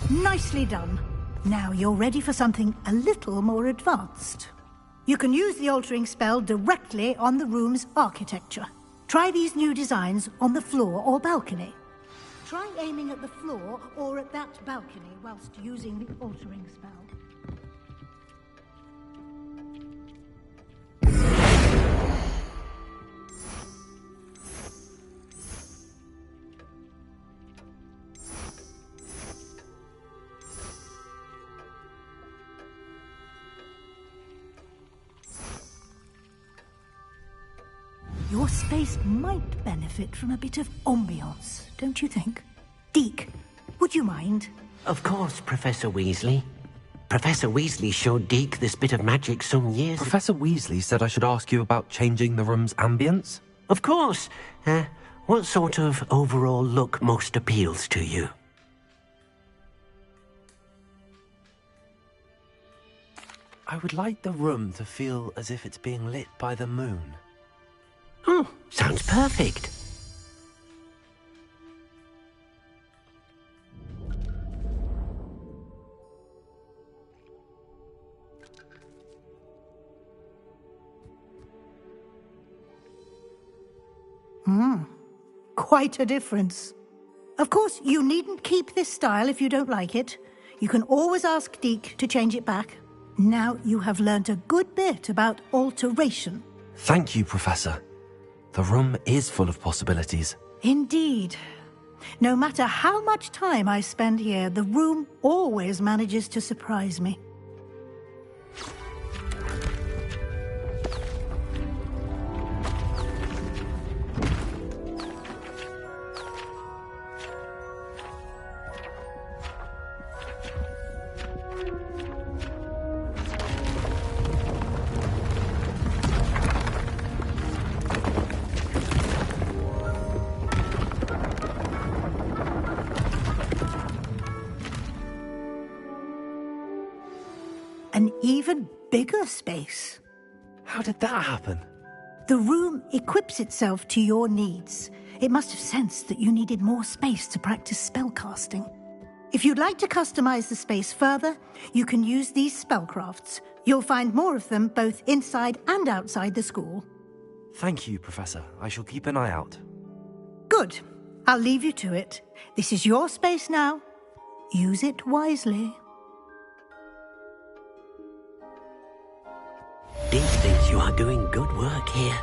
Nicely done. Now you're ready for something a little more advanced. You can use the altering spell directly on the room's architecture. Try these new designs on the floor or balcony. Try aiming at the floor or at that balcony whilst using the altering spell. Your space might benefit from a bit of ambiance, don't you think? Deek, would you mind? Of course, Professor Weasley. Professor Weasley showed Deek this bit of magic some years ago. Professor Weasley said I should ask you about changing the room's ambience? Of course. What sort of overall look most appeals to you? I would like the room to feel as if it's being lit by the moon. Oh, sounds perfect. Quite a difference. Of course, you needn't keep this style if you don't like it. You can always ask Deek to change it back. Now you have learnt a good bit about alteration. Thank you, Professor. The room is full of possibilities. Indeed. No matter how much time I spend here, the room always manages to surprise me. An even bigger space. How did that happen? The room equips itself to your needs. It must have sensed that you needed more space to practice spellcasting. If you'd like to customize the space further, you can use these spellcrafts. You'll find more of them both inside and outside the school. Thank you, Professor. I shall keep an eye out. Good. I'll leave you to it. This is your space now. Use it wisely. Dee thinks you are doing good work here.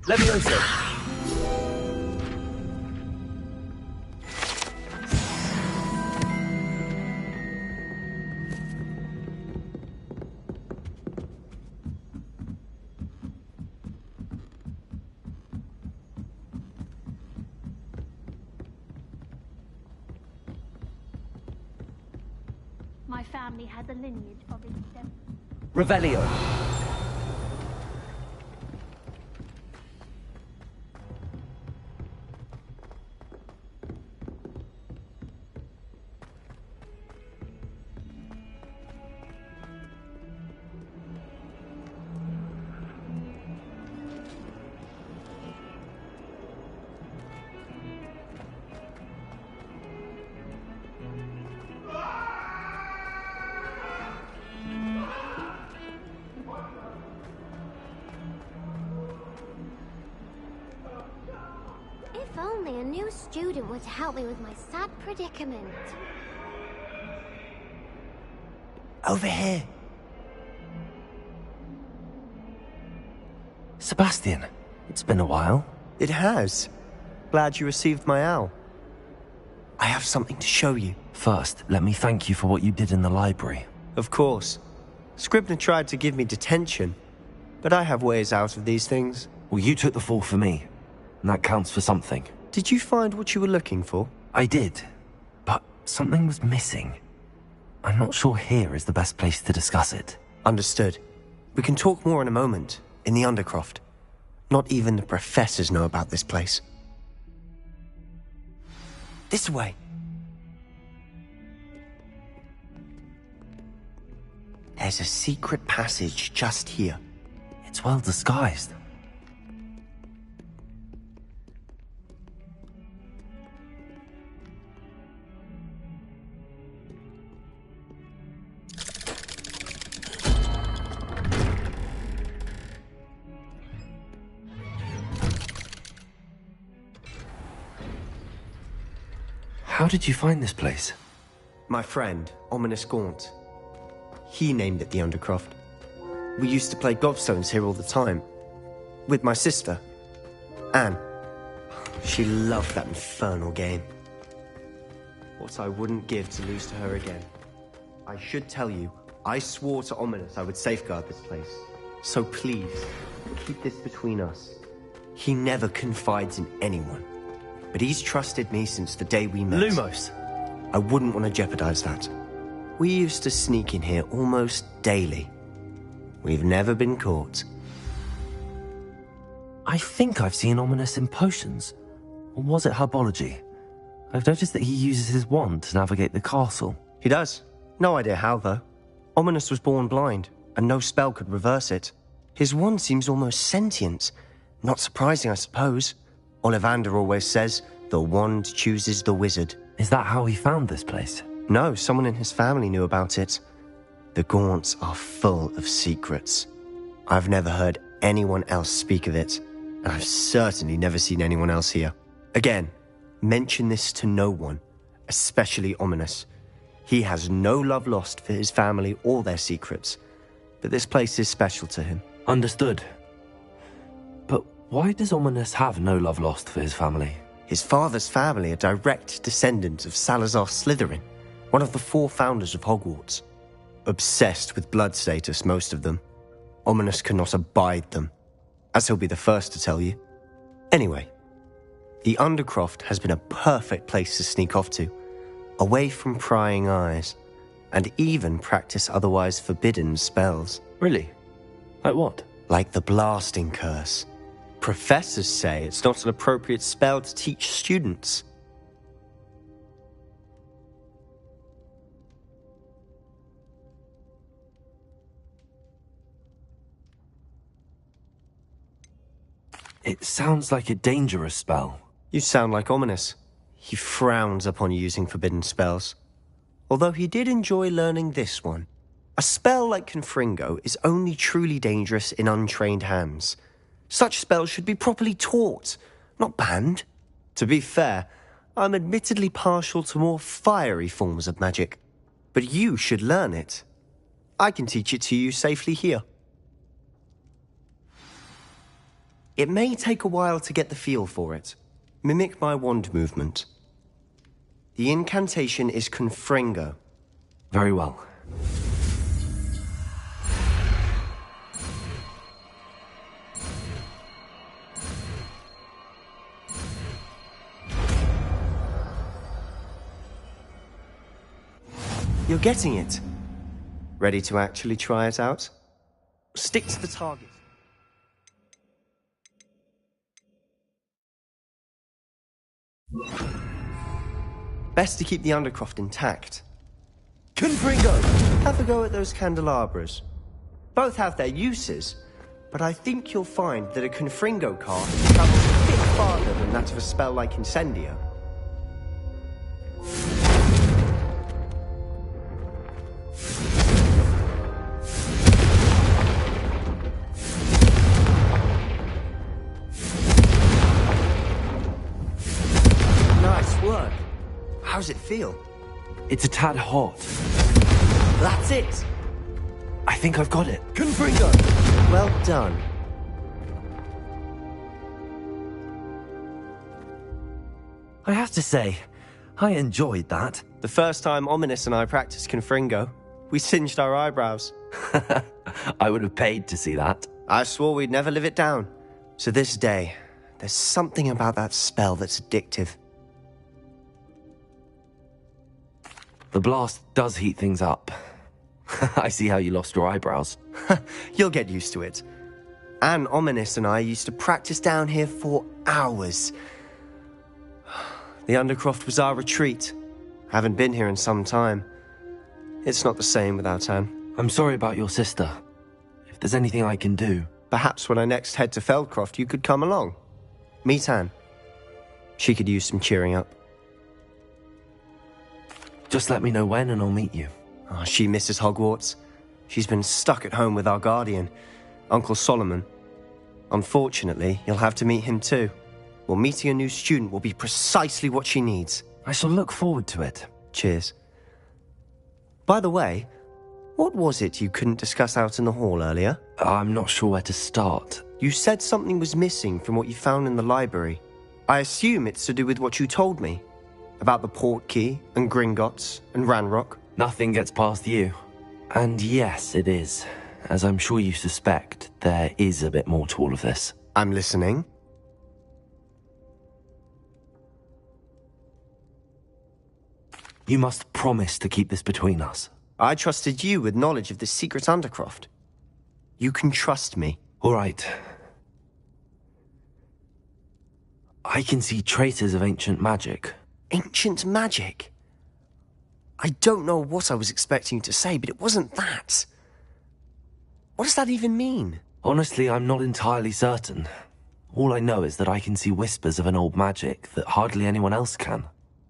Levioso! My family has a lineage of extent. Revelio. If only a new student were to help me with my sad predicament. Over here. Sebastian, it's been a while. It has. Glad you received my owl. I have something to show you. First, let me thank you for what you did in the library. Of course. Scribner tried to give me detention, but I have ways out of these things. Well, you took the fall for me, and that counts for something. Did you find what you were looking for? I did, but something was missing. I'm not sure here is the best place to discuss it. Understood. We can talk more in a moment, in the Undercroft. Not even the professors know about this place. This way. There's a secret passage just here. It's well disguised. How did you find this place? My friend, Ominous Gaunt. He named it the Undercroft. We used to play gobstones here all the time. With my sister, Anne. She loved that infernal game. What I wouldn't give to lose to her again. I should tell you, I swore to Ominous I would safeguard this place. So please, keep this between us. He never confides in anyone. But he's trusted me since the day we met. Lumos! I wouldn't want to jeopardize that. We used to sneak in here almost daily. We've never been caught. I think I've seen Ominous in potions. Or was it herbology? I've noticed that he uses his wand to navigate the castle. He does. No idea how, though. Ominous was born blind, and no spell could reverse it. His wand seems almost sentient. Not surprising, I suppose. Ollivander always says, the wand chooses the wizard. Is that how he found this place? No, someone in his family knew about it. The Gaunts are full of secrets. I've never heard anyone else speak of it, and I've certainly never seen anyone else here. Again, mention this to no one, especially Ominous. He has no love lost for his family or their secrets, but this place is special to him. Understood. But why does Ominous have no love lost for his family? His father's family are direct descendants of Salazar Slytherin, one of the 4 founders of Hogwarts. Obsessed with blood status, most of them. Ominous cannot abide them, as he'll be the first to tell you. Anyway, the Undercroft has been a perfect place to sneak off to, away from prying eyes, and even practice otherwise forbidden spells. Really? Like what? Like the Blasting Curse. Professors say it's not an appropriate spell to teach students. It sounds like a dangerous spell. You sound like Ominous. He frowns upon using forbidden spells. Although he did enjoy learning this one. A spell like Confringo is only truly dangerous in untrained hands. Such spells should be properly taught, not banned. To be fair, I'm admittedly partial to more fiery forms of magic. But you should learn it. I can teach it to you safely here. It may take a while to get the feel for it. Mimic my wand movement. The incantation is Confringo. Very well. You're getting it. Ready to actually try it out? Stick to the target. Best to keep the Undercroft intact. Confringo! Have a go at those candelabras. Both have their uses, but I think you'll find that a Confringo cast travels a bit farther than that of a spell like Incendio. Nice work. How's it feel? It's a tad hot. That's it! I think I've got it. Confringo! Well done. I have to say, I enjoyed that. The first time Ominous and I practiced Confringo, we singed our eyebrows. I would have paid to see that. I swore we'd never live it down. To this day, there's something about that spell that's addictive. The blast does heat things up. I see how you lost your eyebrows. You'll get used to it. Anne Ominous and I used to practice down here for hours. The Undercroft was our retreat. Haven't been here in some time. It's not the same without Anne. I'm sorry about your sister. If there's anything I can do... Perhaps when I next head to Feldcroft, you could come along. Meet Anne. She could use some cheering up. Just let me know when and I'll meet you. Oh, she misses Hogwarts. She's been stuck at home with our guardian, Uncle Solomon. Unfortunately, you'll have to meet him too. Well, meeting a new student will be precisely what she needs. I shall look forward to it. Cheers. By the way, what was it you couldn't discuss out in the hall earlier? I'm not sure where to start. You said something was missing from what you found in the library. I assume it's to do with what you told me. About the Portkey, and Gringotts, and Ranrock. Nothing gets past you. And yes, it is. As I'm sure you suspect, there is a bit more to all of this. I'm listening. You must promise to keep this between us. I trusted you with knowledge of the secret Undercroft. You can trust me. All right. I can see traces of ancient magic. Ancient magic? I don't know what I was expecting you to say, but it wasn't that. What does that even mean? Honestly, I'm not entirely certain. All I know is that I can see whispers of an old magic that hardly anyone else can.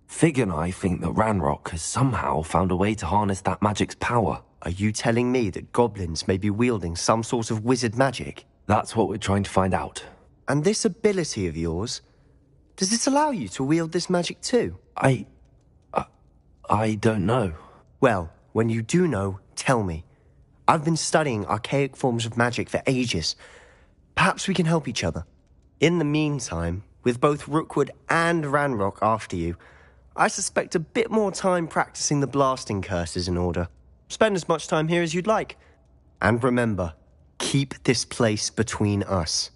Fig and I think that Ranrock has somehow found a way to harness that magic's power. Are you telling me that goblins may be wielding some sort of wizard magic? That's what we're trying to find out. And this ability of yours, does it allow you to wield this magic too? I don't know. Well, when you do know, tell me. I've been studying archaic forms of magic for ages. Perhaps we can help each other. In the meantime, with both Rookwood and Ranrock after you, I suspect a bit more time practicing the blasting curse is in order. Spend as much time here as you'd like. And remember, keep this place between us.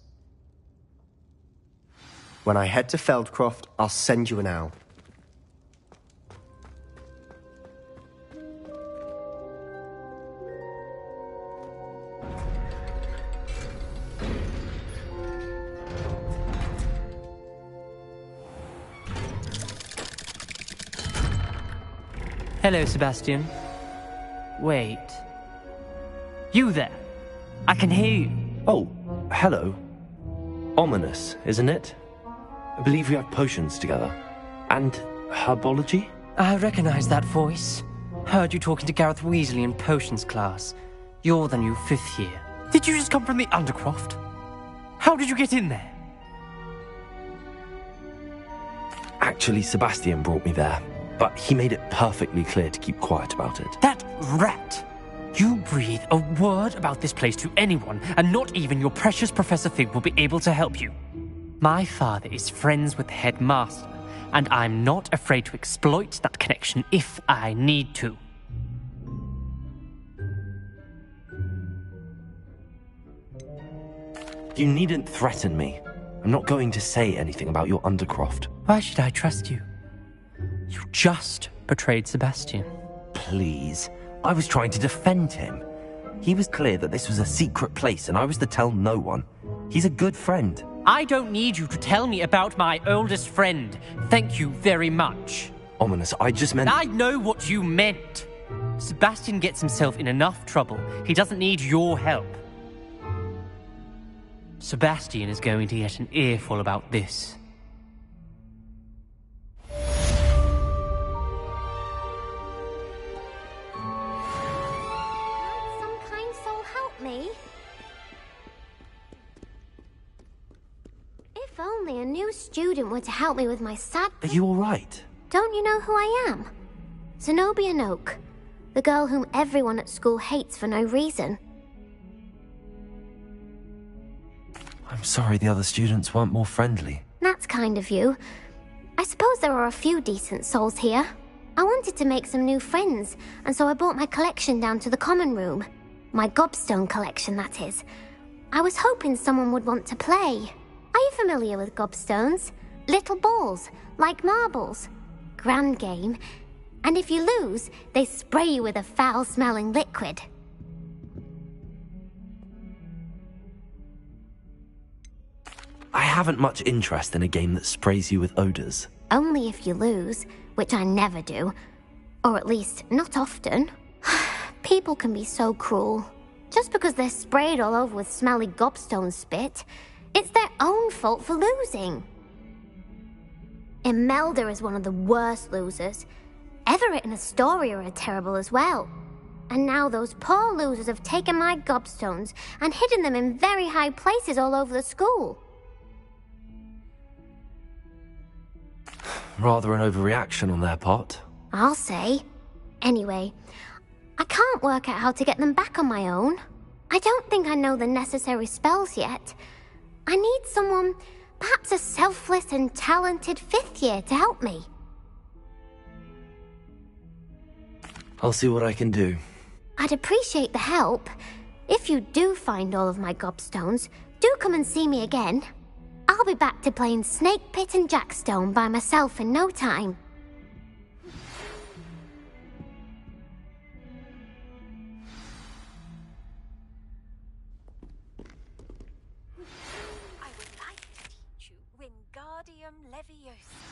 When I head to Feldcroft, I'll send you an owl. Hello, Sebastian. Wait. You there? I can hear you. Oh, hello. Ominous, isn't it? I believe we have potions together. And herbology? I recognize that voice. Heard you talking to Gareth Weasley in potions class. You're the new 5th year. Did you just come from the Undercroft? How did you get in there? Actually, Sebastian brought me there, but he made it perfectly clear to keep quiet about it. That rat! You breathe a word about this place to anyone, and not even your precious Professor Fig will be able to help you. My father is friends with the headmaster, and I'm not afraid to exploit that connection if I need to. You needn't threaten me. I'm not going to say anything about your Undercroft. Why should I trust you? You just betrayed Sebastian. Please. I was trying to defend him. He was clear that this was a secret place and I was to tell no one. He's a good friend. I don't need you to tell me about my oldest friend. Thank you very much. Ominous, I just meant... I know what you meant. Sebastian gets himself in enough trouble. He doesn't need your help. Sebastian is going to get an earful about this. Some kind soul help me. If only a new student were to help me with my sad... Are you all right? Don't you know who I am? Zenobia Noak, the girl whom everyone at school hates for no reason. I'm sorry the other students weren't more friendly. That's kind of you. I suppose there are a few decent souls here. I wanted to make some new friends, and so I brought my collection down to the common room. My gobstone collection, that is. I was hoping someone would want to play. Are you familiar with gobstones? Little balls, like marbles. Grand game. And if you lose, they spray you with a foul-smelling liquid. I haven't much interest in a game that sprays you with odors. Only if you lose, which I never do. Or at least, not often. People can be so cruel. Just because they're sprayed all over with smelly gobstone spit, it's their own fault for losing. Imelda is one of the worst losers. Everett and Astoria are terrible as well. And now those poor losers have taken my gobstones and hidden them in very high places all over the school. Rather an overreaction on their part. I'll say. Anyway, I can't work out how to get them back on my own. I don't think I know the necessary spells yet. I need someone, perhaps a selfless and talented 5th year to help me. I'll see what I can do. I'd appreciate the help. If you do find all of my gobstones, do come and see me again. I'll be back to playing Snake Pit and Jackstone by myself in no time. I would like to teach you Wingardium Leviosa.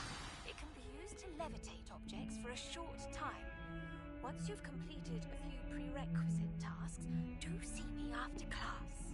It can be used to levitate objects for a short time. Once you've completed a few prerequisite tasks, do see me after class.